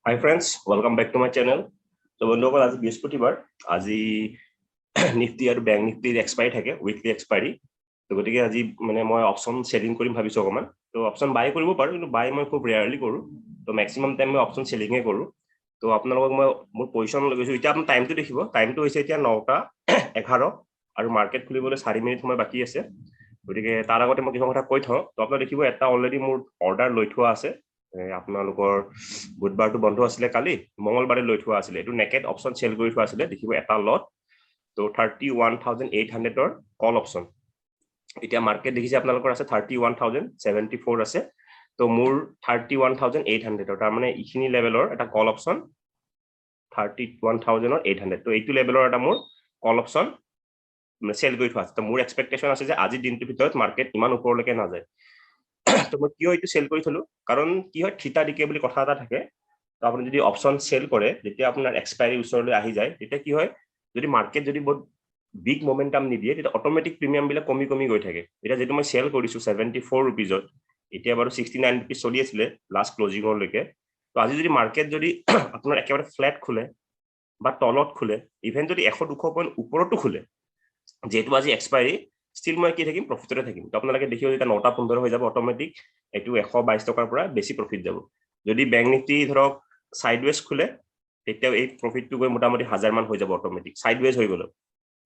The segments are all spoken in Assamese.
Hi friends, welcome back to my channel. So বন্ধুসকল আজি বৃহস্পতিবাৰ আজি নিফটি আৰু ব্যাংক নিফটিৰ এক্সপায়াৰি থাকে উইকলি এক্সপায়াৰি তো গতিকে আজি মানে মই অপচন সেলিং কৰিম ভাবিছো অকমান তো অপচন বাই কৰিব পাৰো কিন্তু বাই মই খুব ৰেয়াৰলি কৰো তো ম্যাক্সিমাম টাইম মই অপচন সেলিংয়ে কৰো তো আপোনালোকক মই মোৰ পজিশন লৈ গৈছো এতিয়া আপুনি টাইমটো দেখিব টাইমটো হৈছে এতিয়া 9টা 11 আৰু মাৰ্কেট খুলিবলৈ 4 মিনিট সময় বাকি আছে গতিকে তাৰ আগতে মই কিছুমান কথা কৈ থওঁ তো আপোনালোকে দেখিব এটা অলৰেডি মোৰ অৰ্ডাৰ লৈ থোৱা আছে আপোনালোকৰ বুধবাৰটো বন্ধ আছিলে কালি মঙ্গলবাৰে লৈ থোৱা আছিলে এটো নেকেড অপচন সেল কৰি থোৱা আছিলে দেখিব এটা লট তো 31800 ৰ কল অপচন এতিয়া মাৰ্কেট দেখিছে আপোনালোকৰ আছে 31074 আছে তো মোৰ 31800 তাৰ মানে ইখিনি লেভেলৰ এটা কল অপচন 31800 তো এইটো লেভেলৰ এটা মোৰ কল অপচন সেল কৰি থোৱা আছে তো মোৰ এক্সপেক্টেশন আছে যে আজি দিনটোৰ ভিতৰত মাৰ্কেট ইমান ওপৰলৈকে না যায় তো মই কিয় এইটো সেল কৰি থলো কাৰণ কি হয় থিতা ডিকে বুলি কথা এটা থাকে তো আপুনি যদি অপচন সেল কৰে যেতিয়া আপোনাৰ এক্সপায়াৰি ওচৰলৈ আহি যায় তেতিয়া কি হয় যদি মাৰ্কেট যদি বহুত বিগ মোমেন্টাম নিদিয়ে তেতিয়া অটোমেটিক প্ৰিমিয়াম বিলাক কমি কমি গৈ থাকে এটা যেটো মই সেল কৰিছো 74 रुपीजত এতিয়া বাৰু 69 रुपीज চলি আছিল লাষ্ট ক্লোজিংৰ লৈকে তো আজি যদি মাৰ্কেট যদি আপোনাৰ একেবাৰে ফ্ল্যাট খুলে বা তলত খুলে ইভেন যদি 100 200 পইণ্ট ওপৰতো খুলে যেটো আজি এক্সপায়াৰি স্টিল মই কি থাকিম প্ৰফিটৰে থাকিম তো আপোনালোকে দেখিব এটা 9টা 15 হৈ যাব অটোমেটিক এটো 122 টকাৰ পৰা বেছি প্ৰফিট যাব যদি ব্যাংক নিফটি ধৰক সাইডৱেজ খুলে তেতিয়া এই প্ৰফিটটো গৈ মোটামুটি 1000 মান হৈ যাব অটোমেটিক সাইডৱেজ হৈ গল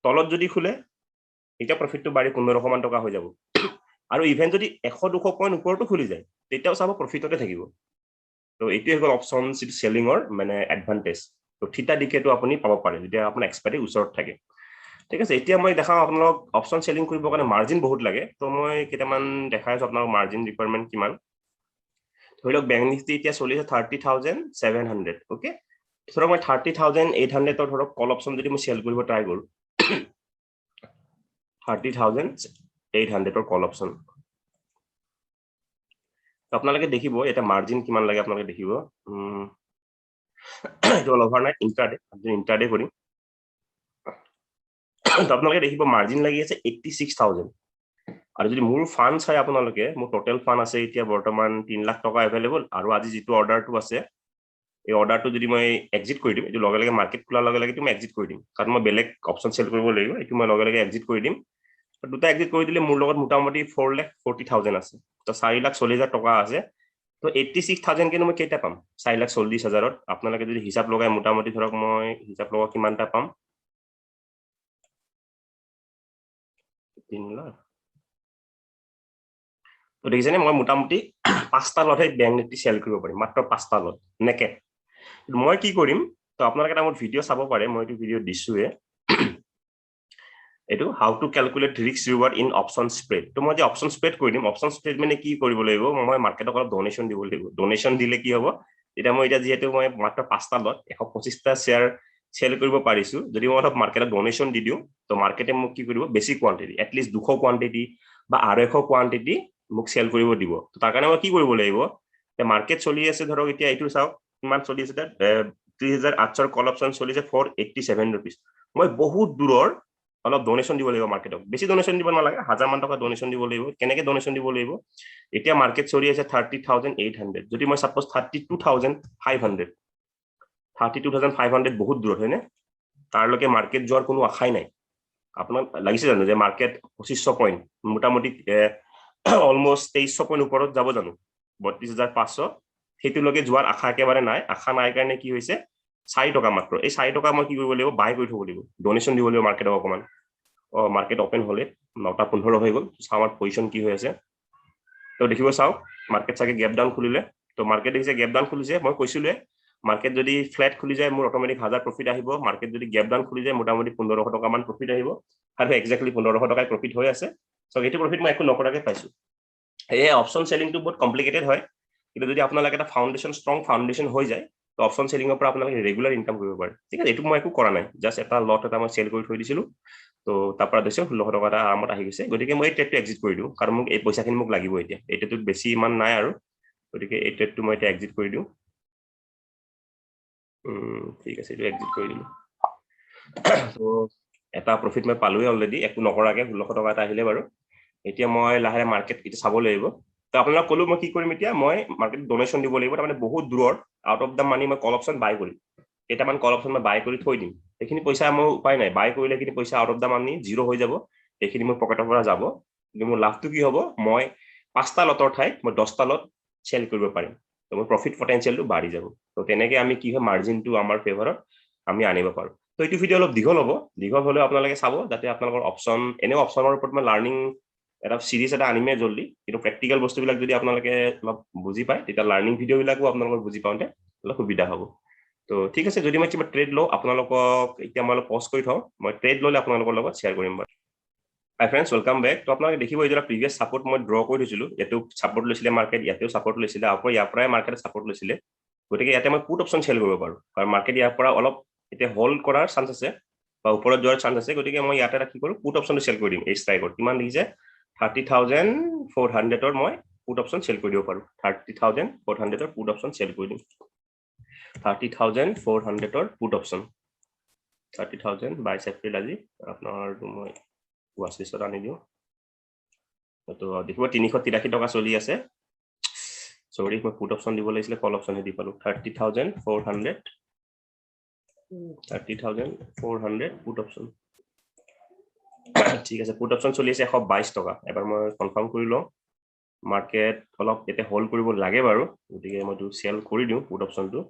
তলত যদি খুলে এটা প্ৰফিটটো বাঢ়ি 1500 মান টকা হৈ যাব আৰু ইভেন যদি 100 200 পইণ্ট ওপৰতো খুলি যায় তেতিয়াও চাব প্ৰফিটতে থাকিব তো এইটোৱে হ'ল অপচন সেলিংৰ মানে এডভান্টেজ তো থিতা ডিকেটো আপুনি পাব পাৰে যেতিয়া আপোনাৰ এক্সপায়াৰি ওচৰত থাকে ঠিক আছে এতিয়া মই দেখাম আপোনাক অপচন সেলিং কৰিব কাৰণে মাৰ্জিন বহুত লাগে তো মই কেইটামান দেখাই আছো আপোনাক মাৰ্জিন ৰিকোয়াৰমেন্ট কিমান ধৰি লওক ব্যাংক নিফটি এতিয়া চলি আছে 30700 ওকে ধৰক মই 30800 ৰ ধৰক কল অপচন যদি মই সেল কৰিব ট্ৰাই কৰো 30800 ৰ কল অপচন আপোনালোকে দেখিব এটা মাৰ্জিন কিমান লাগে আপোনালোকে দেখিব এটো ওভাৰনাইট ইন্ট্ৰাডে কৰিম আপোনালোকে দেখিব মাৰ্জিন লাগি আছে 86000 আৰু যদি মোৰ ফান্ড চাই আপোনালোকে মোৰ টোটাল ফান্ড আছে এতিয়া বৰ্তমান 3 লাখ টকা अवेलेबल আৰু আজি যেটো অৰ্ডাৰটো আছে এই অৰ্ডাৰটো যদি মই এক্সিট কৰি দিম এটো লগে লগে মাৰ্কেট খোলাৰ লগে লগে তুমি এক্সিট কৰি দিম কাৰণ মই বেলেগ অপচন সেল কৰিব লাগিব এটো মই লগে লগে এক্সিট কৰি দিম দুটা এক্সিট কৰি দিলে মোৰ লগত মোটামুটি 4,40,000 আছে তো 4,40,000 টকা আছে তো 86,000 কিনো মই কেইটা পাম 4,40,000 ত আপোনালোকে যদি হিসাব লগাই মোটামুটি ধৰক মই হিসাব লগা কিমানটা পাম 3 লাখ তো দেখিছেনে মই মোটামুটি 5টা লটে ব্যাংক নিফটি সেল কৰিব পাৰিম মাত্ৰ 5টা লট নেকে মই কি কৰিম তো আপোনালোকে এটা মোৰ ভিডিও চাব পাৰে মই এইটো ভিডিও দিছোৱে এটো how to calculate risk reward in option spread তো মই যে অপচন স্প্ৰেড কৰি দিম অপচন স্প্ৰেড মানে কি কৰিব লাগিব মই মাৰ্কেটক অলপ ডোনেশন দিব লাগিব ডোনেশন দিলে কি হ'ব এটা মই এটা যেহেতু মই মাত্ৰ 5টা লট 125টা শেয়াৰ সেল কৰিব পাৰিছো যদি মই অলপ মাৰ্কেটত ডোনেশন দি দিও তো মাৰ্কেটে মোক কি কৰিব বেছি কোৱান্টিটি এটলিষ্ট 200 কোৱান্টিটি বা 250 কোৱান্টিটি মোক সেল কৰিব দিব তো তাৰ কাৰণে মই কি কৰিব লাগিব মাৰ্কেট চলি আছে ধৰক এতিয়া এইটো চাওক কিমান চলি আছে 3800 কল অপচন চলি আছে 487 रुपीस মই বহুত দূৰৰ অলপ ডোনেশন দিব লাগিব মাৰ্কেটক বেছি ডোনেশন দিব নালাগে 1000 মান টকা ডোনেশন দিব লাগিব কেনেকে ডোনেশন দিব লাগিব এতিয়া মাৰ্কেট চলি আছে 30800 যদি মই সাপোজ 32500 32500 বহুত দূৰ হয়নে তাৰ লকে মাৰ্কেট যোৱাৰ কোনো আশাই নাই আপোনাক লাগিছে জানো যে মাৰ্কেট 2500 পইণ্ট মোটামুটি অলমোস্ট 2300 পইণ্ট ওপৰত যাব জানো 32500 হেতু লগে যোৱাৰ আশা একেবাৰে নাই আশা নাই কাৰণে কি হৈছে 4 টকা মাত্ৰ এই 4 টকা মই কি কৰিব লাগিব বাই কৰি থব লাগিব ডোনেশন দিব লাগিব মাৰ্কেটক অকমান মাৰ্কেট ওপেন হলে 9টা 15 হৈ গল সামাৰ পজিশন কি হৈ আছে তো দেখিব চাও মাৰ্কেট চাগে গ্যাপ ডাউন খুলিলে তো মাৰ্কেট দেখিছে গ্যাপ ডাউন খুলিছে মই কৈছিলো মাৰ্কেট যদি ফ্ল্যাট খুলি যায় মোৰ অটোমেটিক 1000 প্ৰফিট আহিব মাৰ্কেট যদি গ্যাপ ডাউন খুলি যায় মোটামুটি 1500 টকা মান প্ৰফিট আহিব আৰু এক্স্যাক্টলি 1500 টকা প্ৰফিট হৈ আছে সো এইটো প্ৰফিট মই একো নকৰাকে পাইছো এই অপচন সেলিংটো বহুত কমপ্লিকেটেড হয় কিন্তু যদি আপোনালোকে এটা ফাউন্ডেশন ষ্ট্ৰং ফাউন্ডেশন হৈ যায় তো অপচন সেলিংৰ পৰা আপোনালোকে ৰেগুলাৰ ইনকাম কৰিব পাৰে ঠিক আছে এটো মই একো কৰা নাই জাস্ট এটা লট এটা মই সেল কৰি থৈ দিছিলো তো তাৰ পৰা দেখিছো 1600 টকা আৰামত আহি গৈছে গতিকে মই এই ট্ৰেডটো এক্সিট কৰি দিও কাৰণ মোক এই পইচাখিনি মোক লাগিব এতিয়া এটাটো বেছি ইমান নাই আৰু গতিকে এই ট্ৰেডটো মই এতিয়া এক্সিট কৰি দিও ঠিক আছে এটো এক্সিট কৰি দিলো তো এটা প্ৰফিট মই পালোৱে অলৰেডি একো নকৰাকে 1600 টকা এটা আহিলে বাৰু এতিয়া মই লাহে মাৰ্কেট এটা চাব লাগিব তো আপোনাক কলো মই কি কৰিম এতিয়া মই মাৰ্কেট ডোনেশ্যন দিব লাগিব মানে বহুত দূৰৰ আউট অফ দা মানি মই কল অপচন বাই কৰিম কেইটামান কল অপচন মই বাই কৰি থৈ দিম এইখিনি পইচা মোৰ উপায় নাই বাই কৰিলে এইখিনি পইচা out of the money zero' হৈ যাব এইখিনি মোৰ পকেটৰ পৰা যাব কিন্তু মোৰ লাভটো কি হ'ব মই 5টা লটৰ ঠাইত মই 10টা লট চেল কৰিব পাৰিম তো মোৰ প্ৰফিট পটেনশিয়েলটো বাঢ়ি যাব তো তেনেকৈ আমি কি হয় মাৰ্জিনটো আমাৰ ফেভাৰত আমি আনিব পাৰো তো এইটো ভিডিও অলপ দীঘল হ'ব দীঘল হ'লে আপোনালোকে চাব যাতে আপোনালোকৰ অপচন এনেও অপচনৰ ওপৰত মই লাৰ্নিং এটা সিৰিজ এটা আনিমে জলদি কিন্তু প্ৰেক্টিকেল বস্তুবিলাক যদি আপোনালোকে অলপ বুজি পায় তেতিয়া লাৰ্নিং ভিডিওবিলাকো আপোনালোকৰ বুজি পাওঁতে অলপ সুবিধা হ'ব তো ঠিক আছে যদি মই কিবা ট্ৰেড লওঁ আপোনালোকক এতিয়া মই অলপ পজ কৰি থওঁ মই ট্ৰেড ল'লে আপোনালোকৰ লগত শ্বেয়াৰ কৰিম বাৰু হাই ফ্ৰেণ্ডছ ৱেলকাম বেক তো আপোনালোকে দেখিব এই যে প্ৰিভিয়াছ ছাপৰ্ট মই ড্ৰ কৰি থৈছিলোঁ ইয়াতো ছাপৰ্ট লৈছিলে মাৰ্কেট ইয়াতেও ছাপৰ্ট লৈছিলে আকৌ ইয়াৰ পৰাই মাৰ্কেটে ছাপৰ্ট লৈছিলে গতিকে ইয়াতে মই পুট অপশ্যন চেল কৰিব পাৰোঁ কাৰণ মাৰ্কেট ইয়াৰ পৰা অলপ এতিয়া হোল্ড কৰাৰ চান্স আছে বা ওপৰত যোৱাৰ চান্স আছে গতিকে মই ইয়াতে কি কৰোঁ পুট অপশ্যনটো চেল কৰি দিম এই ষ্ট্ৰাইকত কিমান দেখিছে 30,400 মই পুট অপশ্যন চেল কৰি দিব পাৰোঁ 30,400 পুট অপশ্যন চেল কৰি দিম 30,400 পুট অপশ্যন 30,000 22 এপ্ৰিল আজি আপোনাৰ মই ৱাচ লিষ্টত আনি দিওঁ তো দেখিব 383 টকা চলি আছে সৰি মই পুট অপশ্যন দিব লাগিছিলে কল অপশ্যন দি পালো 30,400 পুট অপশ্যন ঠিক আছে পুট অপশ্যন চলি আছে 122 টকা এবাৰ মই কনফাৰ্ম কৰি লওঁ মাৰ্কেট অলপ এতিয়া হোল্ড কৰিব লাগে বাৰু গতিকে মই তো চেল কৰি দিওঁ পুট অপশ্যনটো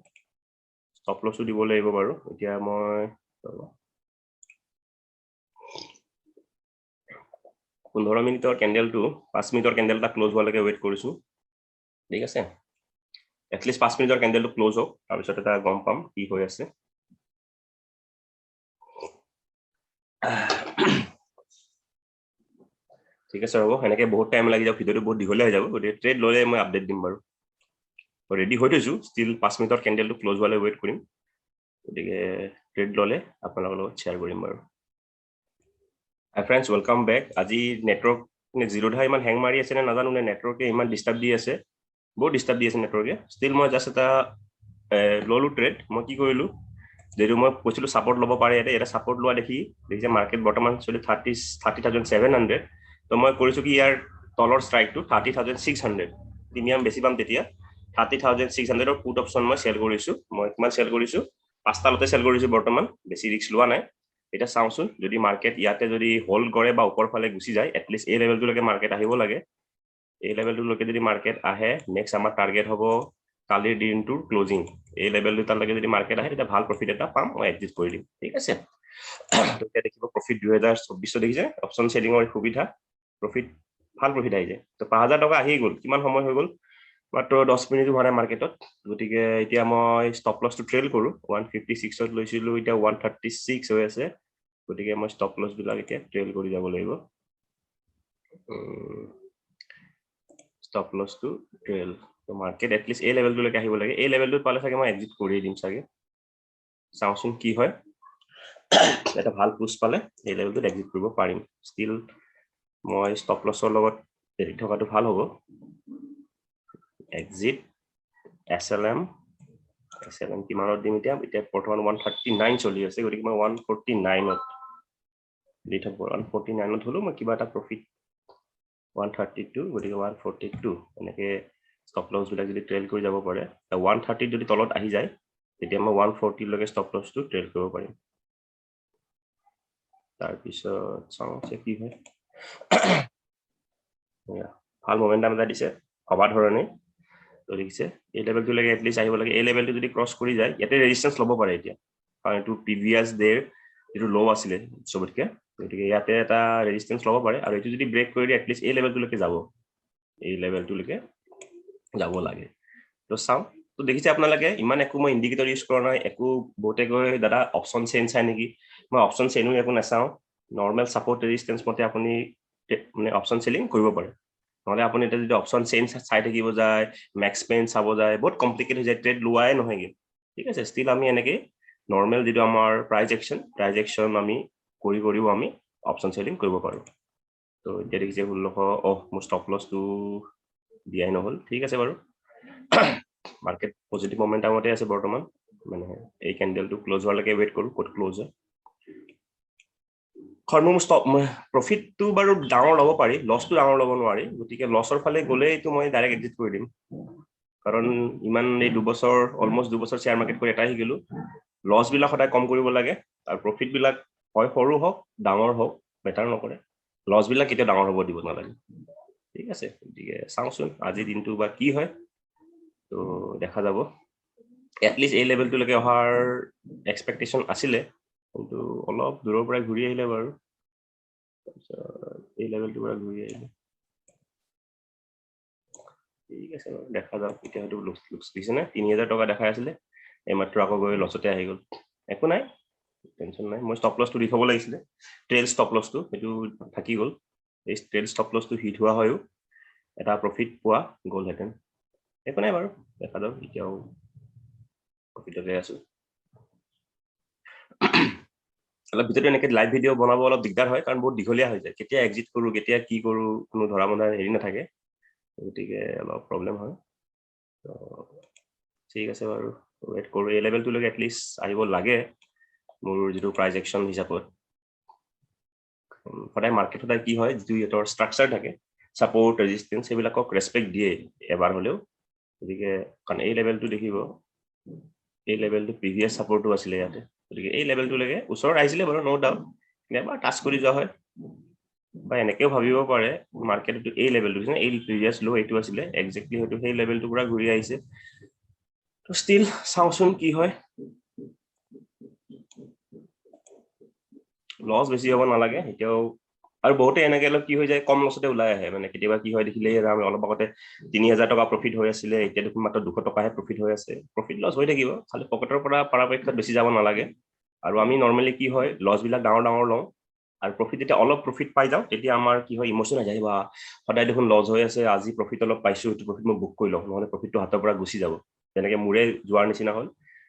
ষ্টপ লছো দিব লাগিব বাৰু এতিয়া মই 15 মিনিটৰ কেন্ডেলটো 5 মিনিটৰ কেন্ডেলটা ক্লোজ হোৱালৈকে ৱেইট কৰিছো ঠিক আছে এটলিষ্ট 5 মিনিটৰ কেন্ডেলটো ক্লোজ হওক তাৰপিছত এটা গম পাম কি হৈ আছে ঠিক আছে হ'ব এনেকৈ বহুত টাইম লাগি যাব ভিডিওটো বহুত দীঘলীয়া হৈ যাব গতিকে ট্ৰেড ল'লে মই আপডেট দিম বাৰু ৰেডি হৈ থৈছোঁ ষ্টিল 5 মিনিটৰ কেন্ডেলটো ক্লোজ হোৱালৈ ৱেইট কৰিম গতিকে ট্ৰেড ল'লে আপোনালোকৰ লগত শ্বেয়াৰ কৰিম বাৰু হাই ফ্ৰেণ্ডছ ৱেলকাম বেক আজি নেটৱৰ্ক জিৰ'ধা ইমান হেং মাৰি আছে নে নাজানো নে নেটৱৰ্কে ইমান ডিষ্টাৰ্ব দি আছে বহুত ডিষ্টাৰ্ব দি আছে নেটৱৰ্কে ষ্টিল মই জাষ্ট এটা ল'লোঁ ট্ৰেড মই কি কৰিলোঁ যিহেতু মই কৈছিলোঁ ছাপৰ্ট ল'ব পাৰে এটা ছাপৰ্ট লোৱা দেখিছে মাৰ্কেট বৰ্তমান চলি 30,700 তো মই কৰিছোঁ কি ইয়াৰ তলৰ ষ্ট্ৰাইকটো 30,600 প্ৰিমিয়াম বেছি পাম তেতিয়া 30,600 পুট অপশ্যন মই চেল কৰিছোঁ মই কিমান চেল কৰিছোঁ 5টা লটে চেল কৰিছোঁ বৰ্তমান বেছি ৰিস্ক লোৱা নাই এটা চাওঁচোন যদি মাৰ্কেট ইয়াতে যদি হোল্ড কৰে বা ওপৰ ফালে গুচি যায় এটলিষ্ট এই লেভেলটোলৈকে মাৰ্কেট আহিব লাগে এই লেভেলটোলৈকে যদি মাৰ্কেট আহে নেক্সট আমাৰ টাৰ্গেট হ'ব কালিৰ দিনটোৰ ক্লোজিং এই লেভেলটোলৈকে যদি মাৰ্কেট আহে তেতিয়া ভাল প্ৰফিট এটা পাম মই এক্সিট কৰি দিম ঠিক আছে তেতিয়া দেখিব প্ৰফিট 2024 দেখিছে অপশ্যন চেলিঙৰ সুবিধা প্ৰফিট ভাল প্ৰফিট আহি যায় তো 5,000 টকা আহি গ'ল কিমান সময় হৈ গ'ল মাত্ৰ 10 মিনিট হোৱা নাই মাৰ্কেটত গতিকে এতিয়া মই ষ্টপ লছটো ট্ৰেইল কৰোঁ 156ত লৈছিলোঁ এতিয়া 136 হৈ আছে গতিকে মই ষ্টপ লছবিলাক এতিয়া ট্ৰেইল কৰি যাব লাগিব ষ্টপ লছটো ট্ৰেইল তো মাৰ্কেট এটলিষ্ট এই লেভেলটোলৈকে আহিব লাগে এই লেভেলটোত পালে চাগে মই এক্সিট কৰি দিম চাগে চাওঁচোন কি হয় এটা ভাল পুছ পালে এই লেভেলটোত এক্সিট কৰিব পাৰিম ষ্টিল মই ষ্টপ লছৰ লগত এৰি থকাটো ভাল হ'ব এক্সিট SLM কিমানত দিম এতিয়া বৰ্তমান 139 চলি আছে গতিকে মই 149ত দি থাকোঁ 149ত হ'লেও মই কিবা এটা প্ৰফিট 132 গতিকে 142 এনেকৈ ষ্টপ লছবিলাক যদি ট্ৰেইল কৰি যাব পাৰে 130 যদি তলত আহি যায় তেতিয়া মই 140লৈকে ষ্টপ লছটো ট্ৰেইল কৰিব পাৰিম তাৰপিছত চাওঁ কি হয় ভাল মোমেণ্টাম এটা দিছে ভবা ধৰণে তো দেখিছে এই লেভেলটোলৈকে এটলিষ্ট আহিব লাগে এই লেভেলটো যদি ক্ৰছ কৰি যায় ইয়াতে ৰেজিষ্টেঞ্চ ল'ব পাৰে এতিয়া কাৰণ এইটো প্ৰিভিয়াছ ডেৰ যিটো ল' আছিলে চবতকৈ গতিকে ইয়াতে এটা ৰেজিষ্টেঞ্চ ল'ব পাৰে আৰু এইটো যদি ব্ৰেক কৰি দিয়ে এটলিষ্ট এই লেভেলটোলৈকে যাব এই লেভেলটোলৈকে যাব লাগে তো চাওঁ তো দেখিছে আপোনালোকে ইমান একো মই ইণ্ডিকেটৰ ইউজ কৰা নাই একো বহুতে গৈ দাদা অপশ্যন চেইন চাই নেকি মই অপশ্যন চেইনো একো নাচাওঁ নৰ্মেল ছাপৰ্ট ৰেজিষ্টেঞ্চ মতে আপুনি মানে অপশ্যন চেলিং কৰিব পাৰে নহ'লে আপুনি এতিয়া যদি অপশ্যন চেইন চাই থাকিব যায় মেক্স পেইন চাব যায় বহুত কমপ্লিকেট হৈ যায় ট্ৰেড লোৱাই নহয়গৈ ঠিক আছে ষ্টিল আমি এনেকৈ নৰ্মেল যিটো আমাৰ প্ৰাইজ একশ্যন আমি কৰিও আমি অপশ্যন চেলিং কৰিব পাৰোঁ তো এতিয়া দেখিছে 1600 মোৰ ষ্টপ লছটো দিয়াই নহ'ল ঠিক আছে বাৰু মাৰ্কেট পজিটিভ মমেণ্টামতে আছে বৰ্তমান মানে এই কেণ্ডেলটো ক্লোজ হোৱালৈকে ৱেইট কৰোঁ ক'ত ক্লোজ হয় খৰমুম ষ্টপ প্ৰফিটটো বাৰু ডাঙৰ ল'ব পাৰি, লছটো ডাঙৰ ল'ব নোৱাৰি, গতিকে লছৰ ফালে গ'লে এইটো মই ডাইৰেক্ট এক্সিট কৰি দিম। কাৰণ ইমান এই দুবছৰ অলমষ্ট দুবছৰ শ্বেয়াৰ মাৰ্কেট কৰি এটাই শিকিলো, লছ বিলাক সদায় কম কৰিব লাগে আৰু প্ৰফিট বিলাক হয় সৰু হওক ডাঙৰ হওক মেটাৰ নকৰে, লছ বিলাক কেতিয়া ডাঙৰ হ'ব দিব নালাগে। ঠিক আছে, গতিকে চাওঁচোন আজিৰ দিনটো বা কি হয়, তো দেখা যাব। এটলিষ্ট এই লেভেলটোলৈকে অহাৰ এক্সপেক্টেশ্যন আছিলে, কিন্তু অলপ দূৰৰ পৰাই ঘূৰি আহিলে বাৰু, তাৰপিছত এই লেভেলটোৰ পৰা ঘূৰি আহিলে। ঠিক আছে বাৰু, দেখা যাওক এতিয়া হয়তো লুকছ দিছে নে, ৩,০০০ টকা দেখাই আছিলে, এইমাত্ৰ আকৌ গৈ লছতে আহি গ'ল। একো নাই, টেনশ্যন নাই, মই ষ্টপ লছটো দি থ'ব লাগিছিলে, ট্ৰেইল ষ্টপ লছটো সেইটো থাকি গ'ল, এই ট্ৰেইল ষ্টপ লছটো হিট হোৱা হয়ও এটা প্ৰফিট পোৱা গ'লহেঁতেন। একো নাই বাৰু, দেখা যাওক, এতিয়াও প্ৰফিটতে আছো। অলপ ভিডিঅ'টো এনেকৈ লাইভ ভিডিঅ' বনাব অলপ দিগদাৰ হয়, কাৰণ বহুত দীঘলীয়া হৈ যায়, কেতিয়া এক্সিট কৰোঁ কেতিয়া কি কৰোঁ কোনো ধৰা বন্ধা হেৰি নাথাকে, গতিকে অলপ প্ৰব্লেম হয়। ঠিক আছে বাৰু, ৱেইট কৰোঁ, এই লেভেলটোলৈকে এটলিষ্ট আহিব লাগে মোৰ যিটো প্ৰাইজ একশ্যন হিচাপত। সদায় মাৰ্কেট সদায় কি হয়, যিটো ইহঁতৰ ষ্ট্ৰাকচাৰ থাকে, ছাপৰ্ট ৰেজিষ্টেঞ্চ সেইবিলাকক ৰেচপেক্ট দিয়ে এবাৰ হ'লেও, গতিকে কাৰণ এই লেভেলটো দেখিব, এই লেভেলটো প্ৰিভিয়াছ ছাপৰ্টটো আছিলে ইয়াতে, গতিকে এই লেভেলটোলৈকে ওচৰত আহিছিলে বাৰু ন' ডাউট, এবাৰ টাচ কৰি যোৱা হয়, বা এনেকেও ভাবিব পাৰে মাৰ্কেটটো এই লেভেলটো এই প্ৰিভিয়াছ ল' এইটো আছিলে একজেক্টলি হয়তো সেই লেভেলটোৰ পৰা ঘূৰি আহিছে, তো ষ্টিল চাওঁচোন কি হয়। লছ বেছি হ'ব নালাগে এতিয়াও, আৰু বহুতে এনেকে অলপ কি হৈ যায় কম লছতে ওলাই আহে, মানে কেতিয়াবা কি হয় দেখিলে অলপ আগতে ৩,০০০ টকা প্ৰফিট হৈ আছিলে, এতিয়া দেখোন মাত্ৰ ২০০ টকাহে প্ৰফিট হৈ আছে, প্ৰফিট লছ হৈ থাকিব, খালি পকেটৰ পৰা পৰাপক্ষত বেছি যাব নালাগে। আৰু আমি নৰ্মেলি কি হয় লছবিলাক ডাঙৰ ডাঙৰ লওঁ, আৰু প্ৰফিট যেতিয়া অলপ প্ৰফিট পাই যাওঁ তেতিয়া আমাৰ কি হয় ইম'চন আহি যায়, বা সদায় দেখোন লছ হৈ আছে, আজি প্ৰফিট অলপ পাইছোঁ, সেইটো প্ৰফিট মই বুক কৰি লওঁ, নহ'লে প্ৰফিটটো হাতৰ পৰা গুচি যাব, যেনেকে মোৰে যোৱাৰ নিচিনা হ'ল।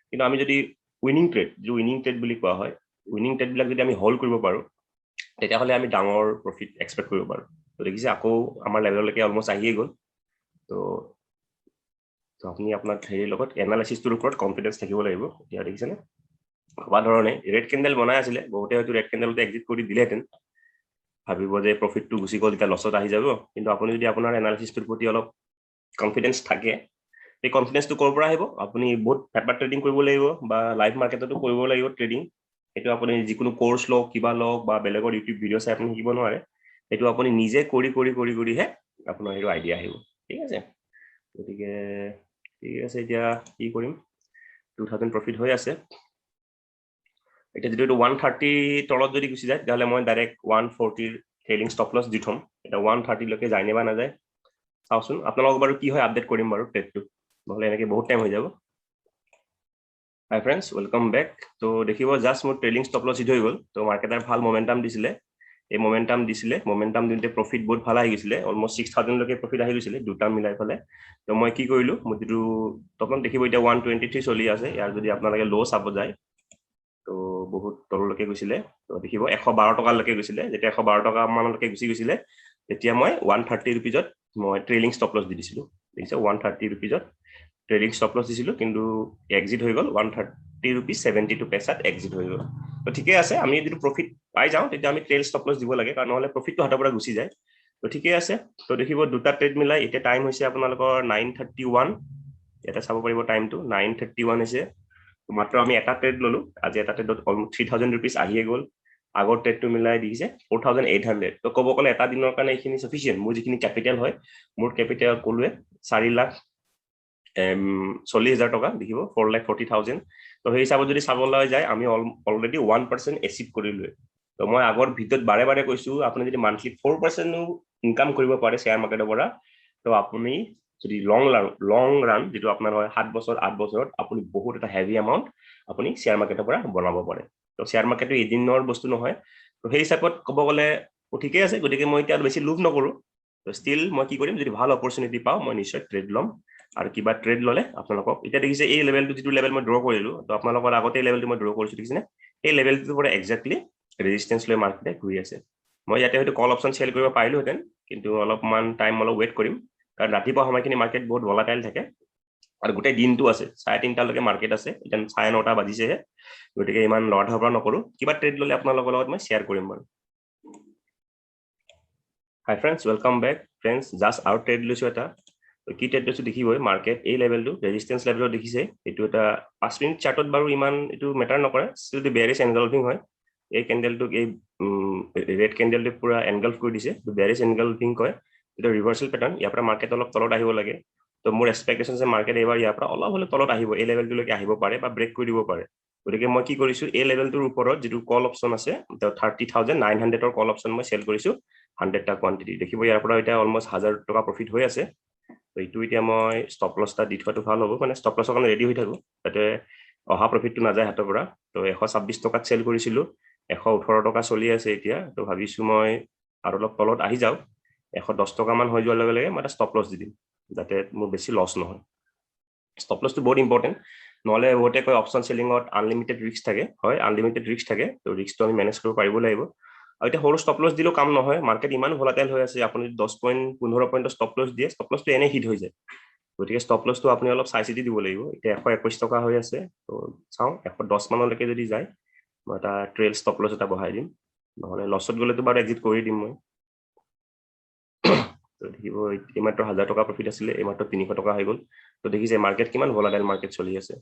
কিন্তু আমি যদি উইনিং ট্ৰেড, যিটো উইনিং ট্ৰেড বুলি কোৱা হয়, উইনিং ট্ৰেডবিলাক যদি আমি হল্ড কৰিব পাৰোঁ তেতিয়াহ'লে আমি ডাঙৰ প্ৰফিট এক্সপেক্ট কৰিব পাৰোঁ। তো দেখিছে আকৌ আমাৰ লেভেললৈকে অলমষ্ট আহিয়ে গ'ল। তো আপুনি আপোনাৰ হেৰিৰ লগত এনালাইচিছটোৰ ওপৰত কনফিডেঞ্চ থাকিব লাগিব, এতিয়া দেখিছেনে ভবা ধৰণে ৰেড কেণ্ডেল বনাই আছিলে, বহুতে হয়তো ৰেড কেণ্ডেলতে এক্সিট কৰি দিলেহেঁতেন, ভাবিব যে প্ৰফিটটো গুচি গ'ল এতিয়া লছত আহি যাব, কিন্তু আপুনি যদি আপোনাৰ এনালাইচিছটোৰ প্ৰতি অলপ কনফিডেঞ্চ থাকে, এই কনফিডেঞ্চটো ক'ৰ পৰা আহিব, আপুনি বহুত পেপাৰ ট্ৰেডিং কৰিব লাগিব বা লাইভ মাৰ্কেটতো কৰিব লাগিব ট্ৰেডিং, সেইটো আপুনি যিকোনো কোৰ্চ লওক কিবা লওক বা বেলেগৰ ইউটিউব ভিডিঅ' চাই আপুনি শিকিব নোৱাৰে, সেইটো আপুনি নিজে কৰি কৰি কৰি কৰিহে আপোনাৰ সেইটো আইডিয়া আহিব। ঠিক আছে, গতিকে ঠিক আছে, এতিয়া কি কৰিম, 2000 প্ৰফিট হৈ আছে, এতিয়া যদি এইটো 130 তলত যদি গুচি যায় তেতিয়াহ'লে মই ডাইৰেক্ট 140 ট্ৰেইলিং ষ্টপ লছ দি থ'ম, এতিয়া 130লৈকে যায় নে বা নাযায় চাওঁচোন, আপোনালোকক বাৰু কি হয় আপডেট কৰিম বাৰু ট্ৰেডটো, নহ'লে এনেকৈ বহুত টাইম হৈ যাব। Hi friends, welcome back. তো দেখিব জাষ্ট মোৰ ট্ৰেইলিং ষ্টপ লছ হিট হৈ গ'ল, তো মাৰ্কেটে ভাল মমেণ্টাম দিছিলে, এই মমেণ্টাম দিওঁতে প্ৰফিট বহুত ভাল আহি গৈছিলে, অলমষ্ট 6,000লৈকে প্ৰফিট আহি গৈছিলে দুটা মিলাই পেলাই। তো মই কি কৰিলোঁ, মোৰ যিটো তপন দেখিব এতিয়া 123 চলি আছে, ইয়াৰ যদি আপোনালোকে ল' চাব যায় তো বহুত তললৈকে গৈছিলে, তো দেখিব 112 টকালৈকে গৈছিলে, যেতিয়া 112 টকা মানলৈকে গুচি গৈছিলে তেতিয়া মই 130 ৰুপিজত মই ট্ৰেইলিং ষ্টপ লছ দি দিছিলোঁ, দেখিছে 130 ৰুপিজত ট্ৰেইলিং ষ্টপ লছ দিছিলোঁ, কিন্তু এক্সিট হৈ গ'ল 130 ৰুপিজ 72 পইচাত এক্সিট হৈ গ'ল। তো ঠিকে আছে, আমি যদি প্ৰফিট পাই যাওঁ তেতিয়া আমি ট্ৰেইল ষ্টপ লছ দিব লাগে, কাৰণ নহ'লে প্ৰফিটটো হাতৰ পৰা গুচি যায়। তো ঠিকে আছে, তো দেখিব দুটা ট্ৰেড মিলাই এতিয়া টাইম হৈছে আপোনালোকৰ 9:31, ইয়াতে চাব পাৰিব টাইমটো 9:31 হৈছে, মাত্ৰ আমি এটা ট্ৰেড ল'লোঁ, আজি এটা ট্ৰেডত অলমষ্ট 3,000 ৰুপিজ আহিয়ে গ'ল, আগৰ ট্ৰেডটো মিলাই দিছে 4,800, তো ক'ব গ'লে এটা দিনৰ কাৰণে এইখিনি চাফিচিয়েণ্ট, মোৰ যিখিনি কেপিটেল হয়, মোৰ কেপিটেল ক'লোৱে 4,40,000 টকা, দেখিব 4,40,000, তো সেই হিচাপত যদি চাবলৈ যায় আমি অলৰেডি 1% এচিভ কৰিলোৱে। তো মই আগৰ ভিডিঅ'ত বাৰে বাৰে কৈছোঁ, আপুনি যদি মান্থলি 4% ইনকাম কৰিব পাৰে শ্বেয়াৰ মাৰ্কেটৰ পৰা, তো আপুনি যদি লং ৰান যিটো আপোনাৰ হয় 7 বছৰ 8 বছৰত, আপুনি বহুত এটা হেভি এমাউণ্ট আপুনি শ্বেয়াৰ মাৰ্কেটৰ পৰা বনাব পাৰে। তো শ্বেয়াৰ মাৰ্কেটটো এদিনৰ বস্তু নহয়, তো সেই হিচাপত ক'ব গ'লে ঠিকে আছে, গতিকে মই এতিয়া বেছি লোভ নকৰোঁ, তো ষ্টিল মই কি কৰিম, যদি ভাল অপৰচুনিটি পাওঁ মই নিশ্চয় ট্ৰেড ল'ম, আৰু কিবা ট্ৰেড ল'লে আপোনালোকক এতিয়া দেখিছে এই লেভেলটো যিটো লেভেল মই ড্ৰ কৰিলোঁ, তো আপোনালোকৰ আগতে এই লেভেলটো মই ড্ৰ কৰিছোঁ দেখিছেনে, এই লেভেলটোৰ পৰা একজেক্টলি ৰেজিষ্টেঞ্চ লৈ মাৰ্কেটে ঘূৰি আছে। মই ইয়াতে হয়তো কল অপশ্যন চেল কৰিব পাৰিলোহেঁতেন, কিন্তু অলপমান টাইম অলপ ৱেইট কৰিম, কাৰণ ৰাতিপুৱা সময়খিনি মাৰ্কেট বহুত ভলাটাইল থাকে, আৰু গোটেই দিনটো আছে 3:30লৈকে মাৰ্কেট আছে, এতিয়া 9:30 বাজিছেহে, গতিকে ইমান লৰা ধৰা নকৰোঁ, কিবা ট্ৰেড ল'লে আপোনালোকৰ লগত মই শ্বেয়াৰ কৰিম বাৰু। Hi friends, welcome back. Friends, just our trade লৈছো এটা কি ট্ৰেড লৈছো দেখিবই মাৰ্কেট এই লেভেলটো ৰেজিষ্টেন্স লেভেলত দেখিছে এইটো এটা 5 মিনিট চাৰ্টত বাৰু ইমান এইটো মেটাৰ নকৰে ষ্টিল দি বেয়াৰিছ এনগলফিং হয় এই ক্যান্ডেলটো এই ৰেড ক্যান্ডেলটো পুৰা এনগলফ কৰি দিছে বেয়াৰিছ এনগলফিং কয় এটা ৰিভাৰ্সাল প্যাটাৰ্ন ইয়াৰ পৰা মাৰ্কেট অলপ তলত আহিব লাগে তো মোৰ এক্সপেক্টেশন আছে মাৰ্কেট এবাৰ ইয়াৰ পৰা অলপ হলে তলত আহিব এই লেভেলটোলৈকে আহিব পাৰে বা ব্ৰেক কৰি দিব পাৰে গতিকে মই কি কৰিছো এই লেভেলটোৰ ওপৰত যেটো কল অপচন আছে 30900 ৰ কল অপচন মই সেল কৰিছো 100 টা কোয়ান্টিটি দেখিব ইয়াৰ পৰা এটা অলমোস্ট 1000 টকা প্ৰফিট হৈ আছে তো এইটো এতিয়া মই ষ্টপ লস টা দি থোৱাটো ভাল হ'ব মানে ষ্টপ লসৰ কাৰণে ৰেডি হৈ থাকো যাতে অহা প্ৰফিটটো নাযায় হাতৰ পৰা তো 126 টকাত সেল কৰিছিলো 118 টকা চলি আছে এতিয়া তো ভাবিছো মই আৰু অলপ তলত আহি যাও 110 টকা মান হৈ যোৱাৰ লগে লগে মই এটা ষ্টপ লস দি দিম যাতে মোৰ বেছি লস নহয় ষ্টপ লসটো বহুত ইম্পৰ্টেন্ট নহলে বহুতে কয় অপচন সেলিংত আনলিমিটেড ৰিস্ক থাকে হয় আনলিমিটেড ৰিস্ক থাকে তো ৰিস্কটো আমি মেনেজ কৰিব পাৰিব লাগিব আৰু এটা হৰো ষ্টপ লস দিলেও কাম নহয় মাৰ্কেট ইমান ভলাটাইল হৈ আছে আপুনি 10 পইণ্ট 15 পইণ্টৰ ষ্টপ লস দিয়ে ষ্টপ লসটো এনে হিট হৈ যায় গতিকে ষ্টপ লসটো আপুনি অলপ চাই চিতি দিব লাগিব এতিয়া 121 টকা হৈ আছে তো চাও 110 মানলৈকে যদি যায় মই এটা ট্ৰেইল ষ্টপ লস এটা বহাই দিম নহলে লছত গলেতো বাৰু এক্সিট কৰি দিম মই তো দেখিব এইমাত্ৰ 1000 টকা প্ৰফিট আছিল এইমাত্ৰ 300 টকা হৈ গল তো দেখিছে মাৰ্কেট কিমান ভলাটাইল মাৰ্কেট চলি আছে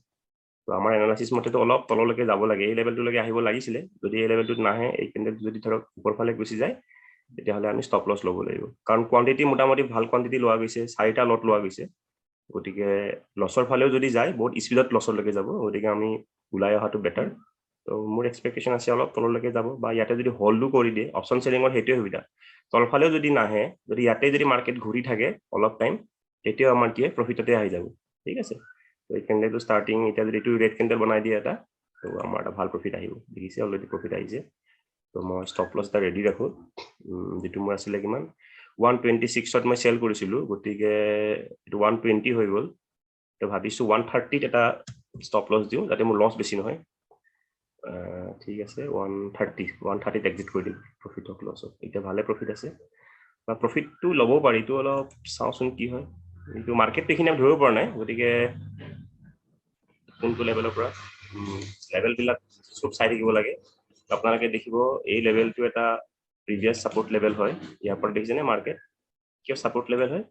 তো আমাৰ এনালাইসিস মতেতো অলপ তললৈকে যাব লাগে এই লেভেলটোলৈকে আহিব লাগিছিল যদি এই লেভেলটোত নাহে এই ক্যান্ডেল যদি ধৰক ওপৰ ফালে গুচি যায় তেতিয়াহলে আমি ষ্টপ লস ল'ব লাগিব কাৰণ কোয়ান্টিটি মোটামুটি ভাল কোয়ান্টিটি লোৱা গৈছে 4টা লট লোৱা গৈছে গতিকে লসৰ ফালেও যদি যায় বহুত স্পিডত লসলৈকে যাব গতিকে আমি উলাই অহাটো বেটাৰ তো মোৰ এক্সপেক্টেশন আছে অলপ তললৈকে যাব বা ইয়াতে যদি হোল্ডও কৰি দিয়ে অপচন সেলিংৰ হেতুৱে সুবিধা তলফালেও যদি নাহে যদি ইয়াতে যদি মাৰ্কেট ঘূৰি থাকে অলপ টাইম তেতিয়াও আমাৰ কি প্ৰফিটতে আহি যাব ঠিক আছে তো এই ক্যান্ডেলটো স্টাৰ্টিং এটা যদি এইটো ৰেড ক্যান্ডেল বনাই দিয়ে এটা তো আমাৰ এটা ভাল প্ৰফিট আহিব দেখিছে অলৰেডি প্ৰফিট আহিছে তো মই ষ্টপ লস এটা ৰেডি ৰাখো যেটো মোৰ আছিল কিমান 126 ত মই সেল কৰিছিলো গতিকে এটো 120 হৈ গল তো ভাবিছো 130 ত এটা ষ্টপ লস দিও যাতে মোৰ লস বেছি নহয় ঠিক আছে 130 ত এক্সিট কৰি দিম প্ৰফিট অফ লস এটা ভালে প্ৰফিট আছে বা প্ৰফিটটো ল'ব পাৰি তো অলপ চাওচোন কি হয় কিন্তু মাৰ্কেট দেখিনে ধৰিব পৰা নাই গতিকে কোনটো লেভেলৰ পৰা লেভেল বিলাক সব চাই থাকিব লাগে আপোনালোকে দেখিব এই লেভেলটো এটা প্ৰিভিয়াস সাপোৰ্ট লেভেল হয় ইয়াৰ পৰা দেখিছেনে মাৰ্কেট কিয় সাপোৰ্ট লেভেল হয়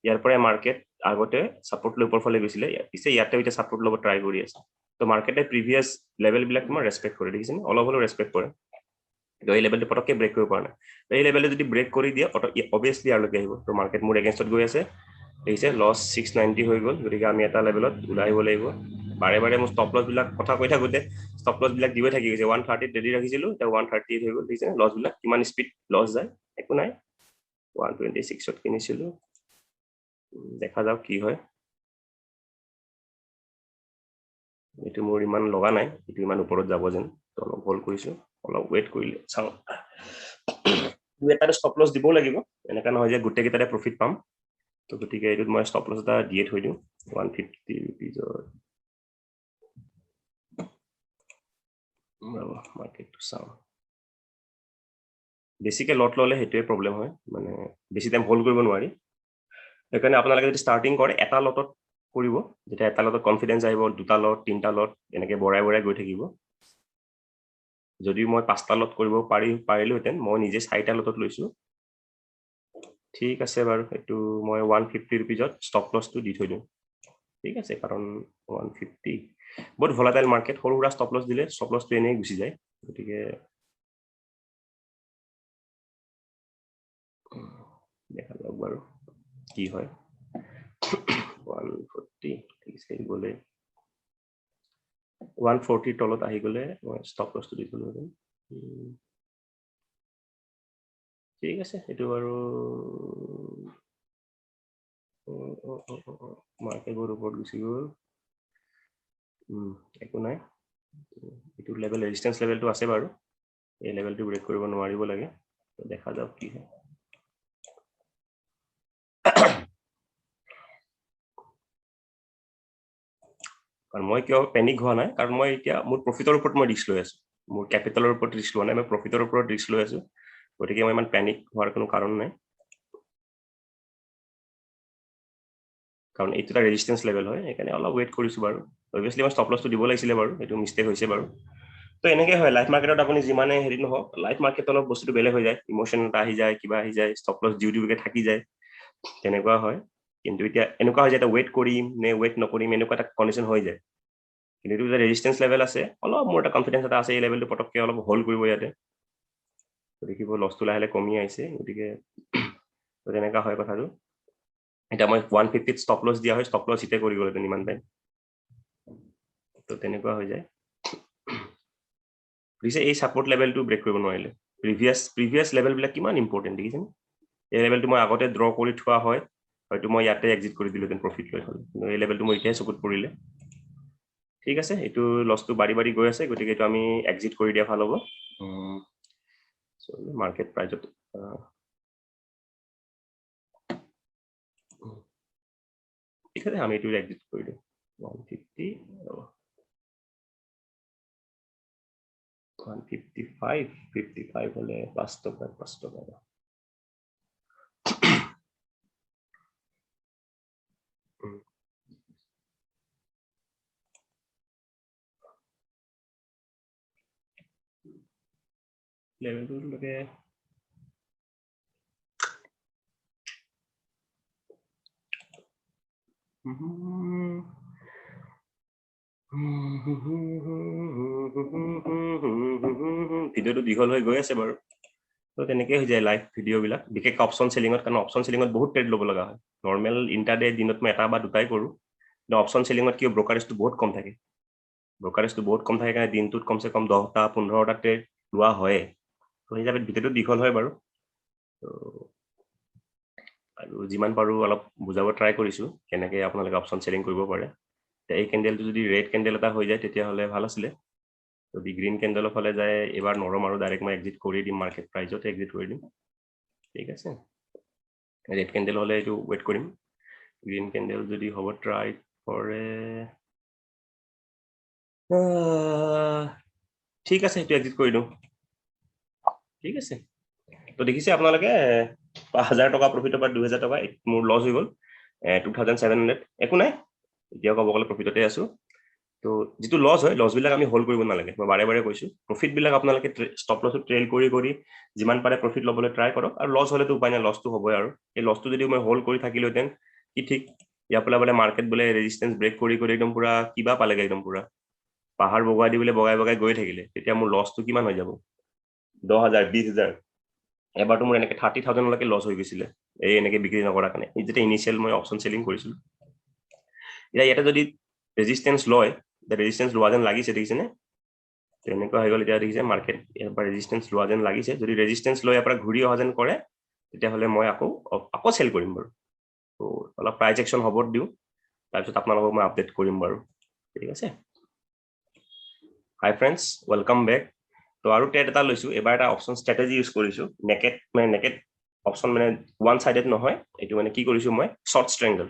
ইয়াৰ পৰা মাৰ্কেট আগতে সাপোৰ্ট লৈ ওপৰ ফালে গৈছিলে পিছে ইয়াতে এটা সাপোৰ্ট ল'ব ট্ৰাই কৰি আছে তো মাৰ্কেটে প্ৰিভিয়াস লেভেল বিলাক তোমাৰ ৰেসপেক্ট কৰে দেখিছেনে অলপ হলেও ৰেসপেক্ট কৰে তো এই লেভেলটো পটককে ব্ৰেক কৰিব পৰা নাই এই লেভেলে যদি ব্ৰেক কৰি দিয়ে অবভিয়াসলি আৰলৈকে আহিব তো মাৰ্কেট মোৰ এগেইনষ্টত গৈ আছে দেখিছে লস 690 হৈ গল গতিকে আমি এটা লেভেলত উলাই আহিব লাগিব বাৰে বাৰে মোৰ ষ্টপ লস বিলাক কথা কৈ থাকোতে ষ্টপ লস বিলাক দিবই থাকি গৈছে 130 ৰেডি ৰাখিছিলো এটা 130 হৈ গল দেখিছে লস বিলাক কিমান স্পিড লস যায় একো নাই 126 ত কিনিছিলো দেখা যাওক কি হয় এটো মোৰ ইমান লগা নাই এটো ইমান ওপৰত যাব যেন তো অলপ হোল্ড কৰিছো অলপ ওয়েট কৰিলে চাও দুই এটা ষ্টপ লস দিব লাগিব এনেকা নহয় যে গুটে কেইটাৰে প্ৰফিট পাম তো গতিকে এটোত মই ষ্টপ লস এটা দিয়ে থৈ দিও 150 रुपीजৰ মাৰ্কেটটো চাও বেছিকে লট ললে হেতুৱে প্ৰবলেম হয় মানে বেছি টাইম হোল্ড কৰিব নোৱাৰি সেইকাৰণে আপোনালোকে যদি ষ্টাৰ্টিং কৰে এটা লটত কৰিব যেটা এটা লটত কনফিডেন্স আহিব দুটা লট তিনটা লট এনেকে বৰাই বৰাই গৈ থাকিব যদি মই পাঁচটা লট কৰিব পাৰিলোহেতেন মই নিজে 4টা লটত লৈছো ঠিক আছে বাৰু এটো মই 150 रुपीजত ষ্টপ লসটো দি থৈ দিও ঠিক আছে কাৰণ 150 বহুত ভলাটাইল মাৰ্কেট সৰু সুৰা ষ্টপ লস দিলে ষ্টপ লসটো এনেই গুচি যায় গতিকে দেখা যাওক বাৰু কি হয় 140 ঠিক আছে গলে 140 তলত আহি গলে মই ষ্টপ লসটো দি থলো ঠিক আছে এটো বাৰু মাৰ্কেট বহুত ওপৰত গুচি গল একো নাই এটো লেভেল ৰেজিস্ট্যান্স লেভেলটো আছে বাৰু এই লেভেলটো ব্ৰেক কৰিব নোৱাৰিব লাগে দেখা যাওক কি হয় কাৰণ মই কিয় পেনিক হোৱা নাই কাৰণ মই এতিয়া মোৰ প্ৰফিটৰ ওপৰত মই ৰিস্ক লৈ আছো মোৰ ক্যাপিটালৰ ওপৰত ৰিস্ক লোৱা নাই মই প্ৰফিটৰ ওপৰত ৰিস্ক লৈ আছো গতিকে মই ইমান পেনিক হোৱাৰ কোনো কাৰণ নাই কাৰণ এইটো এটা ৰেজিস্ট্যান্স লেভেল হয় এখানে অলপ ওয়েট কৰিছো বাৰু অবভিয়াসলি মই ষ্টপ লসটো দিব লাগিছিল বাৰু এটো মিস্টেক হৈছে বাৰু তো এনেকৈ হয় লাইফ মাৰ্কেটত আপুনি যিমানে হেৰি নহওক লাইফ মাৰ্কেটত অলপ বস্তুটো বেলেগ হৈ যায় ইমোশ্যন এটা আহি যায় কিবা আহি যায় ষ্টপ লছ ডিউটিকে থাকি যায় তেনেকুৱা হয় কিন্তু এতিয়া এনেকুৱা হৈ যায় এটা ৱেইট কৰিম নে ৱেইট নকৰিম এনেকুৱা এটা কণ্ডিশ্যন হৈ যায় কিন্তু এইটো যে ৰেজিষ্টেঞ্চ লেভেল আছে অলপ মোৰ এটা কনফিডেঞ্চ এটা আছে এই লেভেলটো পটককৈ অলপ হোল্ড কৰিব ইয়াতে দেখিব লছটো লাহে লাহে কমি আহিছে গতিকে তেনেকুৱা হয় কথাটো এটা মই 150 ষ্টপ লছ দিয়া হয় ষ্টপ লছ হিটে কৰি গ'ল ইমান টাইম তো তেনেকুৱা হৈ যায় দিছে এই সাপোৰ্ট লেভেলটো ব্ৰেক কৰিব নোৱাৰিলে প্ৰিভিয়াছ লেভেলবিলাক কিমান ইম্পৰ্টেণ্ট দেখিছেনে এই লেভেলটো মই আগতে ড্ৰ কৰি থোৱা হয় হয়তো মই ইয়াতে এক্সিট কৰি দিলোহেঁতেন প্ৰফিট লৈ হ'ল কিন্তু এই লেভেলটো মই এতিয়াই চকুত পৰিলে ঠিক আছে এইটো লছটো বাঢ়ি বাঢ়ি গৈ আছে গতিকে এইটো আমি এক্সিট কৰি দিয়া ভাল হ'ব মাৰ্কেট প্ৰাইজত ঠিক আছে আমি এইটো এক্সিট কৰি দিওঁ 155 হলে 5 টকা লেভেলটো লগে ভিডিঅ'টো দীঘল হৈ গৈ আছে বাৰু তো তেনেকৈ হৈ যায় লাইভ ভিডিঅ'বিলাক বিশেষকৈ অপশ্যন চেলিঙত কাৰণ অপশ্যন চেলিঙত বহুত ট্ৰেড ল'ব লগা হয় নৰ্মেল ইণ্টাৰডে দিনত মই এটা বা দুটাই কৰোঁ কিন্তু অপশ্যন চেলিঙত কিয় ব্ৰকাৰেজটো বহুত কম থাকে কাৰণে দিনটোত কমচে কম 10টা 15টা ট্ৰেড লোৱা হয় তো সেই হিচাপে ভিডিঅ'টো দীঘল হয় বাৰু আৰু যিমান পাৰোঁ অলপ বুজাব ট্ৰাই কৰিছোঁ কেনেকৈ আপোনালোকে অপশ্যন চেলিং কৰিব পাৰে এই কেণ্ডেলটো যদি ৰেড কেণ্ডেল এটা হৈ যায় তেতিয়াহ'লে ভাল আছিলে যদি গ্ৰীণ কেণ্ডেলৰ ফালে যায় এবাৰ নৰম আৰু ডাইৰেক্ট মই এক্সিট কৰি দিম মাৰ্কেট প্ৰাইজতে এক্সিট কৰি দিম ঠিক আছে ৰেড কেণ্ডেল হ'লে এইটো ৱেইট কৰিম গ্ৰীণ কেণ্ডেল যদি হ'ব ট্ৰাই কৰে ঠিক আছে সেইটো এক্সিট কৰি দিওঁ ঠিক আছে তো দেখিছে আপোনালোকে 1000 টকা প্ৰফিটৰ পৰা 2000 টকা মোৰ লছ হৈ গ'ল 2700 একো নাই এতিয়া ক'ব গ'লে প্ৰফিটতে আছো তো যিটো লছ হয় লছবিলাক আমি হোল্ড কৰিব নালাগে মই বাৰে বাৰে কৈছোঁ প্ৰফিটবিলাক আপোনালোকে ষ্টপ লছত ট্ৰেইল কৰি যিমান পাৰে প্ৰফিট ল'বলৈ ট্ৰাই কৰক আৰু লছ হ'লেতো উপায় নাই লছটো হ'বই আৰু এই লছটো যদি মই হোল্ড কৰি থাকিলোহেঁতেন কি ঠিক ইয়াৰ পৰা বোলে মাৰ্কেট বোলে ৰেজিষ্টেঞ্চ ব্ৰেক কৰি একদম পুৰা কিবা পালেগে একদম পুৰা পাহাৰ বগাই দি বোলে বগাই গৈ থাকিলে তেতিয়া মোৰ লছটো কিমান হৈ যাব 10,000 20,000 এবাৰতো মোৰ এনেকৈ 30,000 লৈকে লছ হৈ গৈছিলে এই এনেকৈ বিক্ৰী নকৰাৰ কাৰণে যেতিয়া ইনিচিয়েল মই অপশ্যন চেলিং কৰিছিলোঁ এতিয়া ইয়াতে যদি ৰেজিষ্টেঞ্চ লয় ৰেজিষ্টেঞ্চ লোৱা যেন লাগিছে দেখিছেনে তেনেকুৱা হৈ গ'ল এতিয়া দেখিছে মাৰ্কেট ইয়াৰ পৰা ৰেজিষ্টেঞ্চ লোৱা যেন লাগিছে যদি ৰেজিষ্টেঞ্চ লৈ ইয়াৰ পৰা ঘূৰি অহা যেন কৰে তেতিয়াহ'লে মই আকৌ চেল কৰিম বাৰু তো অলপ প্ৰাইচ একশ্যন হ'ব দিওঁ তাৰপিছত আপোনালোকক মই আপডেট কৰিম বাৰু ঠিক আছে হাই ফ্ৰেণ্ডছ ৱেলকাম বেক তো আৰু ট্ৰেড এটা লৈছোঁ এবাৰ এটা অপশ্যন ষ্ট্ৰেটেজি ইউজ কৰিছোঁ নেকেট অপশ্যন মানে ওৱান চাইডেড নহয় এইটো মানে কি কৰিছোঁ মই শ্বৰ্ট ষ্ট্ৰেংগলৰ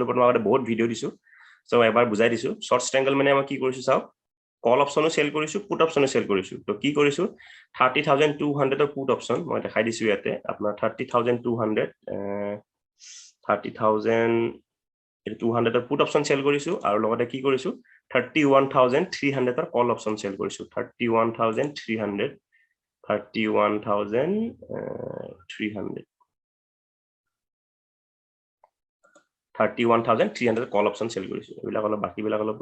ওপৰত মই আগতে বহুত ভিডিঅ' দিছোঁ চ' এবাৰ বুজাই দিছোঁ শ্বৰ্ট ষ্ট্ৰেংগল মানে মই কি কৰিছোঁ চাওক কল অপশ্যনো চেল কৰিছোঁ পুট অপশ্যনো চেল কৰিছোঁ তো কি কৰিছোঁ 30,200 পুট অপশ্যন মই দেখাই দিছোঁ ইয়াতে আপোনাৰ 30,200 পুট অপশ্যন চেল কৰিছোঁ আৰু লগতে কি কৰিছোঁ 31,300 কল অপশ্যন চেল কৰিছোঁ 31,300 কল অপশ্যন চেল কৰিছোঁ এইবিলাক অলপ বাকীবিলাক অলপ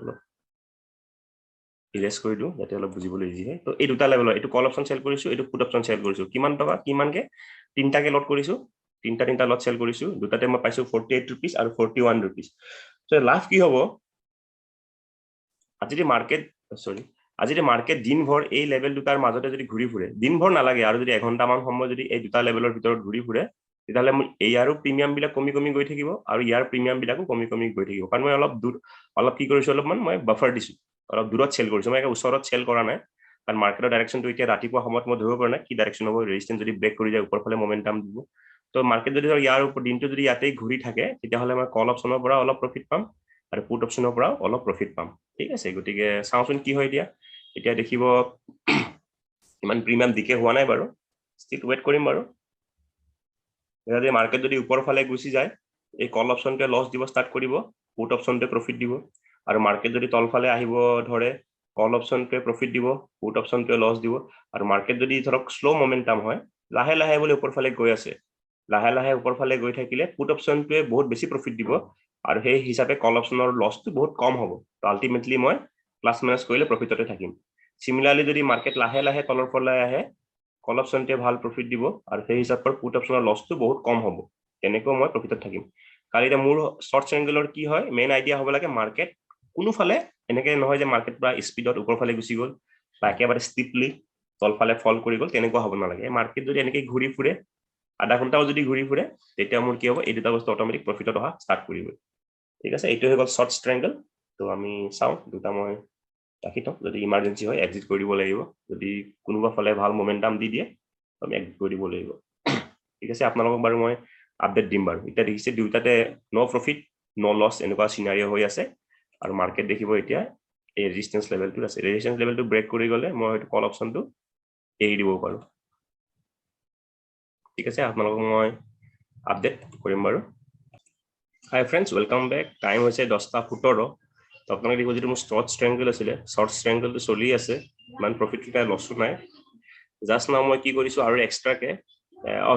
ইৰেজ কৰি দিওঁ যাতে অলপ বুজিবলৈ ইজি হয় তো এই দুটা লেভেলৰ এইটো কল অপশ্যন চেল কৰিছোঁ এইটো পুট অপশ্যন চেল কৰিছোঁ কিমান টকা কিমানকে তিনিটাকে লট কৰিছোঁ তিনিটা লট চেল কৰিছোঁ দুটাতে মই পাইছোঁ 48 ৰুপিজ আৰু 41 ৰুপিজ চ' লাভ কি হ'ব আজি মাৰ্কেট দিনভৰ এই লেভেল দুটাৰ মাজতে যদি ঘূৰি ফুৰে দিনভৰ নালাগে আৰু যদি এঘণ্টামান সময় যদি এই দুটা লেভেলৰ ভিতৰত ঘূৰি ফুৰে তেতিয়াহ'লে মোৰ ইয়াৰো প্ৰিমিয়ামবিলাক কমি গৈ থাকিব আৰু ইয়াৰ প্ৰিমিয়ামবিলাকো কমি গৈ থাকিব কাৰণ মই অলপ কি কৰিছোঁ অলপমান মই বাফাৰ দিছোঁ অলপ দূৰত চেল কৰিছোঁ মই ওচৰত চেল কৰা নাই কাৰণ মাৰ্কেটৰ ডাইৰেকশ্যনটো এতিয়া ৰাতিপুৱা সময়ত মই ধৰিব পৰা নাই কি ডাইৰেকশ্যন হ'ব ৰেজিষ্টেঞ্চ যদি ব্ৰেক কৰি যায় ওপৰ ফালে মমেণ্টাম দিব তো মাৰ্কেট যদি ইয়াৰ ওপৰত দিনটো যদি ইয়াতেই ঘূৰি থাকে তেতিয়াহ'লে মই কল অপশ্যনৰ পৰা অলপ প্ৰফিট পাম আৰু পুট অপশ্যনৰ পৰাও অলপ প্ৰফিট পাম ঠিক আছে গতিকে চাওঁচোন কি হয় এতিয়া দেখিব ইমান প্ৰিমিয়াম ডিকে হোৱা নাই বাৰু ষ্টিল ৱেইট কৰিম বাৰু যদি মাৰ্কেট যদি ওপৰ ফালে গুচি যায় এই কল অপশ্যনটোৱে লছ দিব ষ্টাৰ্ট কৰিব পুট অপশ্যনটোৱে প্ৰফিট দিব আৰু মাৰ্কেট যদি তলফালে আহিব ধৰে কল অপশনটোৱে প্ৰফিট দিব, পুট অপশনটোৱে লছ দিব, আৰু মাৰ্কেট যদি ধৰক স্লো মোমেন্টাম হয়, লাহে লাহে বোলে ওপৰ ফালে গৈ আছে, লাহে লাহে ওপৰ ফালে গৈ থাকিলে পুট অপশনটোৱে বহুত বেছি প্ৰফিট দিব, আৰু সেই হিচাপে কল অপশনৰ লছটো বহুত কম হ'ব। তো আলটিমেটলি মই প্লাছ মাইনাছ কৰিলে প্ৰফিটতে থাকিম। সিমিলাৰলি যদি মাৰ্কেট লাহে লাহে তলৰ ফালে আহে, কল অপশনটোৱে ভাল প্ৰফিট দিব, আৰু সেই হিচাপত পুট অপশনৰ লছটো বহুত কম হ'ব, তেনেকৈ মই প্ৰফিটত থাকিম। কাৰণ এতিয়া মোৰ শৰ্ট ট্ৰায়াঙ্গেলৰ কি হয়, মেইন আইডিয়া হ'ব লাগে মাৰ্কেট কোনোফালে এনেকে নহয় যে মাৰ্কেট পুৰা স্পীডত ওপৰ ফালে গুচি গ'ল বা একেবাৰে ষ্টিপলি তলফালে ফল কৰি গ'ল, তেনেকুৱা হ'ব নালাগে। মাৰ্কেট যদি এনেকে ঘূৰি ফুৰে, আধা ঘণ্টাও যদি ঘূৰি ফুৰে, তেতিয়া মোৰ কি হ'ব, এই দুটা বস্তু অট'মেটিক প্ৰফিটত অহা ষ্টাৰ্ট কৰিব। ঠিক আছে, এইটো হৈ গ'ল শৰ্ট ট্ৰায়াঙ্গেল। তো আমি চাওঁ, দুটা মই ৰাখি থওঁ, যদি ইমাৰ্জেঞ্চি হয় এক্সিট কৰি দিব লাগিব, যদি কোনোবা ফালে ভাল মোমেন্টাম দি দিয়ে আমি এক্সিট কৰি দিব লাগিব। ঠিক আছে, আপোনালোকক বাৰু মই আপডেট দিম বাৰু। এতিয়া দেখিছে দুইটাতে ন' প্ৰফিট ন' লছ এনেকুৱা চিনাৰিঅ হৈ আছে, আৰু মাৰ্কেট দেখিব এতিয়া এই ৰেজিষ্টেন্স লেভেলটো আছে। ৰেজিষ্টেন্স লেভেলটো ব্ৰেক কৰি গ'লে মই হয়তো কল অপশনটো এৰি দিব পাৰোঁ। ঠিক আছে, আপোনালোকক মই আপডেট কৰিম বাৰু। Hi friends, welcome back. Time হৈছে 10:17। তো আপোনালোকে দেখিব যিটো মোৰ শৰ্ট ট্ৰায়াঙ্গেল আছিলে, শৰ্ট ট্ৰায়াঙ্গেলটো চলি আছে, ইমান প্ৰফিট কিটা লছো নাই। জাষ্ট নাও মই কি কৰিছোঁ আৰু এক্সট্ৰাকে,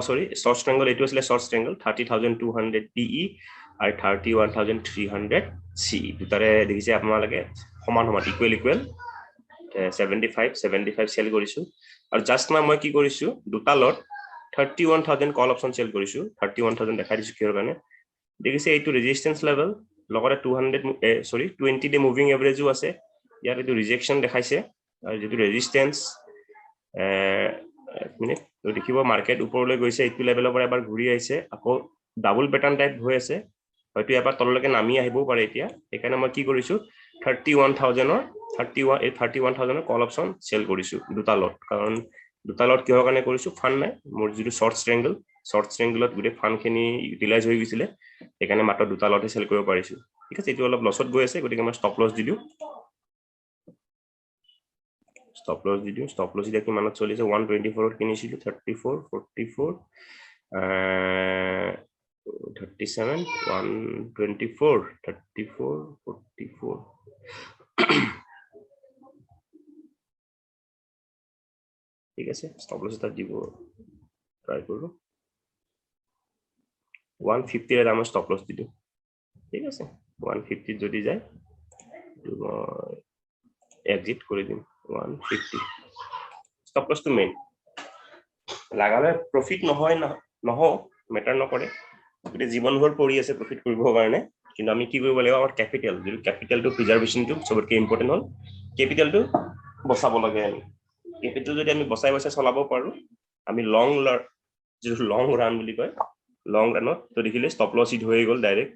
চৰি শৰ্ট ট্ৰায়াঙ্গেল এইটো আছিলে, শৰ্ট ট্ৰায়াঙ্গেল 30,200 PE আৰু 31,300 CE, দুটাৰে দেখিছে আপোনালোকে সমান সমান ইকুৱেল 75 চেল কৰিছোঁ। আৰু জাষ্ট নাও মই কি কৰিছোঁ, দুটা লট 31,000 কল অপশন চেল কৰিছোঁ। 31,000 দেখাই দিছোঁ কিহৰ কাৰণে, দেখিছে এইটো ৰেজিষ্টেন্স লেভেল, লগতে 20 ডে মুভিং এভাৰেজো আছে। ইয়াত এইটো ৰিজেকশ্যন দেখাইছে, আৰু যিটো ৰেজিষ্টেন্স মিনিট, তো দেখিব মাৰ্কেট ওপৰলৈ গৈছে, এইটো লেভেলৰ পৰা এবাৰ ঘূৰি আহিছে, আকৌ ডাবল পেটাৰ্ণ টাইপ হৈ আছে, হয়তো এবাৰ তললৈকে নামি আহিবও পাৰে এতিয়া। সেইকাৰণে মই কি কৰিছোঁ, 31,000 কল অপশন চেল কৰিছোঁ দুটা লট। কাৰণ দুটা লট কিহৰ কাৰণে কৰিছোঁ, ফাণ্ড নাই মোৰ, যিটো শৰ্ট ট্ৰায়াঙ্গেলত গোটেই ফাণ্ডখিনি ইউটিলাইজ হৈ গৈছিলে, সেইকাৰণে মাত্ৰ দুটা লটে চেল কৰিব পাৰিছোঁ। ঠিক আছে, এইটো অলপ লছত গৈ আছে, গতিকে মই ষ্টপ লছ দি দিওঁ। ষ্টপ লছ এতিয়া কিমানত চলি আছে, 124 কিনিছিলোঁ, 34, 44, 37, 124, 34, 44 ঠিক আছে, ষ্টপ লছ এটা দিব ট্ৰাই কৰোঁ। 150 এটা মই ষ্টপ লছ দি দিওঁ। ঠিক আছে, 150 যদি যায় এক্সিট কৰি দিম। 150 ষ্টপ লছটো মেইন, লাগালে প্ৰফিট নহয় নহওক মেটাৰ নকৰে, গতিকে জীৱনভৰ পৰি আছে প্ৰফিট কৰিবৰ কাৰণে। কিন্তু আমি কি কৰিব লাগিব, আমাৰ কেপিটেল, যিটো কেপিটেলটো প্ৰিজাৰ্ভেশ্যনটো চবতকৈ ইম্পৰ্টেণ্ট হ'ল, কেপিটেলটো বচাব লাগে। আমি কেপিটেল যদি আমি বচাই চলাব পাৰোঁ, আমি যিটো লং ৰান বুলি কয়, লং ৰানত তো দেখিলে ষ্টপ লছ হিট হৈ গ'ল ডাইৰেক্ট,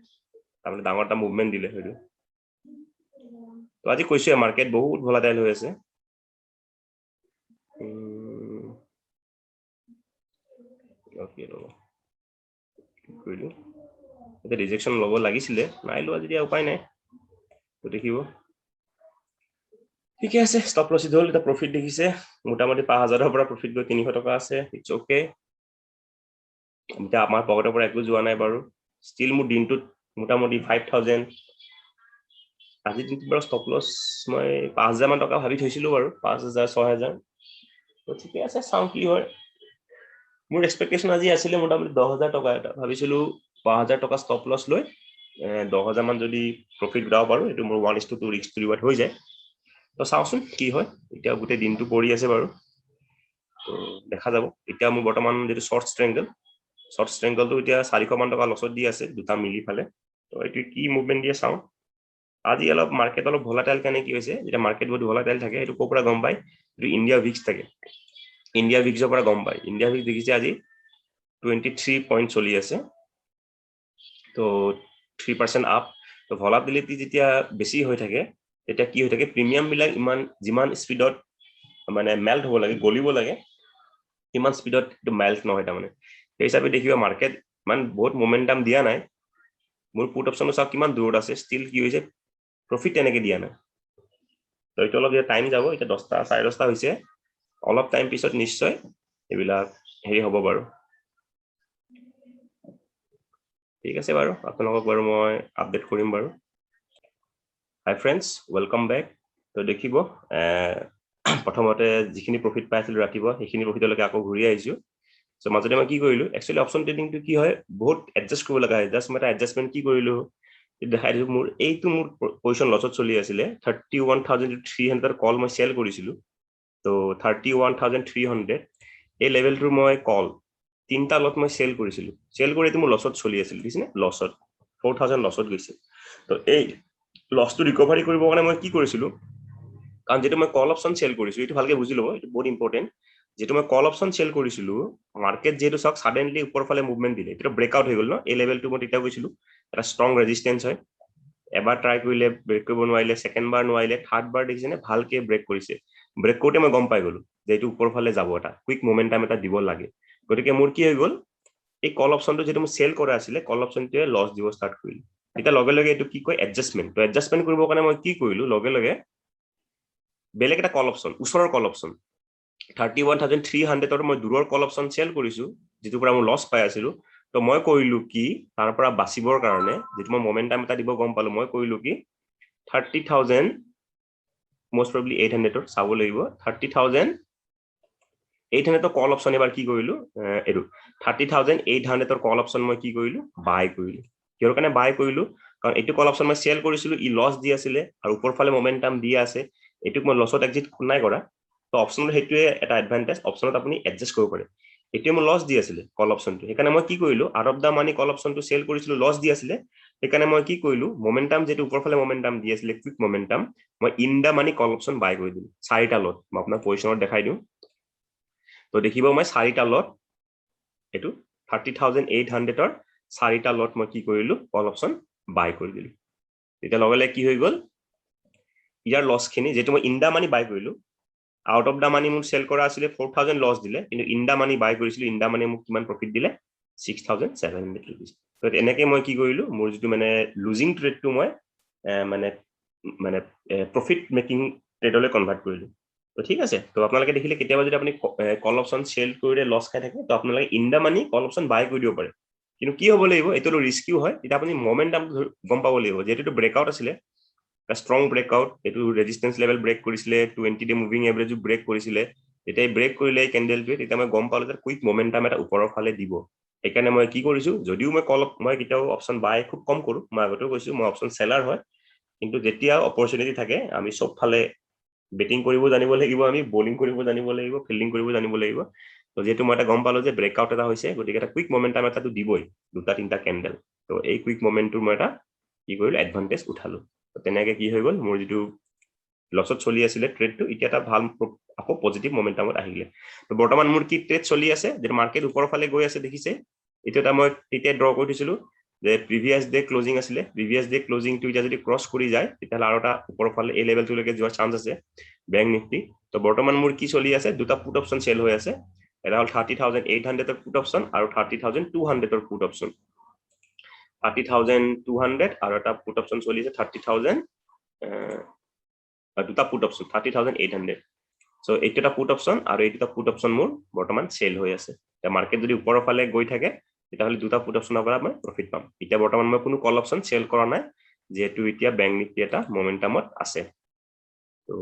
তাৰমানে ডাঙৰ এটা মুভমেণ্ট দিলে হয়তো। তো আজি কৈছোৱে মাৰ্কেট বহুত ভলাটাইল হৈ আছে। ৰিজেকশ্যন ল'ব লাগিছিলে, নাই লোৱা যেতিয়া উপায় নাই। তো দেখিব ঠিকে আছে, ষ্টপ লছ হ'ল, এটা প্ৰফিট দেখিছে মোটামুটি 5,000ৰ পৰা প্ৰফিট গৈ 300 টকা আছে, ইটছ অ'কে। এতিয়া আমাৰ পকেটৰ পৰা একো যোৱা নাই বাৰু, ষ্টিল মোৰ দিনটোত মোটামুটি 5,000, আজিৰ দিনটোত বাৰু ষ্টপ লছ মই 5,000 মান টকা ভাবি থৈছিলোঁ বাৰু, 5,000 6,000। তো ঠিকে আছে, চাওঁ কি হয়। মোৰ এক্সপেক্টেশ্যন আজি আছিলে মোটামুটি 10,000 টকা এটা, ভাবিছিলোঁ 5,000 টকা ষ্টপ লছ লৈ 10,000 মান যদি প্ৰফিট উঠাব পাৰোঁ, এইটো মোৰ 1:2 ৰিস্ক ৰিৱাৰ্ড হৈ যায়। তো চাওঁচোন কি হয়, এতিয়া গোটেই দিনটো পৰি আছে বাৰু, তো দেখা যাব। এতিয়া মোৰ বৰ্তমান যিটো শৰ্ট ট্ৰায়াঙ্গেলটো এতিয়া 400 মান টকা লছত দি আছে, দুটা মিলি ফালে। তো এইটো কি মুভমেণ্ট দিয়ে চাওঁ। আজি অলপ মাৰ্কেট অলপ ভলাটাইল কাৰণে কি হৈছে, যেতিয়া মাৰ্কেট বহুত ভলাটাইল থাকে, এইটো ক'ৰ পৰা গম পায়, এইটো ইণ্ডিয়া ভিক্স থাকে, ইণ্ডিয়া ভিক্সৰ পৰা গম পায়। ইণ্ডিয়া ভিক্স দেখিছে আজি 23 পইণ্ট চলি আছে, তো 3% আপ। তো ভলাটিলিটি যেতিয়া বেছি হৈ থাকে, তেতিয়া কি হৈ থাকে, প্ৰিমিয়ামবিলাক যিমান স্পীডত মানে মেল্ট হ'ব লাগে, গলিব লাগে, সিমান স্পীডত এইটো মেল্ট নহয়। তাৰমানে সেই হিচাপে দেখিবা মাৰ্কেট ইমান বহুত মোমেণ্টাম দিয়া নাই। মোৰ পুট অপশ্যনো চাওক কিমান দূৰত আছে, ষ্টিল কি হৈছে, প্ৰফিট তেনেকে দিয়া নাই। তো এইটো অলপ টাইম যাব, এতিয়া 10টা 10:30 হৈছে, অলপ টাইম পিছত নিশ্চয় এইবিলাক হেৰি হ'ব বাৰু। ঠিক আছে বাৰু, আপোনালোকক বাৰু মই আপডেট কৰিম বাৰু। Hi friends, welcome back. তো দেখিব প্ৰথমতে যিখিনি প্ৰফিট পাইছিল ৰাতিপুৱা সেইখিনি প্ৰফিটলৈকে আকৌ ঘূৰি আহিছো সো মাজতে মই কি কৰিলো একচুয়ালি অপশন ট্ৰেডিংটো কি হয় বহুত এডজাস্ট কৰিব লগা হয় জাস্ট মই এডজাস্টমেন্ট কি কৰিলো দেখাই দিছো মোৰ এইটো মোৰ পজিশন লছত চলি আছিল 31300 কল মই সেল কৰিছিলো তো 31300 এই লেভেলটো মই কল তিনটা লট মই সেল কৰিছিলো সেল কৰি মোৰ লছত চলি আছিল দিছনে লছত 4000 লছত গৈছে তো এই লছটো ৰিকভাৰি কৰিব কাৰণে মই কি কৰিছিলো কাৰণ যেটো মই কল অপশন সেল কৰিছো এটো ভালকে বুজি লব এটো বহুত ইম্পৰ্টেন্ট যেটো মই কল অপশন সেল কৰিছিলো মাৰ্কেট যেটো সক সাডেনলি উপৰ ফালে মুভমেন্ট দিলে এটো ব্ৰেকআউট হৈ গল ন এই লেভেলটো মই তেতিয়া কৈছিলো এটা ষ্ট্ৰং ৰেজিস্ট্যান্স হয় এবাৰ ট্ৰাই কৰিলে ব্ৰেক কৰিব নোৱাৰিলে সেকেন্ড বাৰ নোৱাৰিলে থাৰ্ড বাৰ দেখিছেনে ভালকে ব্ৰেক কৰিছে ব্ৰেক কৰোতে মই গম পাই গলো যে এটো উপৰ ফালে যাব এটা কুইক মোমেন্টাম এটা দিব লাগে গতিকে মোৰ কি হৈ গল এই কল অপশনটো যেটো মই সেল কৰা আছিল কল অপশনটোৱে লছ দিব ষ্টাৰ্ট কৰিল এটা লগে লগে এটো কি কয় এডজাস্টমেন্ট তো এডজাস্টমেন্ট কৰিব কাৰণে মই কি কৰিলো লগে লগে বেলেগ এটা কল অপশন উছৰৰ কল অপশন 31300 ৰ মই দূৰৰ কল অপশন সেল কৰিছো যেটো পৰা মই লছ পাই আছিলো তো মই কৰিলো কি তাৰ পৰা বাচিবৰ কাৰণে যেটো মই মোমেন্টাম এটা দিব গম পালো মই কৰিলো কি 30000 most probably 800 ৰ চাব লাগিব 30000 800 কল অপশন এবাৰ কি কৰিলো এৰু 30800 কল অপশন মই কি কৰিলো বাই কৰিলো কিহৰ কাৰণে বাই কৰিলো কাৰণ এটো কল অপশন মই সেল কৰিছিলো ই লছ দি আছিল আৰু উপৰ ফালে মোমেন্টাম দি আছে এটুক মই লছত এক্সিট নাই কৰা তো অপশনৰ হেতুৱে এটা এডভান্টেজ অপশনত আপুনি এডজাস্ট কৰিব পাৰে এটো মই লছ দি আছিল কল অপশনটো সেইকাৰণে মই কি কৰিলো out of the money call অপশনটো সেল কৰিছিলো লছ দি আছিল সেইকাৰণে মই কি কৰিলো মোমেন্টাম যেটো উপৰ ফালে মোমেন্টাম দি আছিল কুইক মোমেন্টাম মই in the money call option buy কৰি দিলো চাৰিটা লট মই আপোনাক পজিশনত দেখাই দিও তো দেখিব মই চাৰিটা লট এটো 30800 ৰ চাৰিটা লট মই কি কৰিলো কল অপশন বাই কৰি দিলো এটা লগলে কি হৈ গল ইয়াৰ লছ খিনি যেটো মই ইন দা মানি বাই কৰিলো আউট অফ দা মানি মোৰ সেল কৰা আছিল 4000 লছ দিলে কিন্তু ইন দা মানি বাই কৰিছিল ইন দা মানি মোক কিমান প্ৰফিট দিলে 6700 रुपीस তো এনেকৈ মই কি কৰিলো মোৰ যেটো মানে লুজিং ট্ৰেডটো মই মানে প্ৰফিট মেকিং ট্ৰেডলৈ কনভাৰ্ট কৰিলো তো ঠিক আছে তো আপোনালোকে দেখিলে কেতিয়াবা যদি আপুনি কল অপশন সেল কৰিলে লছ খাই থাকে তো আপোনালোকে in the money call option buy কৰি দিব পাৰে কিন্তু কি হ'ব লাগিব এটো ৰিস্কিও হয় এটা আপুনি মোমেন্টাম গম পাব লাগিব যেটো ব্ৰেকআউট আছিল ষ্ট্ৰং ব্ৰেকআউট এটো ৰেজিস্ট্যান্স লেভেল ব্ৰেক কৰিছিলে 20 ডে মুভিং এভাৰেজ ব্ৰেক কৰিছিলে এটাই ব্ৰেক কৰিলে ক্যান্ডেলটো এটা মই গম পালো যে কুইক মোমেন্টাম এটা ওপৰৰ ফালে দিব সেইকাৰণে মই কি কৰিছো যদিও মই কল মই কিটাও অপশন বাই খুব কম কৰো মই আগতেও কৈছো মই অপশন সেলাৰ হয় কিন্তু যেতিয়া অপৰচুনিটি থাকে আমি সব ফালে বেটিং কৰিব জানিব লাগিব আমি বোলিং কৰিব জানিব লাগিব ফিল্ডিং কৰিব জানিব লাগিব তো যেটো মই এটা গম পালো যে ব্ৰেকআউট এটা হৈছে গতিকে এটা কুইক মোমেন্টাম এটা দিবই দুটা তিনটা ক্যান্ডেল তো এই কুইক মোমেন্টৰ মই এটা কি কৰিলো এডভান্টেজ উঠালো তো তেনেকৈ কি হৈ গল মোৰ যেটো লছত চলি আছিল ট্ৰেডটো এতিয়া এটা ভাল আকৌ পজিটিভ মোমেন্টামত আহিলে তো বৰ্তমান মোৰ কি ট্ৰেড চলি আছে যে মাৰ্কেট উপৰ ফালে গৈ আছে দেখিছে এটা মই তেতিয়া ড্ৰ কৰি দিছিলো যে প্ৰিভিয়াস ডে ক্লোজিং আছিল প্ৰিভিয়াস ডে ক্লোজিং টো যদি ক্ৰস কৰি যায় তেতিয়া আৰু এটা উপৰ ফালে এই লেভেলটো লৈকে যোৱাৰ চান্স আছে ব্যাংক নিফটি তো বৰ্তমান মোৰ কি চলি আছে দুটা পুট অপশন সেল হৈ আছে এটা হল 30800 ৰ পুট অপশন আৰু 30200 ৰ পুট অপশন 30200 আৰু এটা পুট অপশন চলি আছে 30000 দুটা পুট অপশন 30800 সো এইটা পুট অপশন আৰু এইটা পুট অপশন মোৰ বৰ্তমান সেল হৈ আছে তে মাৰ্কেট যদি উপৰৰ ফালে গৈ থাকে তেতিয়াহলে দুটা পুট অপশনৰ পৰা মই প্ৰফিট পাম এতিয়া বৰ্তমান মই কোনো কল অপশন সেল কৰা নাই যেটো এতিয়া ব্যাংক নিফটি এটা মোমেন্টামত আছে তো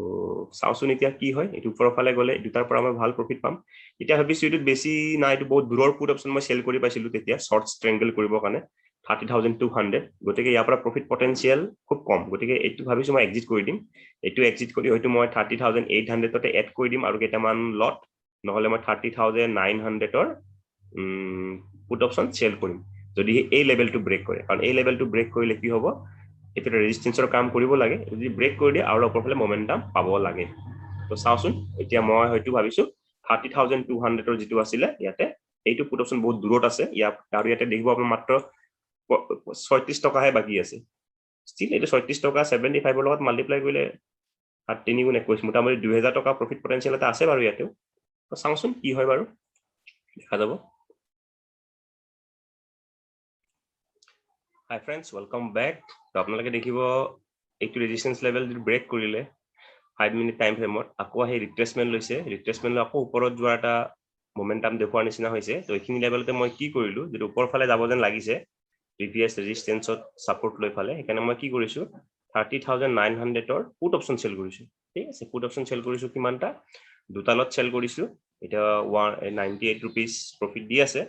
চাওচোন এতিয়া কি হয় এটো উপৰৰ ফালে গলে দুটাৰ পৰা মই ভাল প্ৰফিট পাম এতিয়া ভাবিছো এটো বেছি নাই এটো বহুত দূৰৰ পুট অপশন মই সেল কৰি পাইছিলো তেতিয়া শৰ্ট ট্ৰায়াঙ্গল কৰিবৰ কাৰণে 30200 গতিকে ইয়াৰ পৰা প্ৰফিট পটেনশিয়াল খুব কম গতিকে এটো ভাবিছো মই এক্সিট কৰি দিম এটো এক্সিট কৰি হয়তো মই 30800 ততে এড কৰি দিম আৰু কেইটামান লট নহলে মই 30900 ৰ পুট অপশন সেল কৰিম যদি এই লেভেলটো ব্ৰেক কৰে কাৰণ এই লেভেলটো ব্ৰেক কৰিলে কি হ'ব এটা ৰেজিস্ট্যান্সৰ কাম কৰিব লাগে যদি ব্ৰেক কৰি দিয়ে আৰু ওপৰ ফালে মোমেন্টাম পাব লাগে তো চাওচোন এতিয়া মই হয়তো ভাবিছো 30200 ৰ যেটো আছিল ইয়াতে এইটো পুট অপশন বহুত দূৰত আছে আৰু ইয়াতে দেখিব আপুনি মাত্ৰ 36 টকাহে বাকি আছে স্টিল এটা 36 টকা 75 ৰ লগত মাল্টিপ্লাই কৰিলে 3 গুণ 21 মোটামুটি 2000 টকা প্ৰফিট পটেনশিয়াল এটা আছে বাৰু ইয়াতে তো চাওচোন কি হয় বাৰু দেখা যাব হাই ফ্ৰেন্ডস ওয়েলকাম ব্যাক তো আপোনালোকে দেখিব এইটো ৰেজিস্ট্যান্স লেভেল ব্ৰেক কৰিলে 5 মিনিট টাইম ফ্ৰেমত আকৌ আহি ৰিট্ৰেসমেন্ট লৈছে ৰিট্ৰেসমেন্ট লৈ আকৌ ওপৰত যোৱা এটা মোমেন্টাম দেখুৱাৰ নিচিনা হৈছে তো এইখিনি লেভেলতে মই কি কৰিলো যে ওপৰ ফালে যাব যেন লাগিছে প্ৰিভিয়াস ৰেজিস্ট্যান্সত সাপোৰ্ট লৈ ফালে সেইকাৰণে মই কি কৰিছো 30,900 ৰ পুট অপশন সেল কৰিছো ঠিক আছে পুট অপশন সেল কৰিছো কিমানটা দুটা লট সেল কৰিছো এটা 98 rupees প্ৰফিট দি আছে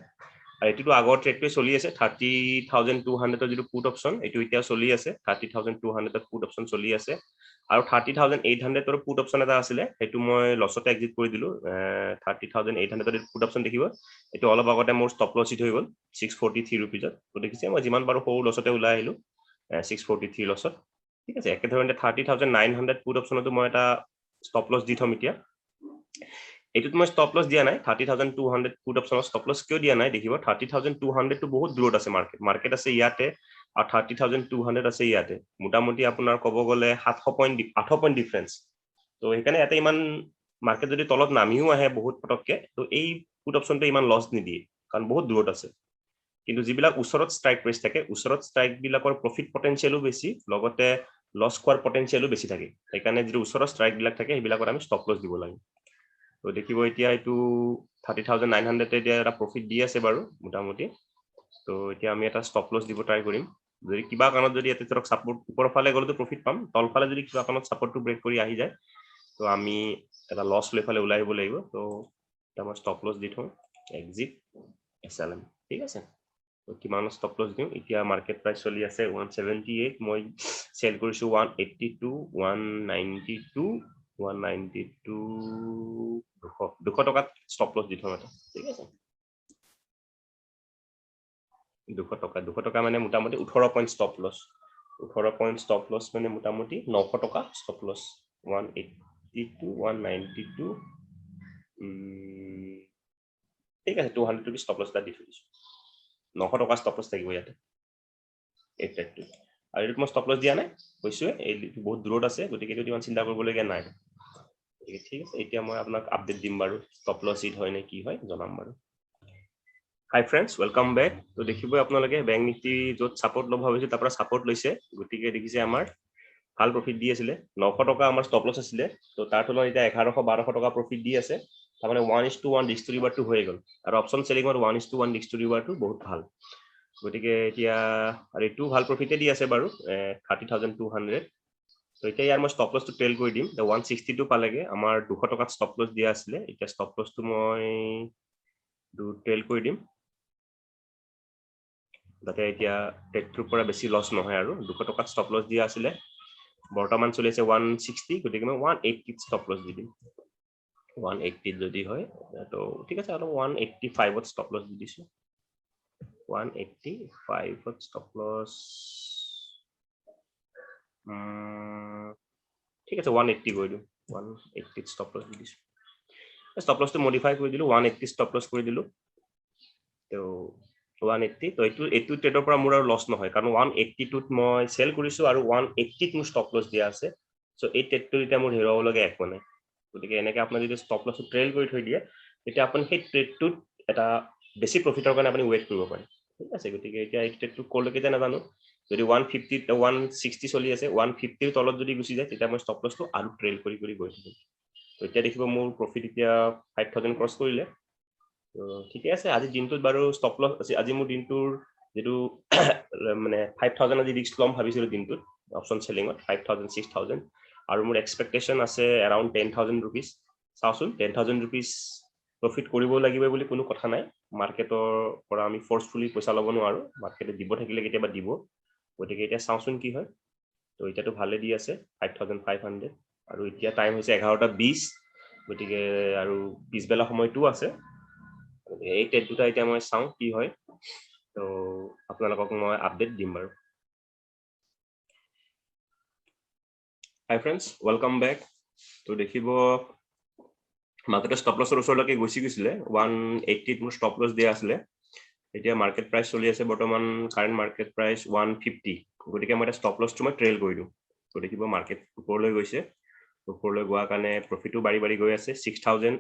আৰু এটিটো আগৰ ট্ৰেডটো চলি আছে 30,200 ৰ যেটো পুট অপশন এটো এতিয়া চলি আছে 30,200 ৰ পুট অপশন চলি আছে আৰু 30,800 ৰ পুট অপশন এটা আছিল হেতু মই লসতে এক্সিট কৰি দিলো 30,800 ৰ পুট অপশন দেখিব এটো অলপ আগতে মোৰ ষ্টপ লস হিট হৈ গল 643 rupees তো দেখিছে মই যিমান পাৰো সৰু লসতে ওলাই আহিলো 643 লসত ঠিক আছে একেধৰণে 30,900 পুট অপশনটো মই এটা ষ্টপ লস দি থম এতিয়া এটোত মই ষ্টপ লস দিয়া নাই 30,200 পুট অপশনৰ ষ্টপ লস কিয় দিয়া নাই দেখিব 30,200 টো বহুত দূৰত আছে মাৰ্কেট আছে ইয়াতে আৰু 30,200 আছে ইয়াতে মোটামুটি আপোনাৰ ক'ব গলে 8 পইণ্ট ডিফাৰেন্স তো এখানে ইয়াতে ইমান মাৰ্কেট যদি তলত নামিও আহে বহুত পটককে তো এই পুট অপশনটো ইমান লস নিদিয়ে কাৰণ বহুত দূৰত আছে কিন্তু যিবিলাক ওচৰত ষ্ট্ৰাইক প্ৰাইস থাকে ওচৰত ষ্ট্ৰাইক বিলাকৰ প্ৰফিট পটেনশিয়ালও বেছি লগতে লস কোৱাৰ পটেনশিয়ালও বেছি থাকে সেইকাৰণে যদি ওচৰত ষ্ট্ৰাইক বিলাক থাকে সেইবিলাকৰ আমি ষ্টপ লস দিব লাগে তো দেখিব এতিয়া এটো 30,900 এতিয়া এটা প্ৰফিট দি আছে বাৰু মোটামুটি তো এতিয়া আমি এটা ষ্টপ লস দিব ট্ৰাই কৰিম যদি কিবা কাৰণত যদি এতে ধৰক সাপোৰ্ট ওপৰৰ ফালে গ'লে তো প্ৰফিট পাম তলফালে যদি কিবা কাৰণত সাপোৰ্টটো ব্ৰেক কৰি আহি যায় তো আমি এটা লস লৈ ফালে ওলাই আহিব লাগিব তো এটা মই ষ্টপ লস দি থওঁ এক্সিট SLM ঠিক আছে তো কিমান ষ্টপ লস দিম এতিয়া মাৰ্কেট প্ৰাইস চলি আছে 178 মই সেল কৰিছো 182 192 200 টকাত ষ্টপ লস দি থওঁ এটা ঠিক আছে 200 টকা মানে মোটামুটি 18 point stop loss 18 point stop loss মানে মোটামুটি 900 টকা ষ্টপ লস 182 192 ঠিক আছে 200 rupees ষ্টপ লস দি থৈছো 900 টকা ষ্টপ লস থাকিব ইয়াতে এই ট্ৰেডটো আৰু এটো মই ষ্টপ লস দিয়া নাই কৈছো এই বহুত দূৰত আছে গতিকে এটো ইমান চিন্তা কৰিবলগীয়া নাই ঠিক আছে এতিয়া মই আপোনাক আপডেট দিম বাৰু ষ্টপ লস হিট হয় নে কি হয় জনাম বাৰু হাই ফ্ৰেন্ডস ওয়েলকাম ব্যাক তো দেখিব আপোনালোকে ব্যাংক নিফটি যত সাপোৰ্ট লব ভাবিছে তাৰ পৰা সাপোৰ্ট লৈছে গতিকে দেখিছে আমাৰ ভাল প্ৰফিট দি আছিল 900 টকা আমাৰ ষ্টপ লস আছিল তো তাৰ তুলনাত এতিয়া 1100 1200 টকা প্ৰফিট দি আছে তাৰমানে 1:1 ডিস্ট্ৰিবিউটৰ হৈ গল আৰু অপশন সেলিংৰ 1:1 ডিস্ট্ৰিবিউটৰ বহুত ভাল গতিকে এতিয়া আৰু এটো ভাল প্ৰফিটে দি আছে বাৰু 30,200 তো এতিয়া ইয়াৰ মই ষ্টপ লসটো টেল কৰি দিম 162 পালেগে আমাৰ 200 টকাত ষ্টপ লস দিয়া আছিল এতিয়া ষ্টপ লসটো মই টেল কৰি দিম যাতে এতিয়া টেকটোৰ পৰা বেছি লস নহয় আৰু 200 টকাত ষ্টপ লস দিয়া আছিল বৰ্তমান চলি আছে 160 গতিকে মই 180 ষ্টপ লস দি দিম 180 যদি হয় তো ঠিক আছে আৰু 185 ত ষ্টপ লস দি দিছো 185 ত ষ্টপ লস ঠিক আছে 180 কৰি দিম 180 ষ্টপ লস দি দিছো ষ্টপ লসটো মডিফাই কৰি দিলো 180 ষ্টপ লস কৰি দিলো তো 180 তো এটো ট্ৰেডৰ পৰা মোৰ আৰু লস নহয় কাৰণ 182 ত মই সেল কৰিছো আৰু 180 ত মোৰ ষ্টপ লস দিয়া আছে সো এই ট্ৰেডটো এতিয়া মোৰ হেৰাব লগা একো নাই গতিকে এনেকৈ আপুনি যদি ষ্টপ লস ট্ৰেল কৰি থৈ দিয়ে তেতিয়া আপুনি সেই ট্ৰেডটোত এটা বেছি প্ৰফিটৰ কাৰণে আপুনি ৱেট কৰিব পাৰে ঠিক আছে গতিকে এতিয়া এই ট্ৰেডটো কলৈকে যায় নাজানো যদি 150 160 চলি আছে 150 ৰ তলত যদি গুচি যায় তেতিয়া মই ষ্টপ লসটো আৰু ট্ৰেল কৰি গৈ থাকিম তো এতিয়া দেখিব মোৰ প্ৰফিট এতিয়া 5000 ক্ৰছ কৰিলে তো ঠিক আছে আজি দিনটোত বাৰু ষ্টপ লস আছে আজি মোৰ দিনটোৰ যেটো মানে 5000 আজি ৰিস্ক লম ভাবিছিলো দিনটোত অপশন সেলিংত 5000 6000 আৰু মোৰ এক্সপেক্টেশন আছে अराउंड 10,000 rupees চাওচোন 10,000 rupees প্ৰফিট কৰিব লাগিব বুলি কোনো কথা নাই মাৰ্কেটৰ পৰা আমি ফোৰ্সফুলি পইচা লব নোৱাৰো মাৰ্কেটে দিব থাকিলে কেতিয়াবা দিব গতিকে এতিয়া চাওচোন কি হয় তো এতিয়াটো ভালে দি আছে 5500 আৰু এতিয়া টাইম হৈছে 11:20 গতিকে আৰু 20 বেলা সময়টো আছে এই ট্ৰেডটো এতিয়া মই চাও কি হয় তো আপোনালোকক মই আপডেট দিম বাৰু হাই ফ্ৰেন্ডস ওয়েলকাম ব্যাক তো দেখিব মাৰ্কেটৰ ষ্টপ লসৰ ওচৰলৈকে গুচি গৈছিলে 180 ত মোৰ ষ্টপ লস দিয়া আছিল এতিয়া মাৰ্কেট প্ৰাইস চলি আছে বৰ্তমান কাৰেন্ট মাৰ্কেট প্ৰাইস 150 গতিকে মই এটা ষ্টপ লসটো মই ট্ৰেল কৰি দিম তো দেখিব মাৰ্কেট ওপৰলৈ গৈছে ওপৰলৈ গোৱা কাৰণে প্ৰফিটটো বাঢ়ি গৈ আছে 6000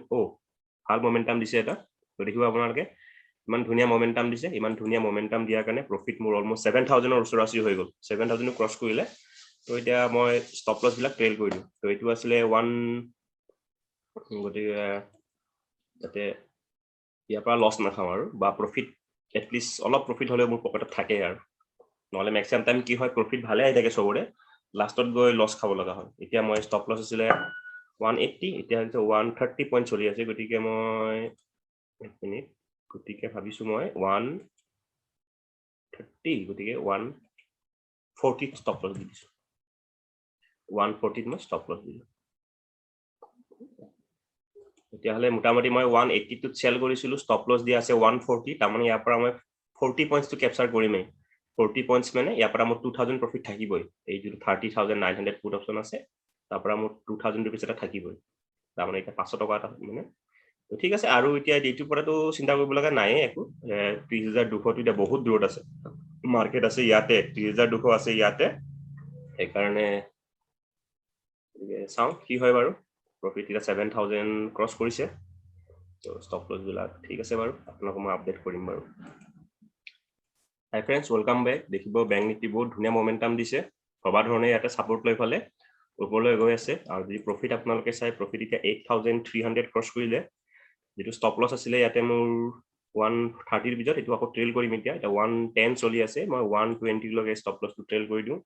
ভাল মোমেন্টাম দিছে এটা তো দেখিব আপোনালোকে ইমান ধুনিয়া মোমেন্টাম দিছে ইমান ধুনিয়া মোমেন্টাম দিয়াৰ কাৰণে প্ৰফিট মোৰ অলমোস্ট 7000 ৰ ওচৰা-ওচৰি হৈ গল 7000 ক্ৰছ কৰিলে তো এতিয়া মই ষ্টপ লস বিলাক ট্ৰেল কৰি দিম তো এটো আছিল 1 গতিকে যাতে ইয়াৰ পৰা লস নাখাওঁ আৰু বা প্ৰফিট এটলিষ্ট অলপ প্ৰফিট হলে মোৰ পকেটত থাকে আৰু নহলে ম্যাক্সিমাম টাইম কি হয় প্ৰফিট ভালে আহি থাকে সবৰে লাষ্টত গৈ লছ খাব লগা হয় এতিয়া মই ষ্টপ লছ আছিলে 180 এতিয়া 130 পইণ্ট চলি আছে গতিকে মই এক মিনিট গতিকে ভাবিছো মই 130 গতিকে 140 ষ্টপ লছ দি দিছো 140 মই ষ্টপ লছ দিলো এতিয়া হলে মোটামুটি মই 180 টোত সেল কৰিছিলো ষ্টপ লছ দিয়া আছে 140 তাৰমানে ইয়াৰ পৰা মই 40 পইণ্টস টো ক্যাপচাৰ কৰিমেই 40 পইণ্টস মানে ইয়াৰ পৰা মোৰ 2000 প্ৰফিট থাকিবই এই যে 30900 পুট অপচন আছে তাৰ পৰা মোৰ 2000 रुपीस এটা থাকিবই তাৰমানে এটা 500 টকা এটা মানে তো ঠিক আছে আৰু এতিয়া এইটোৰ পৰাটো চিন্তা কৰিব লগা নাই একো 30200 টো এটা বহুত দূৰত আছে মাৰ্কেট আছে ইয়াতে 30200 আছে ইয়াতে এই কাৰণে চাও কি হয় বাৰু প্ৰফিট এটা 7000 ক্ৰছ কৰিছে তো ষ্টপ লছ বিলাক ঠিক আছে বাৰু আপোনাক মই আপডেট কৰিম বাৰু হাই ফ্ৰেন্ডস ওয়েলকাম বেক দেখিব ব্যাংক নিফটি বহুত ধুনীয়া মোমেন্টাম দিছে সবা ধৰণে ইয়াতে সাপোৰ্ট লৈ ফালে ওপৰলৈ গৈ আছে আৰু যদি প্ৰফিট আপোনালোকে চাই প্ৰফিট এতিয়া 8300 ক্ৰছ কৰিলে যেটো ষ্টপ লছ আছিলে ইয়াতে মোৰ 130 ৰ ভিতৰত এটো আকৌ ট্ৰেল কৰিম এতিয়া এটা 110 চলি আছে মই 120 লগে ষ্টপ লছ টু ট্ৰেল কৰি দিও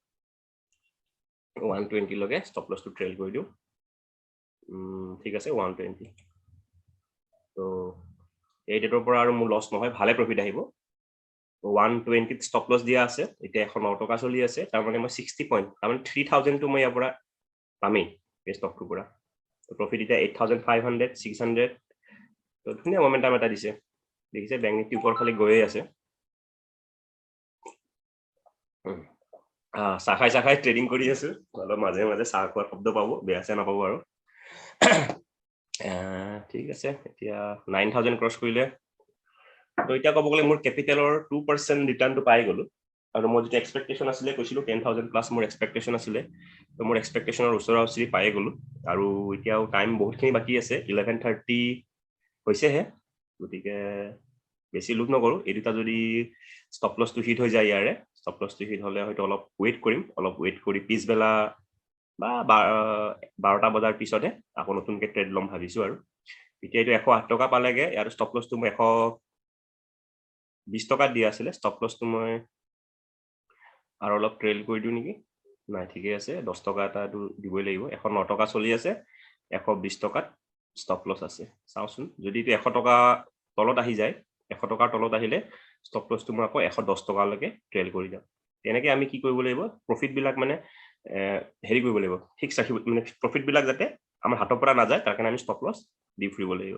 120 লগে ষ্টপ লছ টু ট্ৰেল কৰি দিও ঠিক আছে 120 তো এই ডেটৰ পৰা আৰু মোৰ লছ নহয় ভালে প্ৰফিট আহিব 120 ষ্টপ লছ দিয়া আছে এতিয়া 109 টকা চলি আছে তাৰ মানে মই 60 পইণ্ট তাৰমানে 3000 টো মই ইয়াৰ পৰা পামেই এই ষ্টকটোৰ পৰা তো প্ৰফিট এতিয়া 8500 600 তো ধুনীয়া মোমেন্টাম এটা দিছে দেখিছে ব্যাংক নিফটি ওপৰ ফালে গৈ আছে চাখাই ট্ৰেডিং কৰি আছো অলপ মাজে মাজে চাহ খোৱাৰ শব্দ পাব বেয়া চেয়া নাপাব আৰু ঠিক আছে এতিয়া 9000 ক্ৰছ কৰিলে তো এতিয়া ক'ব গ'লে মোৰ কেপিটেলৰ 2% ৰিটাৰ্ণটো পাই গলো আৰু মোৰ যেটা এক্সপেক্টেশন আছিলে কৈছিলো 10000 প্লাস মোৰ এক্সপেক্টেশন আছিলে তো মোৰ এক্সপেক্টেশনৰ ওচৰা-ওচৰি পাই গলো আৰু এতিয়াও টাইম বহুতখিনি বাকি আছে 11:30 হৈছেহে গতিকে বেছি লুক নকৰো এই দুটা যদি ষ্টপ লছ টু হিট হৈ যায় ইয়াৰে ষ্টপ লছ টু হিট হলে হয়তো অলপ ওয়েট কৰিম অলপ ওয়েট কৰি পিছবেলা বা 12টা বজাৰ পিছতে আকৌ নতুনকে ট্ৰেড লম ভাবিছো আৰু এতিয়া এইটো 108 টকা পালেগে আৰু ষ্টপ লছ টু মই 120 টকা দিয়া আছিল ষ্টপ লছ টু মই আৰু অলপ ট্ৰেল কৰি দিও নেকি নাই ঠিকে আছে 10 টকা এটা দিবই লাগিব 109 টকা চলি আছে 120 টকাত ষ্টপ লছ আছে চাওচোন যদি এটা 100 টকা তলত আহি যায় 100 টকাৰ তলত আহিলে ষ্টপ লছ টু মই আকৌ 110 টকা লৈকে ট্ৰেল কৰি যাম তেনেকৈ আমি কি কৰিব লাগিব প্ৰফিট বিলাক মানে হেৰি কৰিব লাগিব ফিক্স ৰাখিব মানে প্ৰফিট বিলাক যাতে আমাৰ হাতৰ পৰা না যায় তাৰ কাৰণে আমি ষ্টপ লছ দি ফুৰিব লাগিব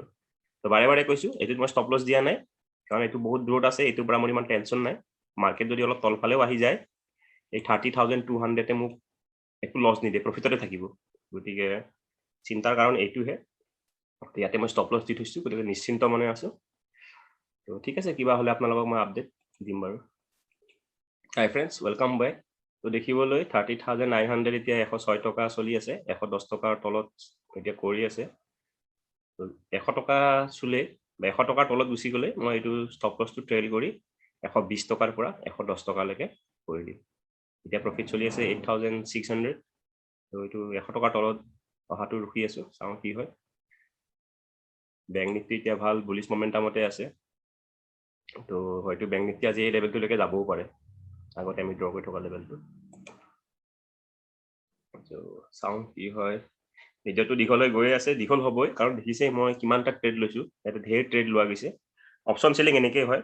তো বাৰে বাৰে কৈছো এটোত মই ষ্টপ লছ দিয়া নাই কাৰণ এটো বহুত দূৰত আছে এটোৰ পৰা মোৰ ইমান টেনচন নাই মাৰ্কেট যদি অলপ তলফালেও আহি যায় এই 30200 মোক একো লছ নিদিয়ে প্ৰফিটতে থাকিব গতিকে চিন্তাৰ কাৰণ এইটোহে ইয়াতে মই ষ্টপ লছ দি থৈছো গতিকে নিশ্চিন্ত মনে আছো তো ঠিক আছে কিবা হলে আপোনালোকক মই আপডেট দিম বাৰু হাই ফ্ৰেন্ডস ওয়েলকাম বেক তো দেখিবলৈ 30900 এতিয়া 106 টকা চলি আছে 110 টকাৰ তলত এতিয়া কৰি আছে তো 100 টকা চুলে 100 টকাৰ তলত গুচি গলে মই এইটো ষ্টপ লছ টু ট্ৰেল কৰি 120 টকাৰ পৰা 110 টকা লৈকে কৰি দিম এতিয়া প্ৰফিট চলি আছে 8600 তো এইটো 100 টকাৰ তলত অহাটো ৰখি আছো চাও কি হয় ব্যাংক নিফটি এতিয়া ভাল বুলিশ মোমেন্টামতে আছে তো হয়তো ব্যাংক নিফটি আজি এই লেভেলটো লৈকে যাবও পাৰে আগতে আমি ড্ৰ কৰি থকা লেভেলটো তো চাও কি হয় ভিডিওটো দীঘলৈ গৈ আছে দীঘল হ'বই কাৰণ দেখিছে মই কিমানটা ট্ৰেড লৈছো এটা ঢেৰ ট্ৰেড লোৱা গৈছে অপচন সেলিং এনেকৈ হয়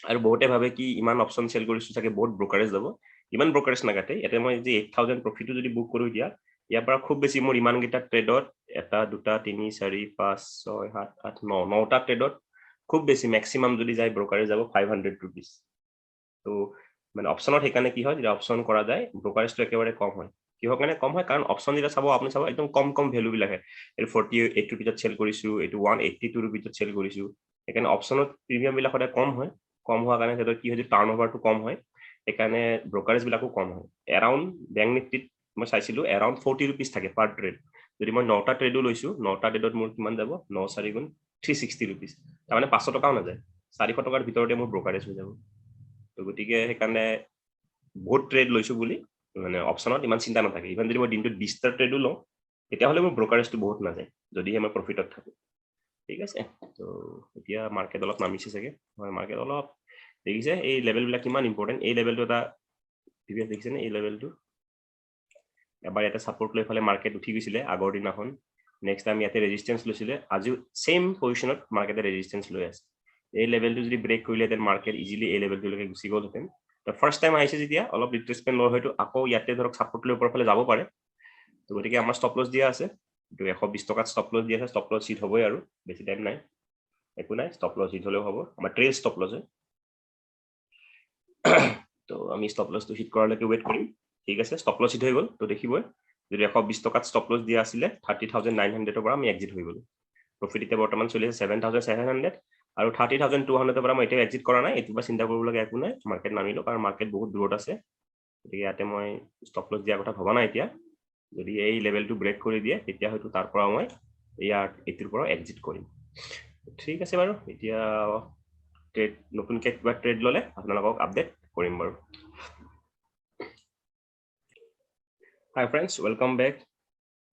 আৰু বহুতে ভাবে কি ইমান অপচন সেল কৰিছো চাগে বহুত ব্ৰোকাৰেজ যাব ইমান ব্ৰোকাৰেজ নাকাটে ইয়াতে মই যে 8000 প্ৰফিটটো যদি বুক কৰো দিয়া ইয়াৰ পৰা খুব বেছি মোৰ ইমান গিটা ট্ৰেডত এটা দুটা 3 4 5 6 7 8 9 9টা ট্ৰেডত খুব বেছি ম্যাক্সিমাম যদি যায় ব্ৰোকাৰেজ যাব 500 रुपीस তো মানে অপচনত হেকানে কি হয় যেতিয়া অপচন কৰা যায় ব্ৰোকাৰেজটো একেবাৰে কম হয় কিহৰ কাৰণে কম হয় কাৰণ অপচন যেটা চাব আপুনি চাব একদম কম ভ্যালু বিলাকে 48 रुपीस সেল কৰিছো এটো 182 रुपीस সেল কৰিছো এখানে অপচনত প্ৰিমিয়াম বিলাক সদায় কম হয় কম হোৱা কাৰণে সেটো কি হয় টাৰ্নওভাৰটো কম হয় এখানে ব্ৰোকাৰেজ বিলাকো কম হয় এৰাউন্ড ব্যাংক নিফটিত মই চাইছিলো এৰাউন্ড 40 रुपीस থাকে পাৰ ট্ৰেড যদি মই 9টা ট্ৰেডো লৈছো 9টা ট্ৰেডত মোৰ কিমান যাব 9 4 গুণ 360 रुपीस তাৰ মানে 500 টকাও না যায় 400 টকাৰ ভিতৰতে মোৰ ব্ৰোকাৰেজ হৈ যাব তো গতিকে হেকানে বহুত ট্ৰেড লৈছো বুলি মানে অপচনত ইমান চিন্তা নাথাকে ইভেন যদি মই দিনটোত 20টা ট্ৰেডো লওঁ তেতিয়া হলে মোৰ ব্ৰোকাৰেজটো বহুত না যায় যদি মই প্ৰফিটত থাকো ঠিক আছে তো এতিয়া মার্কেট অলপ নামিছে চাগে হয় মার্কেট অলপ দেখিছে এই লেভেল বিলাক কিমান ইম্পৰ্টেন্ট এই লেভেলটো এটা প্ৰিভিয়াস দেখিছে নে এই লেভেলটো এবাৰ এটা সাপোৰ্ট লৈ ফালে মাৰ্কেট উঠি গৈছিলে আগৰ দিনাখন নেক্সট টাইম ইয়াতে ৰেজিস্ট্যান্স লৈছিলে আজি সেম পজিশনত মাৰ্কেটে ৰেজিস্ট্যান্স লৈ আছে এই লেভেলটো যদি ব্ৰেক কৰিলে দেন মাৰ্কেট ইজিলি এই লেভেলটোলৈকে গুচি গ'লহেঁতেন তো ফাৰ্ষ্ট টাইম আহিছে যেতিয়া অলপ ৰিট্ৰেসমেন্ট লৈ হয়তো আকৌ ইয়াতে ধৰক সাপোৰ্ট লৈ ওপৰ ফালে যাব পাৰে তো গতিকে আমাৰ ষ্টপ লছ দিয়া আছে তো 120 টকাত ষ্টপ লছ দিয়া আছে ষ্টপ লছ হিট হ'বই আৰু বেছি টাইম নাই একো নাই ষ্টপ লছ হিট হ'লেও হ'ব আমাৰ ট্ৰেইল ষ্টপ লছ তো আমি ষ্টপ লছটো হিট কৰালৈকে ৱেইট কৰিম ঠিক আছে ষ্টপ লছ হিট হৈ গ'ল তো দেখিবই যদি 120 টকাত ষ্টপ লছ দিয়া আছিলে 30900 ৰ পৰা আমি এক্সিট হৈ গ'লো প্ৰফিট এতিয়া বৰ্তমান চলি আছে 7700 আৰু 30200 ৰ পৰা মই এতিয়া এক্সিট কৰা নাই এটোবা চিন্তা কৰিব লগা একো নাই মাৰ্কেট নামিলো কাৰণ মাৰ্কেট বহুত দূৰত আছে গতিকে ইয়াতে মই ষ্টপ লছ দিয়া কথা ভবা নাই এতিয়া যদি এই লেভেলটো ব্ৰেক কৰি দিয়ে তেতিয়া হয়তো তাৰ পৰা মই ইয়াৰ এটোৰ পৰা এক্সিট কৰিম ঠিক আছে বাৰু এতিয়া ট্ৰেড নতুনকৈ কিবা ট্ৰেড ললে আপোনালোকক আপডেট কৰিম বাৰু হাই ফ্ৰেণ্ডছ ওয়েলকাম বেক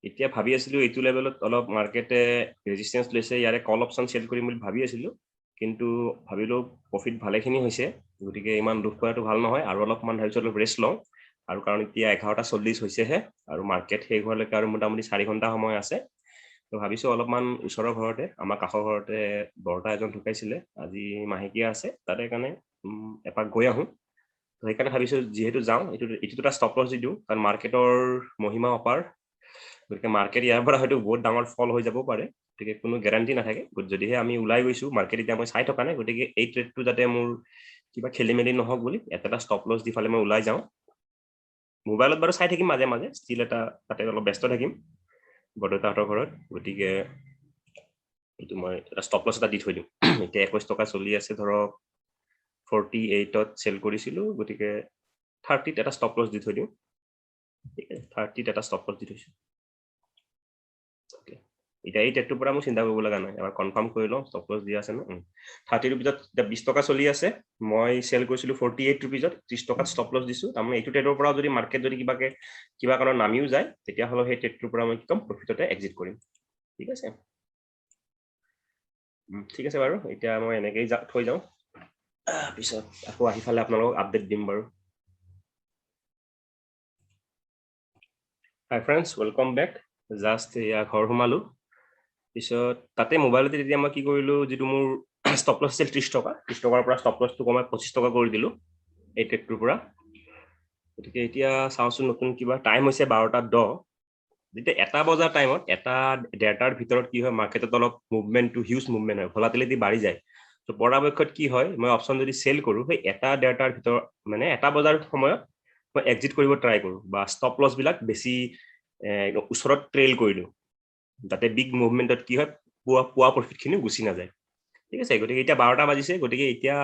এতিয়া ভাবি আছিলো এইটো লেভেলত অলপ মাৰ্কেটে ৰেজিস্ট্যান্স লৈছে ইয়াৰে কল অপচন সেল কৰিম বুলি ভাবি আছিলো কিন্তু ভাবিলো প্ৰফিট ভালেখিনি হৈছে গতিকে ইমান দুখ কৰাটো ভাল নহয় আৰু অলপমান ভাবিছো অলপ ৰেষ্ট লওঁ আৰু কাৰণ এতিয়া 11:40 হৈছেহে আৰু মাৰ্কেট শেষ হোৱালৈকে আৰু মোটামুটি 4 ঘণ্টা সময় আছে তো ভাবিছো অলপমান ওচৰৰ ঘৰতে আমাৰ কাষৰ ঘৰতে বৰতা এজন ঢুকাইছিলে আজি মাহেকীয়া আছে তাৰে কাৰণে এপাক গৈ আহো তো সেইকাৰণে ভাবিছো যেহেতু যাওঁ এইটো এটা ষ্টপ লছ দি দিওঁ কাৰণ মাৰ্কেটৰ মহিমা অপাৰ গতিকে মাৰ্কেট ইয়াৰ পৰা হয়তো বহুত ডাঙৰ ফল হৈ যাব পাৰে গতিকে কোনো গ্যাৰান্টি নাথাকে যদিহে আমি ওলাই গৈছো মাৰ্কেট এতিয়া মই চাই থকা নাই গতিকে এই ট্ৰেডটো যাতে মোৰ কিবা খেলিমেলি নহওক বুলি এটা ষ্টপ লছ দি ফালে মই ওলাই যাওঁ মোবাইলত বাৰু চাই থাকিম মাজে মাজে ষ্টিল এটা তাতে অলপ ব্যস্ত থাকিম বৰদেউতাহঁতৰ ঘৰত গতিকে এইটো মই এটা ষ্টপ লছ এটা দি থৈ দিম এতিয়া 21 টকা চলি আছে ধৰক 48ত সেল কৰিছিলো গতিকে 30ত এটা ষ্টপ লছ দি থৈ দিম ঠিক আছে 30ত এটা ষ্টপ লছ দি থৈছো এটা এই ট্ৰেডটোৰ পৰা মই চিন্তা কৰিব লগা নাই এবাৰ কনফাৰ্ম কৰি লওঁ ষ্টপ লছ দিয়া আছে ন 30 ৰুপিজত 20 টকা চলি আছে মই সেল কৰিছিলো 48 ৰুপিজত 30 টকাত ষ্টপ লছ দিছো তাৰমানে এইটো ট্ৰেডৰ পৰা যদি মাৰ্কেট যদি কিবা কাৰণ নামিও যায় তেতিয়া হলো সেই ট্ৰেডটোৰ পৰা মই কি কম প্ৰফিটতে এক্সিট কৰিম ঠিক আছে বাৰু এতিয়া মই এনেকৈ থৈ যাওঁ পিছত আকৌ আহি ফালে আপোনালোকক আপডেট দিম বাৰু hi friends welcome back just ইয়া ঘৰ সোমালো পিছত তাতে মোবাইলতে তেতিয়া মই কি কৰিলো যেটো মোৰ ষ্টপ লছ আছিল 30 টকা 30 টকাৰ পৰা ষ্টপ লছটো কমাই 25 টকা কৰি দিলো এই ট্ৰেডটোৰ পৰা গতিকে এতিয়া চাওঁচোন নতুন কিবা টাইম হৈছে 12:10 যেতিয়া 1 বজাৰ টাইমত এটা ডেটাৰ ভিতৰত কি হয় মাৰ্কেটত অলপ মুভমেন্টটো হিউজ মুভমেন্ট হয় ভলাটিলিটি বাঢ়ি যায় তো পৰাপক্ষত কি হয় মই অপচন যদি সেল কৰো সেই এটা ডেটাৰ ভিতৰত মানে 1 বজাৰ সময়ত মই এক্সিট কৰিব ট্ৰাই কৰো বা ষ্টপ লছ বিলাক বেছি ওচৰত ট্ৰেইল কৰি দিওঁ যাতে বিগ মুভমেন্টত কি হয় পুৱা প্ৰফিট খিনি গুচি নাযায় ঠিক আছে গতিকে এতিয়া 12টা বাজিছে গতিকে এতিয়া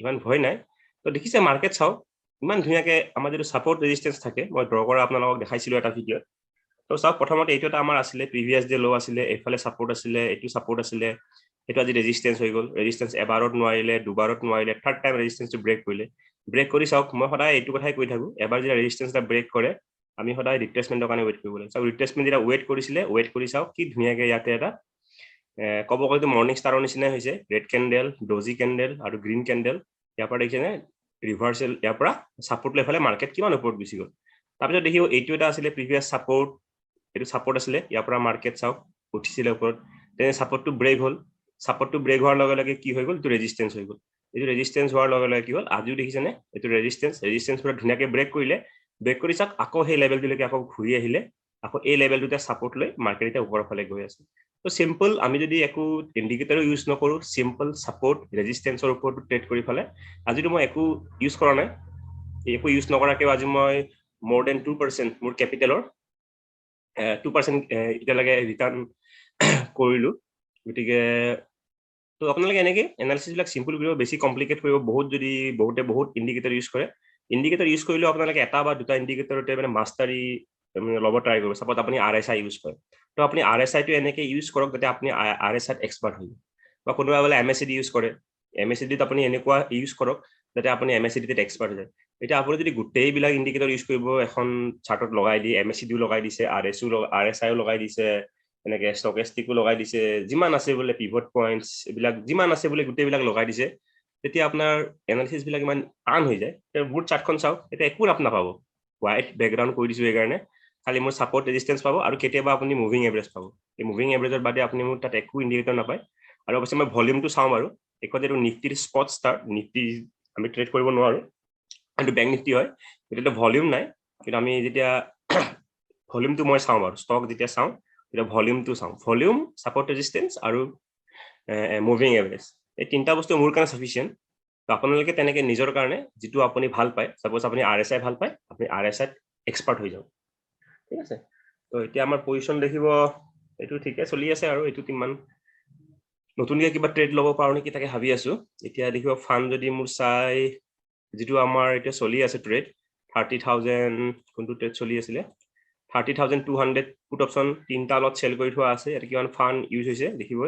ইমান ভয় নাই তো দেখিছে মাৰ্কেট চাও ইমান ধুনিয়াকে আমাৰ যেটো সাপোৰ্ট ৰেজিস্ট্যান্স থাকে মই ড্ৰ কৰা আপোনালোকক দেখাইছিলো এটা ভিডিঅ তো চাওক প্ৰথমতে এইটো এটা আমাৰ আছিলে প্ৰিভিয়াস ডে লো আছিলে এফালে সাপোৰ্ট আছিলে এইটো সাপোৰ্ট আছিলে এটা আজি ৰেজিস্ট্যান্স হৈ গল ৰেজিস্ট্যান্স এবাৰত নোৱাৰিলে দুবাৰত নোৱাৰিলে থাৰ্ড টাইম ৰেজিস্ট্যান্সটো ব্ৰেক কৰিলে ব্ৰেক কৰি চাওক মই সদায় এইটো কথাই কৈ থাকো এবাৰ যদি ৰেজিস্ট্যান্সটা ব্ৰেক কৰে আমি সদায় ৰিট্ৰেসমেন্টৰ কাৰণে ৱেট কৰিব লাগে চাওক ৰিট্ৰেসমেন্ট যেটা ৱেট কৰিছিলে ৱেট কৰি চাওক কি ধুনিয়াকে ইয়াতে এটা কব গলে মৰ্নিং ষ্টাৰৰ নিচিনা হৈছে ৰেড ক্যান্ডেল ডজি ক্যান্ডেল আৰু গ্ৰীন ক্যান্ডেল ইয়াৰ পৰা দেখিছেনে ৰিভাৰ্সেল ইয়াৰ পৰা সাপোৰ্ট লেভেলে মাৰ্কেট কিমান ওপৰত গুচি গল তাৰপিছত দেখিও এইটো এটা আছিলে প্ৰিভিয়াস সাপোৰ্ট এটো সাপোৰ্ট আছিলে ইয়াৰ পৰা মাৰ্কেট চাওক উঠিছিলে ওপৰত তেনে সাপোৰ্টটো ব্ৰেক হল সাপোৰ্টটো ব্ৰেক হোৱাৰ লগে লগে কি হৈ গল এইটো ৰেজিস্ট্যান্স হৈ গল এইটো ৰেজিস্ট্যান্স হোৱাৰ লগে লগে কি হল আজিও দেখিছেনে এইটো ৰেজিস্ট্যান্স পুৰা ধুনিয়াকে ব্ৰেক কৰিলে ব্ৰেক কৰি চাওক আকৌ সেই লেভেলটোলৈকে আকৌ ঘূৰি আহিলে আকৌ এই লেভেলটোতে সাপোৰ্ট লৈ মাৰ্কেট এটা ওপৰৰ ফালে গৈ আছে তো সিম্পল আমি যদি একো ইন্ডিকেটৰ ইউজ নকৰো সিম্পল সাপোৰ্ট ৰেজিস্ট্যান্সৰ ওপৰত ট্ৰেড কৰি ফালে আজিটো মই একো ইউজ কৰা নাই একো ইউজ নকৰাকে আজি মই more than 2% মোৰ ক্যাপিটেলৰ 2% ইটালৈকে ৰিটাৰ্ণ কৰিলো গতিকে তো আপোনালোকে এনেকে এনালিসিস বিলাক সিম্পল কৰিব বেছি কমপ্লিকেট কৰিব বহুত ইন্ডিকেটৰ ইউজ কৰে ইন্ডিকেটৰ ইউজ কৰিলে আপোনালোকে এটা বা দুটা ইন্ডিকেটৰতে মানে মাষ্টাৰি লব ট্ৰাই কৰিব সাপোজ আপুনি RSI ইউজ কৰে তো আপুনি RSI টো এনেকে ইউজ কৰক যাতে আপুনি RSI ত এক্সপাৰ্ট হৈ বা কোনোবা বলে MACD ইউজ কৰে MACD ত আপুনি এনেকুৱা ইউজ কৰক যাতে আপুনি MACD ত এক্সপাৰ্ট হৈ যায় এটা আপুনি যদি গোটেই বিলাক ইন্ডিকেটৰ ইউজ কৰিব এখন চাৰ্টত লগাই দি MACD ও লগাই দিছে RSI ও লগাই দিছে এনেকে স্টকেস্টিকো লগাই দিছে যিমান আছে বলে পিভট পয়েন্টস এবিলাক যিমান আছে বলে গোটেই বিলাক লগাই দিছে তেতিয়া আপোনাৰ এনালিসিস বিলাক ইমান টান হৈ যায় মোৰ চাৰ্টখন চাওক এটা একো নাপাব হোৱাইট ব্যাকগ্ৰাউণ্ড কৰি দিছো এই কাৰণে খালি মোৰ সাপোৰ্ট ৰেজিস্ট্যান্স পাবো আৰু কেতিয়াবা আপুনি মুভিং এভাৰেজ পাবো এই মুভিং এভাৰেজৰ বাদে আপুনি মোৰ তাত একো ইন্ডিকেটৰ নাপায় আৰু অৱশ্যে মই ভলিউমটো চাম আৰু একো যেটো নিফটিৰ স্পট ষ্টাৰ্ট নিফটি আমি ট্ৰেড কৰিব নোৱাৰো কিন্তু ব্যাংক নিফটি হয় এটা ভলিউম নাই কিন্তু আমি যেতিয়া ভলিউমটো মই চাম আৰু ষ্টক যেতিয়া চাম এটা ভলিউমটো চাম ভলিউম সাপোৰ্ট ৰেজিস্ট্যান্স আৰু মুভিং এভাৰেজ এই তিনটা বস্তু মোৰ কাৰণে সাফিসিয়েন্ট তো আপোনালোকে তেনেকে নিজৰ কাৰণে যেটো আপুনি ভাল পায় সাপোজ আপুনি আৰএসআই ভাল পায় আপুনি আৰএসআই এক্সপাৰ্ট হৈ যাওক ঠিক আছে তো এতিয়া আমাৰ পজিশন দেখিব এটো ঠিকে চলি আছে আৰু এটো কিমান নতুনকে কিবা ট্ৰেড লব পাৰো নেকি তাকে ভাবি আছো এতিয়া দেখিব ফান্ড যদি মোৰ চাই যেটো আমাৰ এটা চলি আছে ট্ৰেড 30000 কোনটো ট্ৰেড চলি আছিল 30200 পুট অপশন তিনটা লট সেল কৰি থোৱা আছে এটা কিমান ফান্ড ইউজ হৈছে দেখিব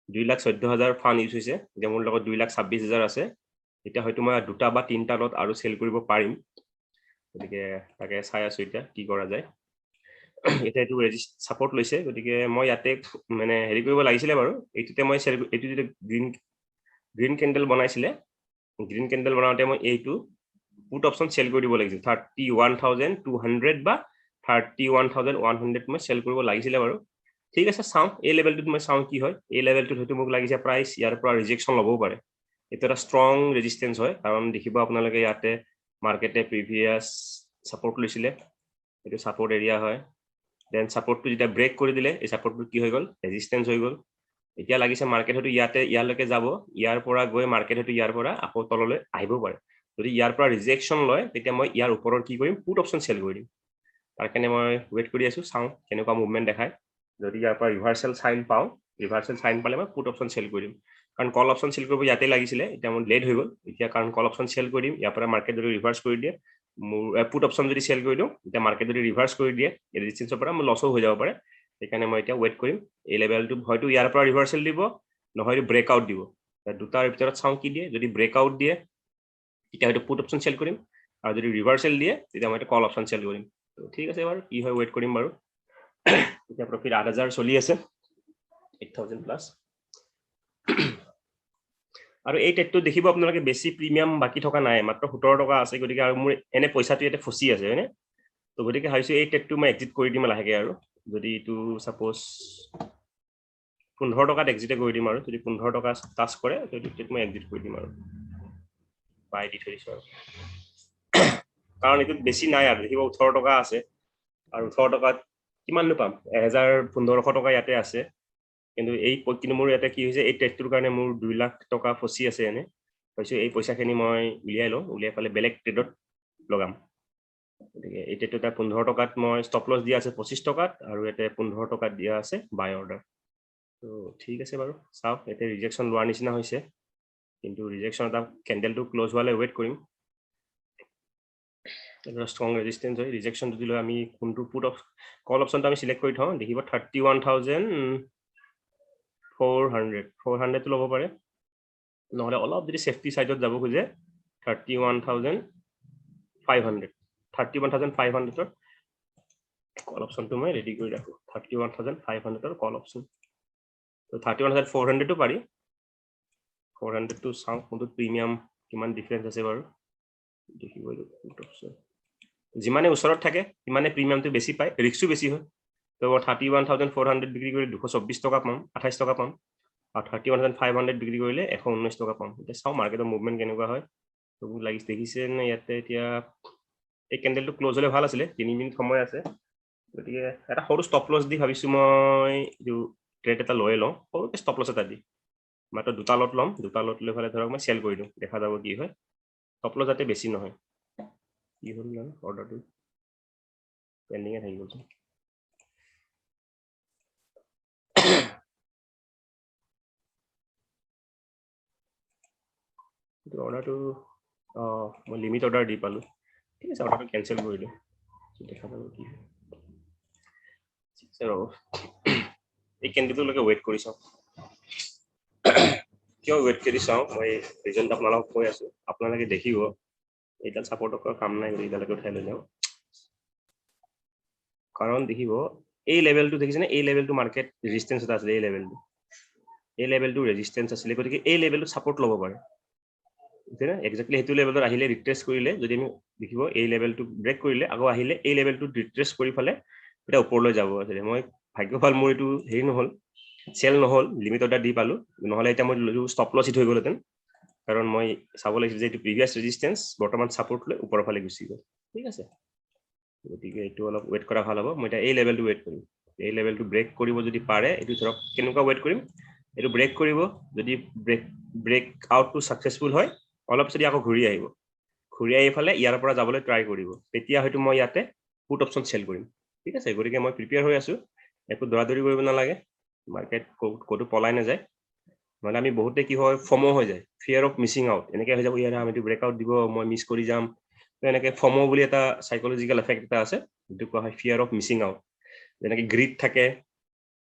214000 ফান্ড ইউজ হৈছে যেমন লগত 226000 আছে এটা হয়তো মই দুটা বা তিনটা লট আৰু সেল কৰিব পাৰিম গতিকে তাকে চাই আছো এটা কি কৰা যায় এটা এটো সাপোৰ্ট লৈছে গতিকে মই ইয়াতে মানে হেৰি কৰিব লাগিছিলে বাৰু এইটোতে মই এটো যে গ্ৰীন ক্যান্ডেল বনাইছিলে গ্ৰীন ক্যান্ডেল বনাওতে মই এইটো পুট অপশন সেল কৰি দিব লাগিছিল 31200 বা 31100 মই সেল কৰিব লাগিছিলে বাৰু ঠিক আছে চাও এই লেভেলটোত মই চাও কি হয় এই লেভেলটোত হয়তো মোক লাগিছে প্ৰাইস ইয়াৰ পৰা ৰিজেকশন লবও পাৰে এটা স্ট্ৰং ৰেজিস্ট্যান্স হয় কাৰণ দেখিব আপোনালোকে ইয়াতে মাৰ্কেটে প্ৰিভিয়াস সাপোৰ্ট লৈছিলে এটো সাপোৰ্ট এৰিয়া হয় দেন সাপোৰ্টটো যেটা ব্ৰেক কৰি দিলে এই সাপোৰ্টটো কি হৈ গল ৰেজিস্ট্যান্স হৈ গল এতিয়া লাগিছে মাৰ্কেট হয়তো ইয়াতে ইয়ালৈকে যাব ইয়াৰ পৰা গৈ মাৰ্কেট হয়তো ইয়াৰ পৰা আকৌ তললৈ আহিব পাৰে যদি ইয়াৰ পৰা ৰিজেকশন লয় তেতিয়া মই ইয়াৰ ওপৰৰ কি কৰিম পুট অপশন সেল কৰি দিম তাৰ কাৰণে মই ওয়েট কৰি আছো চাও কেনেকুৱা মুভমেন্ট দেখায় যদি ইয়াৰ পৰা ৰিভাৰ্সাল সাইন পাও ৰিভাৰ্সাল সাইন পালে মই পুট অপশন সেল কৰি দিম কাৰণ কল অপশন সেল কৰিব ইয়াতে লাগিছিলে এতিয়া মোৰ লেট হৈ গল এতিয়া কাৰণ কল অপশন সেল কৰি দিম ইয়াৰ পৰা মাৰ্কেট যদি ৰিভাৰ্স কৰি দিয়ে মোৰ পুট অপশন যদি সেল কৰি দিও এতিয়া মাৰ্কেট যদি ৰিভাৰ্স কৰি দিয়ে ৰেজিস্ট্যান্সৰ পৰা মোৰ লসও হৈ যাব পাৰে সেইকাৰণে মই এতিয়া ওয়েট কৰিম এই লেভেলটো হয়তো ইয়াৰ পৰা ৰিভাৰ্সাল দিব নহয় ব্ৰেকআউট দিব দুটাৰ ভিতৰত চাও কি দিয়ে যদি ব্ৰেকআউট দিয়ে তেতিয়া হয়তো পুট অপশন সেল কৰিম আৰু যদি ৰিভাৰ্সাল দিয়ে তেতিয়া মই কল অপশন সেল কৰিম ঠিক আছে বাৰু কি হয় ওয়েট কৰিম বাৰু এতিয়া প্ৰফিট 8000 চলি আছে 8000 প্লাস আৰু এই টেটটো দেখিব আপোনালোকে বেছি প্ৰিমিয়াম বাকি থকা নাই মাত্ৰ 17 টকা আছে গতিকে আৰু মোৰ এনে পইচাটো ইয়াতে ফসি আছে হয়নে তো গতিকে হাইছো এই টেটটো মই এক্সিট কৰি দিম লাহেকে আৰু যদি ইটো সাপোজ 15 টকাত এক্সিট কৰি দিম আৰু যদি 15 টকা টাচ কৰে যদি টেট মই এক্সিট কৰি দিম আৰু বাই দি থৈছো আৰু কাৰণ ইটো বেছি নাই আৰু দেখিব 18 টকা আছে আৰু 18 টকাত কিমান নো পাম 1500 টকা ইয়াতে আছে কিন্তু এই কিন্তু মোৰ এটা কি হৈছে এই টেটটোৰ কাৰণে মোৰ 2 লাখ টকা ফসি আছে এনে হয়ছো এই পইচাখিনি মই উলিয়াই লওঁ উলিয়াই পালে বেলেগ ট্ৰেডত লগাম গতিকে এই টেটটো 15 টকাত মই ষ্টপ লস দিয়া আছে 25 টকাত আৰু এতে 15 টকাত দিয়া আছে বাই অৰ্ডাৰ তো ঠিক আছে বাৰু চাও এতে ৰিজেকশন লোৱাৰ নিচিনা হৈছে কিন্তু ৰিজেকশন এটা ক্যান্ডেলটো ক্লোজ হোৱালে ওয়েট কৰিম এটা স্ট্ৰং ৰেজিস্ট্যান্স হয় ৰিজেকশন যদি লৈ আমি কোনটো পুট অফ কল অপশনটো আমি সিলেক্ট কৰি থওঁ দেখিব 31400 তো ল'ব পাৰে নহলে অলপ যদি সেফটি সাইডত যাব খুজে 31500 31500 কল অপশনটো মই ৰেডি কৰি ৰাখো 31500 কল অপশন তো 31400 তো পাৰি 400 তো চাও কোনটো প্ৰিমিয়াম কিমান ডিফাৰেন্স আছে বাৰু দেখিব পুট অপশন যিমানে ওচৰত থাকে ইমানে প্ৰিমিয়ামটো বেছি পায় ৰিস্কও বেছি হয় তো 31400 বিক্ৰী কৰি 224 টকা পাম 28 টকা পাম আৰু 31500 বিক্ৰী কৰিলে 119 টকা পাম এটা চাও মাৰ্কেটৰ মুভমেন্ট কেনেকুৱা হয় তো লাগিছে দেখিছে না ইয়াতে এতিয়া এই ক্যান্ডেলটো ক্লোজ হলে ভাল আছিল 3 মিনিট সময় আছে গতিকে এটা সৰু ষ্টপ লস দি ভাবিছো মই ইটো ট্ৰেড এটা লৈ লওঁ সৰুকে ষ্টপ লস এটা দি মাত্ৰ দুটা লট লম দুটা লট লৈ ফালে ধৰক মই সেল কৰি দিম দেখা যাব কি হয় ষ্টপ লস যাতে বেছি নহয় কি হল না অৰ্ডাৰটো পেন্ডিং এ থাকি গ'ল অৰ্ডাৰটো মই লিমিট অৰ্ডাৰ দি পালো ঠিক আছে অৰ্ডাৰটো কেনসেল কৰি দিম দেখা যাব কি হয় ঠিক আছে ৰব এই ক্যান্ডেলটোলৈকে ওয়েট কৰি চাও কিয় ওয়েট কৰি চাও মই ৰিজল্ট আপোনালোকক কৈ আছো আপোনালোকে দেখিব এটা সাপোৰ্টৰ কাম নাই এটালৈকে উঠাই লৈ যাও কাৰণ দেখিব এই লেভেলটো দেখিছেনে এই লেভেলটো মাৰ্কেট ৰেজিস্ট্যান্স এটা আছে এই লেভেলটো ৰেজিস্ট্যান্স আছিল গতিকে এই লেভেলটো সাপোৰ্ট লব পাৰে এক্সাক্টলি সেইটো লেভেলত আহিলে ৰিট্ৰেচ কৰিলে যদি আমি দেখিব এই লেভেলটো ব্ৰেক কৰিলে আকৌ আহিলে এই লেভেলটো ৰিট্ৰেচ কৰি ফালে এটা ওপৰলৈ যাব আছিলে মই ভাগ্যফল মোৰ এইটো হেৰি নহল চেল নহল লিমিট অৰ্ডাৰ দি পালো নহলে এতিয়া মই ষ্টপ লছ হিট হৈ গ'লহেঁতেন কাৰণ মই চাব লাগিছিল যে এইটো প্ৰিভিয়াছ ৰেজিষ্টেন্স বৰ্তমান সাপোৰ্ট লৈ ওপৰৰ ফালে গুচি গ'ল ঠিক আছে গতিকে এইটো অলপ ৱেট কৰা ভাল হ'ব মই এতিয়া এই লেভেলটো ৱেট কৰিম এই লেভেলটো ব্ৰেক কৰিব যদি পাৰে এইটো ধৰক কেনেকুৱা ৱেট কৰিম এইটো ব্ৰেক কৰিব যদি ব্ৰেক আউটটো সাকসেসফুল হয় অলপ যদি আকৌ ঘূৰি আহিব ঘূৰি আহি ফালে ইয়াৰ পৰা যাবলৈ ট্ৰাই কৰিব তেতিয়া হয়তো মই ইয়াতে পুট অপচন সেল কৰিম ঠিক আছে গতিকে মই প্ৰিপেয়াৰ হৈ আছো একো দৌৰাদৌৰি কৰিব নালাগে মাৰ্কেট ক'তো পলাই নাযায় মানে আমি বহুতে কি হয় ফমো হৈ যায় ফিয়াৰ অফ মিছিং আউট এনেকৈ হৈ যাব ইয়াৰ আমি ব্ৰেকআউট দিব মই মিছ কৰি যাম তো এনেকৈ ফমো বুলি এটা সাইকোলজিক্যাল এফেক্ট এটা আছে যেটো কোৱা হয় ফিয়াৰ অফ মিছিং আউট যেনেকৈ গ্ৰীড থাকে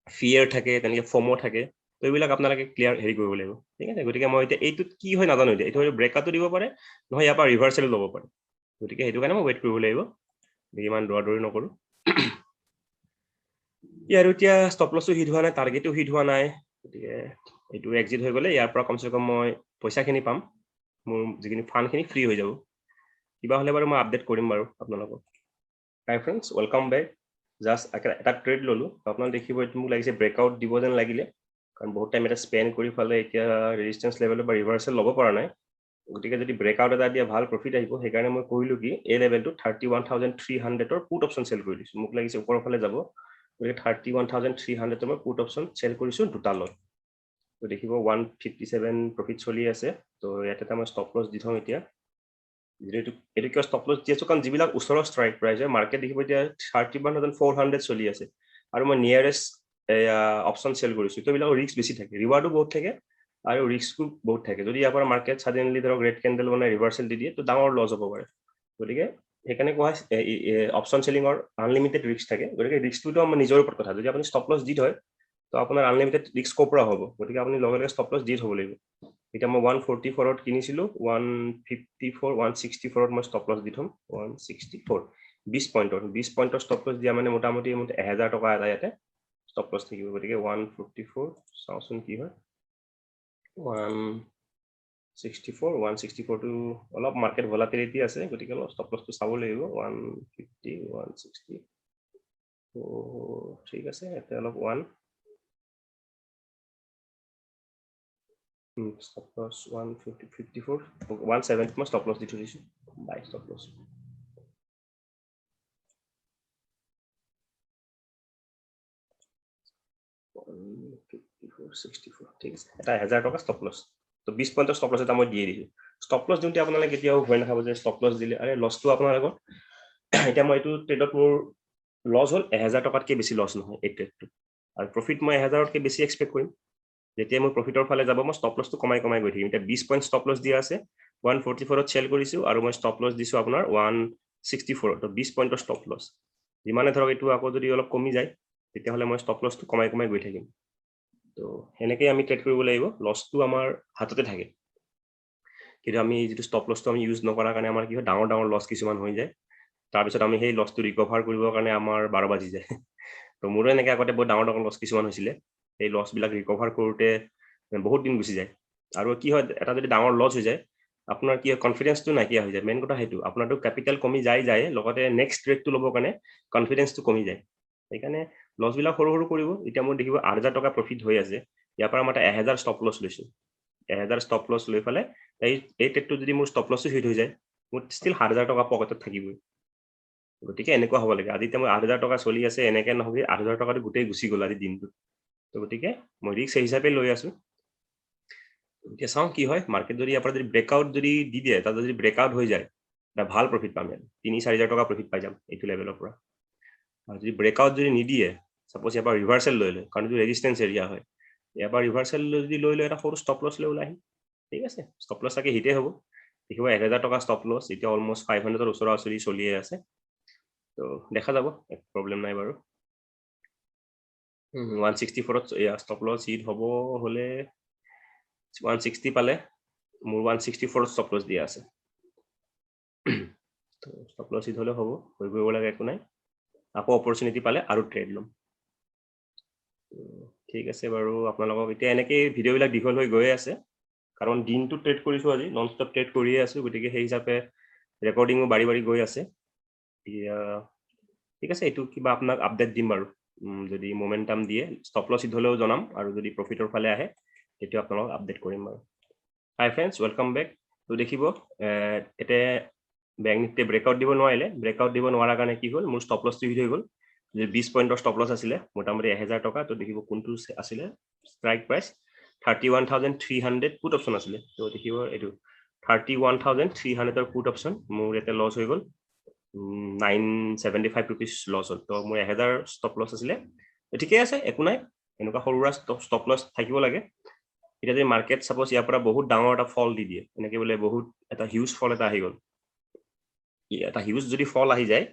ফিয়াৰ থাকে তেনেকৈ ফমো থাকে তো এইবিলাক আপোনালোকে ক্লিয়াৰ হেৰি কৰিব লাগিব ঠিক আছে গতিকে মই এতিয়া এইটোত কি হয় নাজানো এতিয়া এইটো ব্ৰেকআউটো দিব পাৰে নহয় ইয়াৰ পৰা ৰিভাৰ্চেল ল'ব পাৰে গতিকে সেইটো কাৰণে মই ৱেট কৰিব লাগিব ইমান দৌৰাদৌৰি নকৰো ইয়াৰ এতিয়া ষ্টপ লছটো হিট হোৱা নাই টাৰ্গেটো হিট হোৱা নাই গতিকে এইটো এক্সিট হৈ গ'লে ইয়াৰ পৰা কমসে কম মই পইচাখিনি পাম মোৰ যিখিনি ফাণ্ডখিনি ফ্ৰী হৈ যাব কিবা হ'লে বাৰু মই আপডেট কৰিম বাৰু আপোনালোকক hi friends welcome back just এটা ট্ৰেড ল'লো আপোনালোকে দেখিব এইটো মোক লাগিছে ব্ৰেকআউট দিব যেন লাগিলে কাৰণ বহুত টাইম এটা স্পেণ্ড কৰি ফালে এতিয়া ৰেজিষ্টেন্স লেভেলৰ বা ৰিভাৰ্চেল ল'ব পৰা নাই গতিকে যদি ব্ৰেকআউট এটা দিয়া ভাল প্ৰফিট আহিব সেইকাৰণে মই কৰিলো কি এই লেভেলটো 31300 পুট অপচন সেল কৰি দিছো মোক লাগিছে ওপৰৰ ফালে যাব গতিকে 31300 মই পুট অপচন সেল কৰিছো দুটা লট তো দেখিব 157 প্ৰফিট চলি আছে তো ইয়াতে এটা মই ষ্টপ লছ দি থওঁ এতিয়া যেটো এটো কিয় ষ্টপ লছ দিছো কাৰণ যিবিলাক ওচৰৰ ষ্ট্ৰাইক প্ৰাইস মাৰ্কেট দেখিব এতিয়া 31400 চলি আছে আৰু মই নিয়াৰেষ্ট অপচন সেল কৰিছো তো বিলাক ৰিস্ক বেছি থাকে ৰিৱাৰ্ডো বহুত থাকে আৰু ৰিস্কও বহুত থাকে যদি ইয়াৰ পৰা মাৰ্কেট সাডেনলি ধৰক ৰেড ক্যান্ডেল বনাই ৰিভাৰ্সেল দি দিয়ে তো ডাঙৰ লছ হ'ব পাৰে গতিকে সেইকাৰণে কোৱা অপচন সেলিংৰ আনলিমিটেড ৰিস্ক থাকে গতিকে ৰিস্কটো আমাৰ নিজৰ ওপৰত কথা যদি আপুনি ষ্টপ লছ দি থয় তো আপোনাৰ আনলিমিটেড ৰিস্ক কোপৰা হ'ব গতিকে আপুনি লগে লগে ষ্টপ লছ দি থব লাগিব এটা মই 144 ত কিনিছিলো 154 164 ত মই ষ্টপ লছ দি থম 164 20 পইণ্টৰ ষ্টপ লছ দিয়া মানে মোটামুটি 1000 টকা এটা ইয়াতে ষ্টপ লছ থাকিব গতিকে 154 চাওচোন কি হয় 164 টো অলপ মাৰ্কেট ভলাটিলিটি আছে গতিকে অলপ ষ্টপ লছটো চাব লাগিব 150 160 তো ঠিক আছে এটা অলপ 1 stop loss 154 170 মই stop loss দি থৈছো buy stop loss 154 ঠিক আছে এটা 1000 টকা stop loss তো 20 পইণ্টৰ stop loss এটা মই দিয়ে দিছো stop loss দিওঁতে আপোনালোকে কেতিয়াও ভয় নাখাব যে stop loss দিলে আৰে লছটো আপোনালোকৰ এতিয়া মই এইটো ট্ৰেডত মোৰ লছ হ'ল 1000 টকাতকৈ বেছি লছ নহয় এই ট্ৰেডটো আৰু প্ৰফিট মই 1000 তকৈ বেছি এক্সপেক্ট কৰিম যেতিয়া মই প্ৰফিটৰ ফালে যাব মই ষ্টপ লছটো কমাই গৈ থাকিম এতিয়া 20 পইণ্ট ষ্টপ লছ দিয়া আছে 144 ত সেল কৰিছো আৰু মই ষ্টপ লছ দিছো আপোনাৰ 164 তো 20 পইণ্টৰ ষ্টপ লছ যিমানে ধৰক এইটো আকৌ যদি অলপ কমি যায় তেতিয়া হলে মই ষ্টপ লছটো কমাই গৈ থাকিম তো এনেকৈ আমি ট্ৰেড কৰিব লাগিব লছটো আমাৰ হাততে থাকে কিন্তু আমি যেটো ষ্টপ লছটো আমি ইউজ নকৰাৰ কাৰণে আমাৰ কি হয় ডাঙৰ লছ কিছুমান হৈ যায় তাৰ পিছত আমি সেই লছটো ৰিকভাৰ কৰিবৰ কাৰণে আমাৰ 12 বাজি যায় তো মোৰো এনেকৈ আগতে বহুত ডাঙৰ লছ কিছুমান হৈছিলে এই লছ বিলাক ৰিকভাৰ কৰোতে বহুত দিন গুচি যায় আৰু কি হয় এটা যদি ডাঙৰ লছ হৈ যায় আপোনাৰ কি কনফিডেন্সটো নাইকিয়া হৈ যায় মেইন কথা হেতু আপোনাৰটো ক্যাপিটাল কমি যায় লগতে নেক্সট ট্ৰেডটো ল'বৰ কাৰণে কনফিডেন্সটো কমি যায় সেইকাৰণে লছ বিলাক সৰু কৰিব এতিয়া মই দেখিব 8000 টকা প্ৰফিট হৈ আছে ইয়াৰ পৰা মই 1000 ষ্টপ লছ লৈছো 1000 ষ্টপ লছ লৈ ফালে এই ট্ৰেডটো যদি মোৰ ষ্টপ লছটো হিট হৈ যায় মোৰ ষ্টিল 7000 টকা পকেটত থাকিবই গতিকে এনেকুৱা হ'ব লাগে আজি মই 8000 টকা চলি আছে এনেকৈ নহয় 8000 টকাটো গোটেই গুচি গ'ল আজি দিনটো তো গতিকে মই ৰিস্ক হিচাপে লৈ আছো এতিয়া চাওঁ কি হয় মাৰ্কেট যদি ইয়াৰ পৰা যদি ব্ৰেকআউট যদি দি দিয়ে তাত যদি ব্ৰেকআউট হৈ যায় এটা ভাল প্ৰফিট পাম ইয়াত 3-4000 টকা প্ৰফিট পাই যাম এইটো লেভেলৰ পৰা আৰু যদি ব্ৰেকআউট যদি নিদিয়ে সাপোজ ইয়াৰ পৰা ৰিভাৰ্সেল লৈ লয় কাৰণ এইটো ৰেজিষ্টেন্স এৰিয়া হয় ইয়াৰ পৰা ৰিভাৰ্সেল যদি লৈ লয় এটা সৰু ষ্টপ লছ লৈ ওলাই আহিম ঠিক আছে ষ্টপ লছ চাগে হিটে হ'ব দেখিব 1000 টকা ষ্টপ লছ এতিয়া অলমোষ্ট 500 ৰ ওচৰা ওচৰি চলিয়ে আছে তো দেখা যাব এক প্ৰবলেম নাই বাৰু 164 ত ষ্টপ লছ হিট হ'ব হলে 160 পালে মোৰ 164 ষ্টপ লছ দিয়া আছে তো ষ্টপ লছ হিট হলে হ'ব হৈ গৈ লাগে একো নাই আকৌ অপৰচুনিটি পালে আৰু ট্ৰেড লম ঠিক আছে বাৰু আপোনালোকক এতিয়া এনেকৈ ভিডিঅ'বিলাক দীঘল হৈ গৈ আছে কাৰণ দিনটো ট্ৰেড কৰিছো আজি নন ষ্টপ ট্ৰেড কৰিয়ে আছো গতিকে সেই হিচাপে ৰেকৰ্ডিংও বাঢ়ি বাঢ়ি গৈ আছে ঠিক আছে এইটো কিবা আপোনাক আপডেট দিম বাৰু যদি মোমেন্টাম দিয়ে ষ্টপ লছ হিট হলেও জনাম আৰু যদি প্ৰফিটৰ ফালে আহে তেতিয়া আপোনালোক আপডেট কৰিম বাৰু হাই ফ্ৰেণ্ডছ ৱেলকাম বেক তো দেখিব এতে বেংক নিফটি ব্ৰেকআউট দিব নোৱাৰিলে ব্ৰেকআউট দিব নোৱাৰাৰ কাৰণে কি হ'ল মোৰ ষ্টপ লছটো হিট হৈ গ'ল যে 20 পইণ্টৰ ষ্টপ লছ আছিলে মোটামুটি 1000 টকা তো দেখিব কোনটো আছিলে ষ্ট্ৰাইক প্ৰাইচ 31300 পুট অপচন আছিলে তো দেখিব এইটো 31300 পুট অপচন মোৰ এটা লছ হৈ গ'ল 975 rupees লছ হ'ল তো মোৰ 1000 ষ্টপ লছ আছিলে ঠিকে আছে একো নাই এনেকুৱা সৰুৰা ষ্টপ লছ থাকিব লাগে এটা যে মাৰ্কেট সাপোজ ইয়াৰ পৰা বহুত ডাঙৰ এটা ফল দি দিয়ে এনেকে বলে বহুত এটা হিউজ ফল এটা আহি গ'ল এটা হিউজ যদি ফল আহি যায়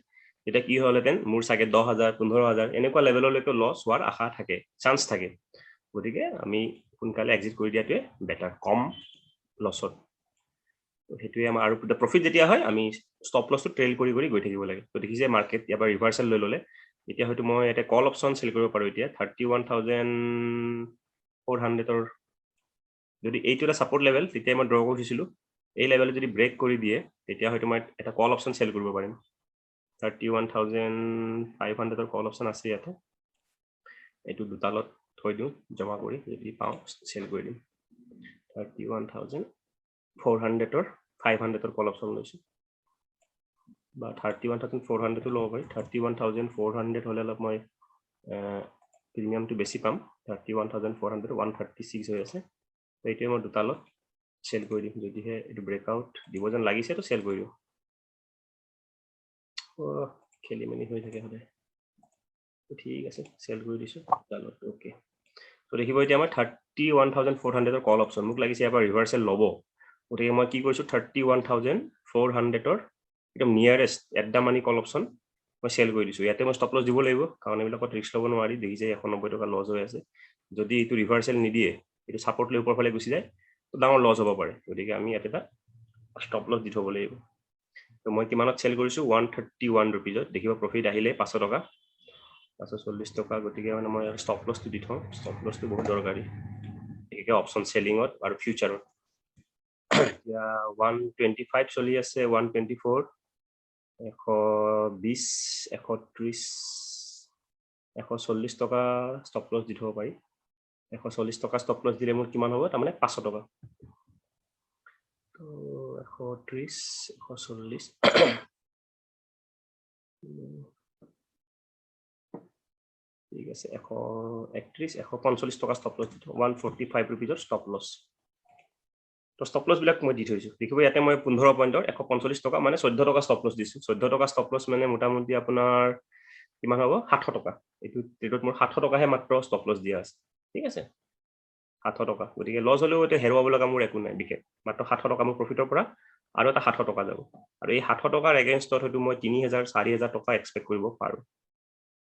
এটা কি হলতেন মোৰ সাগে 10000 15000 এনেকুৱা লেভেললৈকে লছ হোৱাৰ আশা থাকে চান্স থাকে গতিকে আমি সোনকালে এক্সিট কৰি দিয়াটোৱে বেটাৰ কম লছত হেতুৱে আমাৰ আৰু প্ৰফিট যেতিয়া হয় আমি ষ্টপ লছটো ট্ৰেইল কৰি কৰি গৈ থাকিব লাগে তো দেখিছে মাৰ্কেট ইয়াৰ ৰিভাৰ্সাল লৈ ললে এতিয়া হয়তো মই এটা কল অপচন সেল কৰিব পাৰো এতিয়া 31400 ৰ যদি এইটো এটা সাপোৰ্ট লেভেল তেতিয়া মই ড্ৰ কৰিছিলো এই লেভেল যদি ব্ৰেক কৰি দিয়ে তেতিয়া হয়তো মই এটা কল অপচন সেল কৰিব পাৰিম 31500 ৰ কল অপচন আছে ইয়াতে এইটো দুটালত থৈ দিও জমা কৰি যদি পাও সেল কৰি দিম 31400 ৰ 500 ৰ কল অপচন লৈছো বা 31400 টো লব পাৰি 31400 হলে অলপ মই প্ৰিমিয়ামটো বেছি পাম 31400 136 হৈ আছে এইটোৱে মই দুটালত সেল কৰি দিম যদিহে এইটো ব্ৰেকআউট দিব যেন লাগিছে তো সেল কৰি দিম খেলি মেলি হৈ থাকে হলে ঠিক আছে সেল কৰি দিছো দুটালত ওকে তো দেখিব এতিয়া মই 31400 ৰ কল অপচন মোক লাগিছে ইয়াৰ ৰিভাৰ্সাল ল'ব গতিকে মই কি কৰিছো 31400 ৰ একদম nearest at the money call option মই সেল কৰি দিছো ইয়াতে মই ষ্টপ লছ দিব লাগিব কাৰণ এইবিলাকত ৰিস্ক ল'ব নোৱাৰি দেখিছে 190 টকা লছ হৈ আছে যদি এইটো ৰিভাৰ্সাল নিদিয়ে এইটো সাপোৰ্ট লৈ ওপৰ ফালে গুচি যায় তো ডাঙৰ লছ হ'ব পাৰে গতিকে আমি ইয়াতে এটা ষ্টপ লছ দি থব লাগিব তো মই কিমানত সেল কৰিছো 131 rupees দেখিব প্ৰফিট আহিলে 500 টকা 540 টকা গতিকে মানে মই ষ্টপ লছটো দি থওঁ ষ্টপ লছটো বহুত দৰকাৰী একে অপচন সেলিংত আৰু ফিউচাৰত ইয়া 125 চলি আছে 124 120 130 140 টকা ষ্টপ লছ দি থব পাৰি 140 টকা ষ্টপ লছ দিলে মোৰ কিমান হ'ব তাৰমানে 500 টকা তো 130 140 ঠিক আছে 131 145 টকা ষ্টপ লছ দি থওঁ 145 rupees ষ্টপ লছ তো ষ্টপ লছ বিলাক মই দি থৈছো দেখিব ইয়াতে মই 15 পইণ্টৰ 145 টকা মানে 14 টকা ষ্টপ লছ দিছো 14 টকা ষ্টপ লছ মানে মোটামুটি আপোনাৰ কিমান হ'ব 700 টকা এইটো ট্ৰেডত মোৰ 700 টকাহে মাত্ৰ ষ্টপ লছ দিয়া আছে ঠিক আছে 700 টকা গতিকে লছ হলেও এটা হেৰুৱাব লগা মোৰ একো নাই বিশেষ মাত্ৰ 700 টকা মোৰ প্ৰফিটৰ পৰা আৰু এটা 700 টকা যাব আৰু এই 700 টকাৰ এগেইনষ্টত হয়তো মই 3000 4000 টকা এক্সপেক্ট কৰিব পাৰো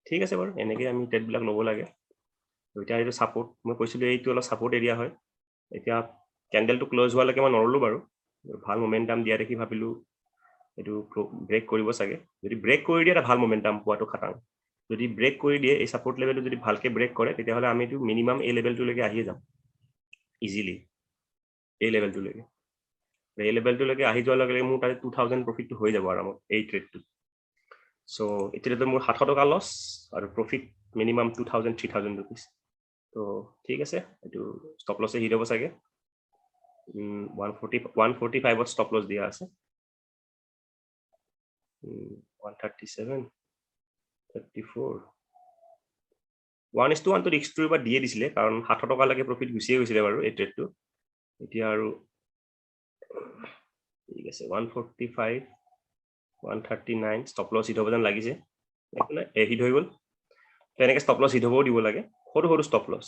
ঠিক আছে বাৰু এনেকৈ আমি ট্ৰেড বিলাক ল'ব লাগে এতিয়া এইটো সাপোৰ্ট মই কৈছিলো এইটো অলপ সাপোৰ্ট এৰিয়া হয় এতিয়া ক্যান্ডেলটো ক্লোজ হোৱালৈকে মই নৰলো বাৰু ভাল মোমেন্টাম দিয়া দেখি ভাবিলো এইটো ব্ৰেক কৰিব চাগে যদি ব্ৰেক কৰি দিয়ে এটা ভাল মোমেন্টাম পোৱাটো খাটাং যদি ব্ৰেক কৰি দিয়ে এই সাপোৰ্ট লেভেলটো যদি ভালকে ব্ৰেক কৰে তেতিয়াহলে আমি এইটো মিনিমাম এই লেভেলটোলৈকে আহিয়ে যাম ইজিলি এই লেভেলটোলৈকে এই লেভেলটোলৈকে আহি যোৱাৰ লগে লগে মোৰ তাতে 2000 প্ৰফিটটো হৈ যাব আৰামত এই ট্ৰেডটো সো এতিয়াতো মোৰ 700 টকা লছ আৰু প্ৰফিট মিনিমাম 2000 3000 rupees তো ঠিক আছে এইটো ষ্টপ লছে হিট হ'ব চাগে 145 ত ষ্টপ লছ দিয়া আছে 137 34 1:1 তো ৰিস্ক টো দিয়ে দিছিলে কাৰণ 700 টকা লাগে প্ৰফিট গুছিয়ে গৈছিলে বাৰু এই ট্ৰেডটো এতিয়া আৰু ঠিক আছে 145 139 ষ্টপ লছ হিট হ'ব যেন লাগিছে একো নাই হিট হৈ গ'ল তেনেকৈ ষ্টপ লছ হিট হ'বও দিব লাগে সৰু সৰু ষ্টপ লছ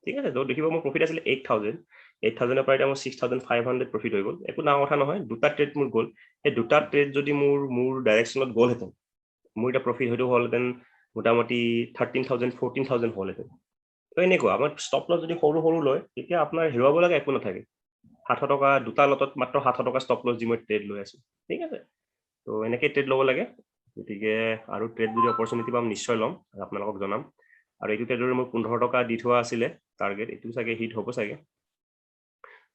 ঠিক আছে তো দেখিব মোৰ প্ৰফিট আছিলে 8000 8000 পৰা এতিয়া মোৰ 6500 প্ৰফিট হৈ গ'ল একো ডাঙৰ কথা নহয় দুটা ট্ৰেড মোৰ গ'ল এই দুটা ট্ৰেড যদি মোৰ ডাইৰেকশ্যনত গ'লহেঁতেন মোৰ এটা প্ৰফিট হয়তো হ'লহেঁতেন মোটামুটি 13000 14000 হ'লহেঁতেন তো এনেকুৱা আমাৰ ষ্টপ লছ যদি সৰু সৰু লয় তেতিয়া আপোনাৰ হেৰুৱাব লগা একো নাথাকে 700 টকা দুটা লটত মাত্ৰ 700 টকা ষ্টপ লছ দি মই ট্ৰেড লৈ আছো ঠিক আছে তো এনেকৈ ট্ৰেড ল'ব লাগে গতিকে আৰু ট্ৰেড যদি অপৰচুনিটি পাম নিশ্চয় ল'ম আৰু আপোনালোকক জনাম আৰু এইটো ট্ৰেডৰ মোৰ 15 টকা দি থোৱা আছিলে টাৰ্গেট এইটো চাগে হিট হ'ব চাগে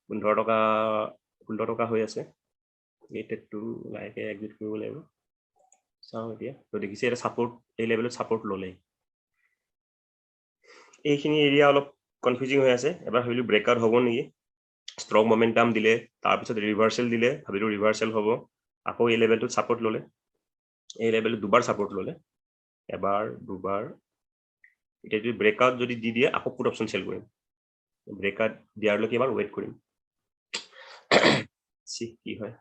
15 টকা হৈ আছে এই ট্ৰেডটো লাহেকে এক্সিট কৰিব লাগিব চাওঁ এতিয়া তো দেখিছে এটা সাপোৰ্ট এই লেভেলত সাপোৰ্ট ললে এইখিনি এৰিয়া অলপ কনফিউজিং হৈ আছে এবাৰ ভাবিলো ব্ৰেকআউট হ'ব নেকি ষ্ট্ৰং মোমেন্টাম দিলে তাৰ পিছত ৰিভাৰ্সেল দিলে ভাবিলো ৰিভাৰ্সেল হ'ব আকৌ এই লেভেলটোত সাপোৰ্ট ললে এই লেভেলত দুবাৰ সাপোৰ্ট ললে এবাৰ দুবাৰ এটা যদি ব্ৰেকআউট যদি দি দিয়ে আকৌ পুট অপশন সেল কৰিম ব্ৰেকআউট দিয়াৰ লৈকে এবাৰ ওয়েট কৰিম সি কি হয়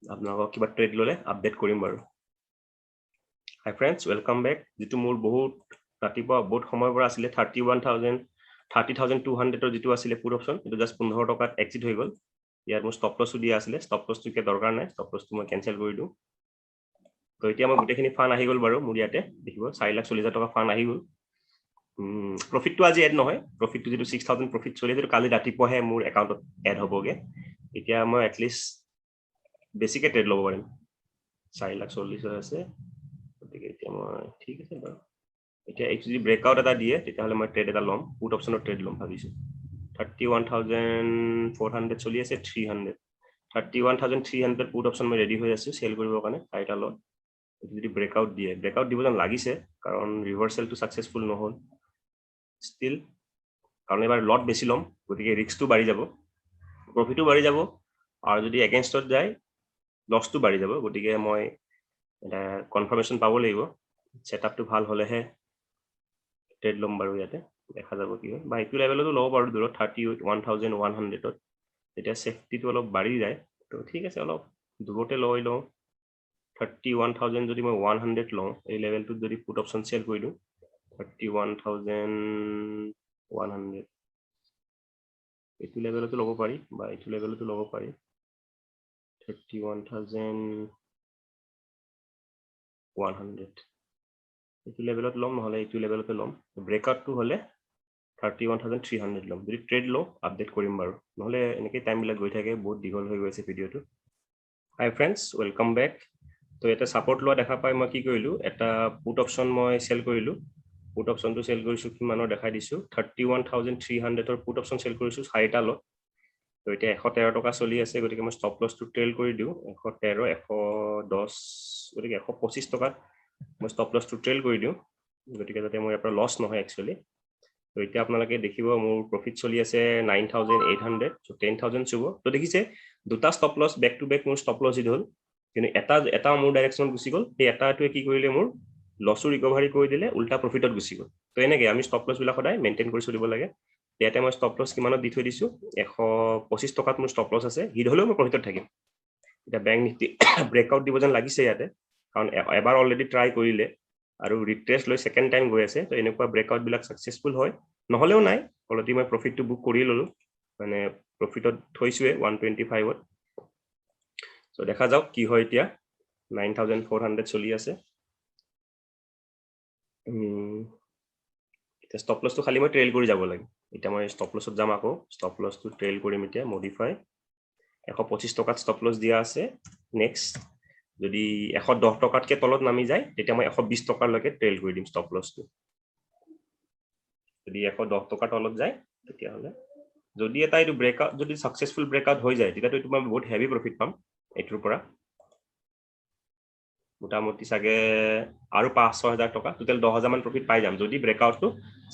আপোনালোকক কিবা ট্ৰেড ললে আপডেট কৰিম বাৰু হাই ফ্ৰেন্ডস ওয়েলকাম বেক যেটো মোৰ বহুত ৰাতিপুৱা বহুত সময়ৰ পৰা আছিল 30200 ৰ যেটো আছিল পুট অপশন এটো জাস্ট 15 টকাত এক্সিট হৈ গল ইয়াৰ মোৰ ষ্টপ লস দিয়া আছিল ষ্টপ লস কে দৰকাৰ নাই ষ্টপ লস মই ক্যান্সেল কৰি দিও তো এতিয়া মই গুটেখিনি ফান আহি গল বাৰু মোৰ ইয়াতে দেখিব 4,40,000 টকা ফান আহি গল প্রফিট তো আজি এড নহয় প্রফিট তো যেটো 6000 প্রফিট চলি যেটো কালি ৰাতিপুৱাহে মোৰ একাউন্টত এড হ'বগে এতিয়া মই এট লিষ্ট বেছিকে ট্ৰেড ল'ব পাৰিম 4,40,000 আছে গতিকে এতিয়া মই ঠিক আছে বাৰু এতিয়া এইটো যদি ব্ৰেকআউট এটা দিয়ে তেতিয়াহলে মই ট্ৰেড এটা ল'ম পুট অপশনৰ ট্ৰেড ল'ম ভাবিছো 31,400 চলি আছে 300 31,300 পুট অপশন মই ৰেডি হৈ আছো সেল কৰিবৰ কাৰণে চাৰিটা লট যদি ব্ৰেকআউট দিয়ে ব্ৰেকআউট দিব যেন লাগিছে কাৰণ ৰিভাৰ্সেলটো সাকসেসফুল নহল স্টিল কাৰণ এবাৰ লট বেছি লম গতিকে ৰিস্কটো বাঢ়ি যাব প্ৰফিটটো বাঢ়ি যাব আৰু যদি এগেইনষ্টত যায় লসটো বাঢ়ি যাব গতিকে মই এটা কনফাৰ্মেশন পাব লাগিব সেটআপটো ভাল হলেহে ট্ৰেড লম বাৰু ইয়াতে দেখা যাব কি হয় বা এইটো লেভেলতো লব পাৰো দূৰত 31,100 ত তেতিয়া সেফটিটো অলপ বাঢ়ি যায় তো ঠিক আছে অলপ দূৰতে লৈ লওঁ 31,000 যদি মই 100 লওঁ এই লেভেলটোত যদি পুট অপশন সেল কৰি দিওঁ 31,100 এইটো লেভেলতো ল'ব পাৰি বা এইটো লেভেলতো ল'ব পাৰি 31,100 এইটো লেভেলত লম নহলে এইটো লেভেলতে লম ব্ৰেকআউটটো হলে 31,300 লম যদি ট্ৰেড লো আপডেট কৰিম বাৰু নহলে এনেকৈ টাইম বিলাক গৈ থাকে বহুত দীঘল হৈ গৈছে ভিডিওটো হাই ফ্ৰেন্ডস ওয়েলকাম বেক তো এটা সাপোৰ্ট লোৱা দেখা পাই মই কি কৰিলো এটা পুট অপশন মই সেল কৰিলো পুট অপশনটো সেল কৰিছো কিমানৰ দেখাই দিছো 31,300 ৰ পুট অপশন সেল কৰিছো 4টা লট তো এতিয়া 113 টকা চলি আছে গতিকে মই ষ্টপ লসটো ট্ৰেল কৰি দিও 113 110 গতিকে 125 টকাত মই ষ্টপ লসটো ট্ৰেল কৰি দিও গতিকে যাতে মই ইয়াৰ পৰা লস নহয় একচুয়ালি তো এতিয়া আপোনালোকে দেখিব মোৰ প্ৰফিট চলি আছে 9,800 সো 10,000 চুব তো দেখিছে দুটা stop loss back to back মোৰ ষ্টপ লস ইদ হল কিন্তু এটা মোৰ ডাইৰেকশন গুচি গল এই এটাটোৱে কি কৰিলে মোৰ লসও ৰিকভাৰি কৰি দিলে উল্টা প্ৰফিটত গুচি গল তো এনেকৈ আমি ষ্টপ লস বিলাক সদায় মেইনটেইন কৰি চলিব লাগে ইয়াতে মই ষ্টপ লস কিমানত দি থৈ দিছো 125 টকাত মোৰ ষ্টপ লস আছে হিট হলেও মই প্ৰফিটত থাকিম এটা ব্যাংক নিফটি ব্ৰেকআউট দিব যেন লাগিছে ইয়াতে কাৰণ এবাৰ অলৰেডি ট্ৰাই কৰিলে আৰু ৰিট্ৰেস লৈ সেকেন্ড টাইম গৈ আছে তো এনেকুৱা ব্ৰেকআউট বিলাক সাকসেসফুল হয় নহলেও নাই অলৰেডি মই প্ৰফিটটো বুক কৰি ললো মানে প্ৰফিটত থৈছোৱে 125ত সো দেখা যাওক কি হয় এতিয়া 9,400 চলি আছে এটা ষ্টপ লসটো খালি মই ট্ৰেল কৰি যাব লাগে এতিয়া মই ষ্টপ লসত যাম আকৌ ষ্টপ লসটো ট্ৰেল কৰিম এতিয়া মডিফাই 125 টকাত ষ্টপ লস দিয়া আছে নেক্সট যদি 110 টকাতকৈ তলত নামি যায় তেতিয়া মই 120 টকাৰ লৈকে ট্ৰেল কৰি দিম ষ্টপ লসটো যদি 110 টকাৰ তলত যায় তেতিয়া হলে যদি এটা এইটো ব্ৰেকআউট যদি সাকসেসফুল ব্ৰেকআউট হৈ যায় তেতিয়া তো মই বহুত হেভি প্ৰফিট পাম এটোৰ পৰা মোটামুটি সাগে আৰু 5-6,000 টকা টোটাল 10,000 মান প্ৰফিট পাই যাম যদি ব্ৰেকআউটটো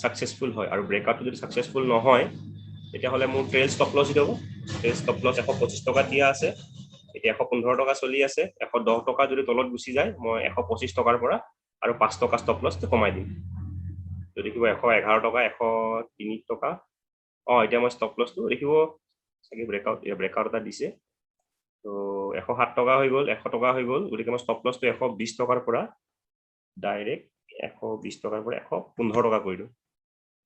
সাকসেসফুল হয় আৰু ব্ৰেকআউটটো যদি সাকসেসফুল নহয় তেতিয়া হলে মোৰ ট্ৰেল ষ্টপ লস দিব ট্ৰেল ষ্টপ লস 125 টকা দিয়া আছে এতিয়া 115 টকা চলি আছে 110 টকা যদি তলত গুচি যায় মই 125 টকাৰ পৰা আৰু 5 টকা ষ্টপ লস কমাই দিম যদি কিবা 111 টকা 103 টকা এতিয়া মই ষ্টপ লসটো দেখিব সাগে ব্ৰেকআউট এটা দিছে তো 107 টকা হৈ গল 100 টকা হৈ গল গতিকে মই ষ্টপ লসটো 120 টকাৰ পৰা ডাইৰেক্ট 120 টকাৰ পৰা 115 টকা কৰি দিও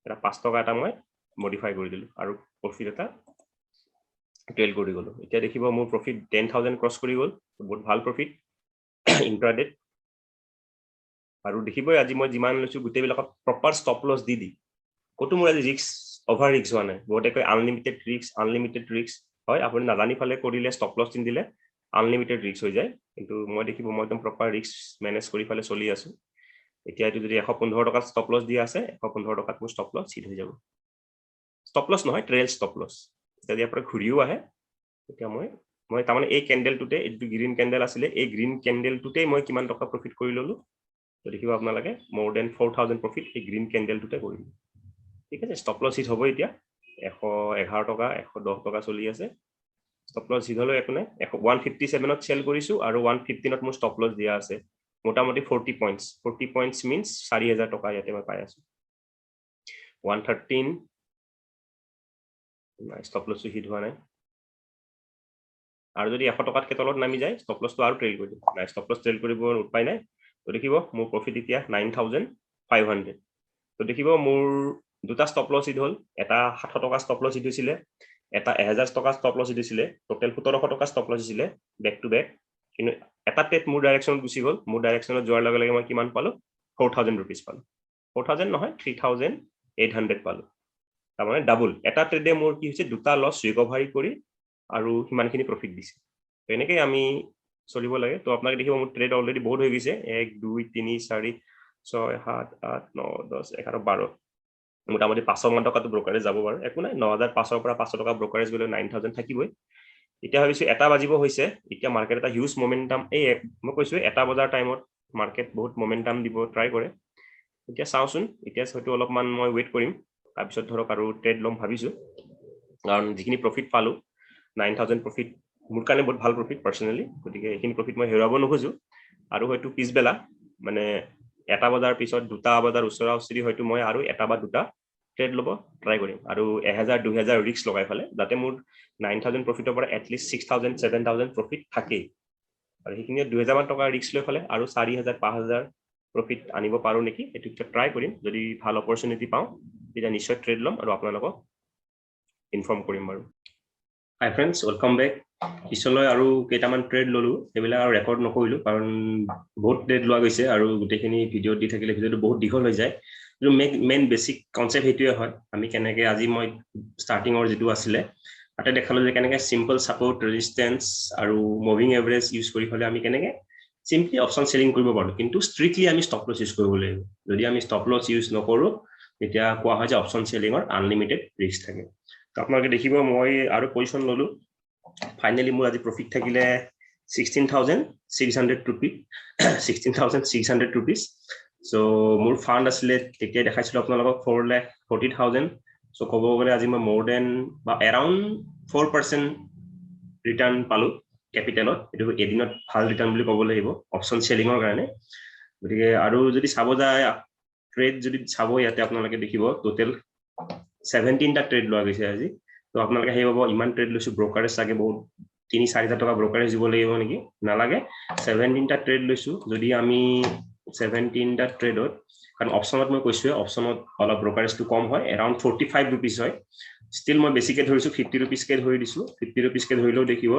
এটা 5 টকা এটা মই মডিফাই কৰি দিলো আৰু প্ৰফিট এটা ট্ৰেল কৰি গলো এতিয়া দেখিব মোৰ প্ৰফিট 10,000 ক্ৰছ কৰি গল বহুত ভাল প্ৰফিট ইন্ট্ৰাডে আৰু দেখিবই আজি মই যিমান লৈছো গুটেবিলাকত প্ৰপাৰ ষ্টপ লস দি কতো মোৰ আজি ৰিস্ক অভাৰ ৰিস্ক হোৱা নাই বহুতে কয় আনলিমিটেড ৰিস্ক হয় আপুনি নাজানি ফালে কৰিলে ষ্টপ লস দিন দিলে আনলিমিটেড ৰিস্ক হৈ যায় কিন্তু মই দেখিব মই একদম প্ৰপাৰ ৰিস্ক মেনেজ কৰি ফালে চলি আছো এতিয়া এটো যদি 115 টকাত ষ্টপ লস দিয়া আছে 115 টকাত মোৰ ষ্টপ লস হিট হৈ যাব ষ্টপ লছ নহয় ট্ৰেইল ষ্টপ লছ যদি ইয়াৰ পৰা ঘূৰিও আহে তেতিয়া মই তাৰমানে এই কেণ্ডেলটোতে এইটো গ্ৰীণ কেণ্ডেল আছিলে এই গ্ৰীণ কেণ্ডেলটোতে মই কিমান টকা প্ৰফিট কৰি ললো তো দেখিব আপোনালোকে more than 4000 প্ৰফিট এই গ্ৰীণ কেণ্ডেলটোতে কৰিলো ঠিক আছে ষ্টপ লছ হিট হ'ব এতিয়া 111 টকা 110 টকা চলি আছে ষ্টপ লছ হিট হলো একো নাই 157 ত সেল কৰিছো আৰু 115 ত মোৰ ষ্টপ লছ দিয়া আছে মোটামুটি 40 পইণ্টছ মিন্স 4000 টকা ইয়াতে মই পাই আছো 113 নাই ষ্টপ লছ হিট হোৱা নাই আৰু যদি 100 টকাতকৈ তলত নামি যায় ষ্টপ লছটো আৰু ট্ৰেইল কৰি দিম নাই ষ্টপ লছ ট্ৰেইল কৰিব উপায় নাই তো দেখিব মোৰ প্ৰফিট এতিয়া 9500 তো দেখিব মোৰ দুটা ষ্টপ লছ হিট হল এটা 700 টকা ষ্টপ লছ হিট হৈছিলে এটা 1000 টকা ষ্টপ লছ হিট হৈছিলে টোটেল 1700 টকা ষ্টপ লছ হৈছিলে বেক টু বেক কিন্তু এটা ট্ৰেড মোৰ ডাইৰেকশ্যনত গুচি গল মোৰ ডাইৰেকশ্যনত যোৱাৰ লগে লগে মই কিমান পালো 4000 रुपीस পালো 4000 নহয় 3800 পালো তাৰমানে ডাবল এটা ট্ৰেডে মোৰ কি হৈছে দুটা লছ ৰিকভাৰি কৰি আৰু হিমানখিনি প্ৰফিট দিছে তো এনেকৈ আমি চলিব লাগে তো আপোনাক দেখিব মোৰ ট্ৰেড অলৰেডি বহুত হৈ গৈছে 1 2 3 4 6 7 8 9 10 11 12 মোটামুটি 500 মান টকাটো ব্ৰোকাৰেজ যাব বাৰু একো নাই 9500 পৰা 500 টকা ব্ৰোকাৰেজ গলে 9000 থাকিবই এতিয়া ভাবিছো এটা বাজিব হৈছে এতিয়া মাৰ্কেট এটা হিউজ মোমেন্টাম এই মই কৈছো এটা বজাৰ টাইমত মাৰ্কেট বহুত মোমেন্টাম দিব ট্ৰাই কৰে এতিয়া চাওচোন এতিয়া হয়তো অলপমান মই ওয়েট কৰিম তাৰপিছত ধৰক আৰু ট্ৰেড লম ভাবিছো কাৰণ যিখিনি প্ৰফিট পালো 9000 প্ৰফিট মোৰ কাৰণে বহুত ভাল প্ৰফিট পাৰ্সোনালি গতিকে এইখিনি প্ৰফিট মই হেৰাব নোখোজো আৰু হয়তো পিছবেলা মানে এটা বজাৰ পিছত দুটা বজাৰ ওচৰা ওচৰি হয়তো মই আৰু এটা বা দুটা ট্ৰেড লব ট্ৰাই কৰিম আৰু 1000 2000 ৰিস্ক লগাই ফেলে যাতে মোৰ 9000 প্ৰফিটৰ পৰা এটলিষ্ট 6000 7000 প্ৰফিট থাকে আৰু সেইখিনি 2000 মান টকা ৰিস্ক লৈ ফেলে আৰু 4000 5000 প্ৰফিট আনিব পাৰো নেকি এটো ট্ৰাই কৰিম যদি ভাল অপৰচুনিটি পাওঁ তেতিয়া নিশ্চয় ট্ৰেড লম আৰু আপোনালোকক ইনফৰ্ম কৰিম বাৰু হাই ফ্ৰেণ্ডছ ওয়েলকাম বেক পিছলৈ আৰু কেইটামান ট্ৰেড ললো এইবিলাক আৰু ৰেকৰ্ড নকৰিলো কাৰণ বহুত ট্ৰেড লোৱা গৈছে আৰু গোটেইখিনি ভিডিঅ দি থাকিলে ভিডিঅটো বহুত দীঘল হৈ যায় কিন্তু মেইন বেসিক কনসেপ্ট হেতুৱে হয় আমি কেনেকৈ আজি মই ষ্টাৰ্টিংৰ যেটো আছিলে তাতে দেখালো যে কেনেকৈ সিম্পল সাপোৰ্ট ৰেজিস্ট্যান্স আৰু মুভিং এভাৰেজ ইউজ কৰি ফলে আমি কেনেকৈ সিম্পলি অপশন সেলিং কৰিব পাৰো কিন্তু স্ট্ৰিক্টলি আমি স্টপ লছ ইউজ কৰিব লাগিব যদি আমি স্টপ লছ ইউজ নকৰো তেতিয়া কোৱা হয় যে অপশন সেলিংৰ আনলিমিটেড ৰিস্ক থাকে তো আপোনালোকে দেখিব মই আৰু পজিশন ললো ফাইনালি মোৰ আজি প্ৰফিট থাকিলে 16600 रुपीस 16600 रुपीस সো মোৰ ফান্ড আসলে তেতিয়া দেখাইছিল আপোনালোকক 4,40,000 সো ক'ব গলে আজি মই more than বা around 4% ৰিটাৰ্ণ পালো ক্যাপিটালত এটো এদিনত ভাল ৰিটাৰ্ণ বুলি ক'ব লাগিব অপশন সেলিংৰ কাৰণে গতিকে আৰু যদি চাব যায় ট্ৰেড যদি চাব ইয়াতে আপোনালোকে দেখিব টোটেল 17 টা ট্ৰেড লোৱা গৈছে আজি তো আপোনালোকে হেই পাব ইমান ট্ৰেড লৈছো ব্ৰোকাৰেজ চাগে বহুত 3-4 টকা ব্ৰোকাৰেজ দিব লাগিব নেকি নালাগে 17 টা ট্ৰেড লৈছো যদি আমি 17 টা ট্ৰেডত কাৰণ অপশনত মই কৈছো অপশনত অলপ ব্ৰোকাৰেজটো কম হয় around 45 रुपीस হয় স্টিল মই বেছিকে ধৰিছো 50 रुपीस কে ধৰি দিছো 50 रुपीस কে ধৰিলেও দেখিব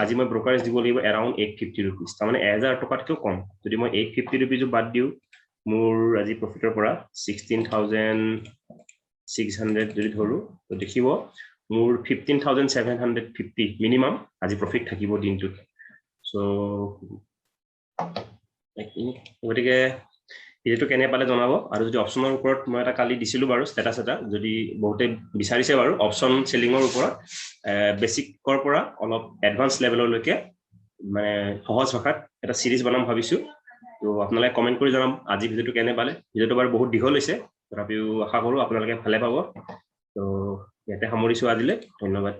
আজি মই ব্ৰোকাৰেজ দিব লাগিব around 850 रुपीस তাৰমানে 1000 টকাতকৈ কম যদি মই 850 रुपीस বাদ দিও মোৰ আজি প্ৰফিটৰ পৰা 16600 যদি ধৰো তো দেখিব মোৰ 15750 মিনিমাম আজি প্ৰফিট থাকিব দিনটোত সো গতিকে এটো কেনে পালে জনাব আৰু যদি অপশনৰ ওপৰত মই এটা কালি দিছিলো বাৰু ষ্টেটাস এটা যদি বহুতে বিচাৰিছে বাৰু অপশন সেলিংৰ ওপৰত বেসিকৰ পৰা অলপ এডভান্স লেভেললৈকে মানে সহজ ভাষাত এটা সিৰিজ বনাম ভাবিছো তো আপোনালোকে কমেন্ট কৰি জনাম আজি ভিডিওটো কেনে পালে ভিডিওটো বাৰু বহুত দীঘল হৈছে তথাপিও আশা কৰো আপোনালোকে ভালে পাব তো ইয়াতে সামৰিছো আজিলৈ ধন্যবাদ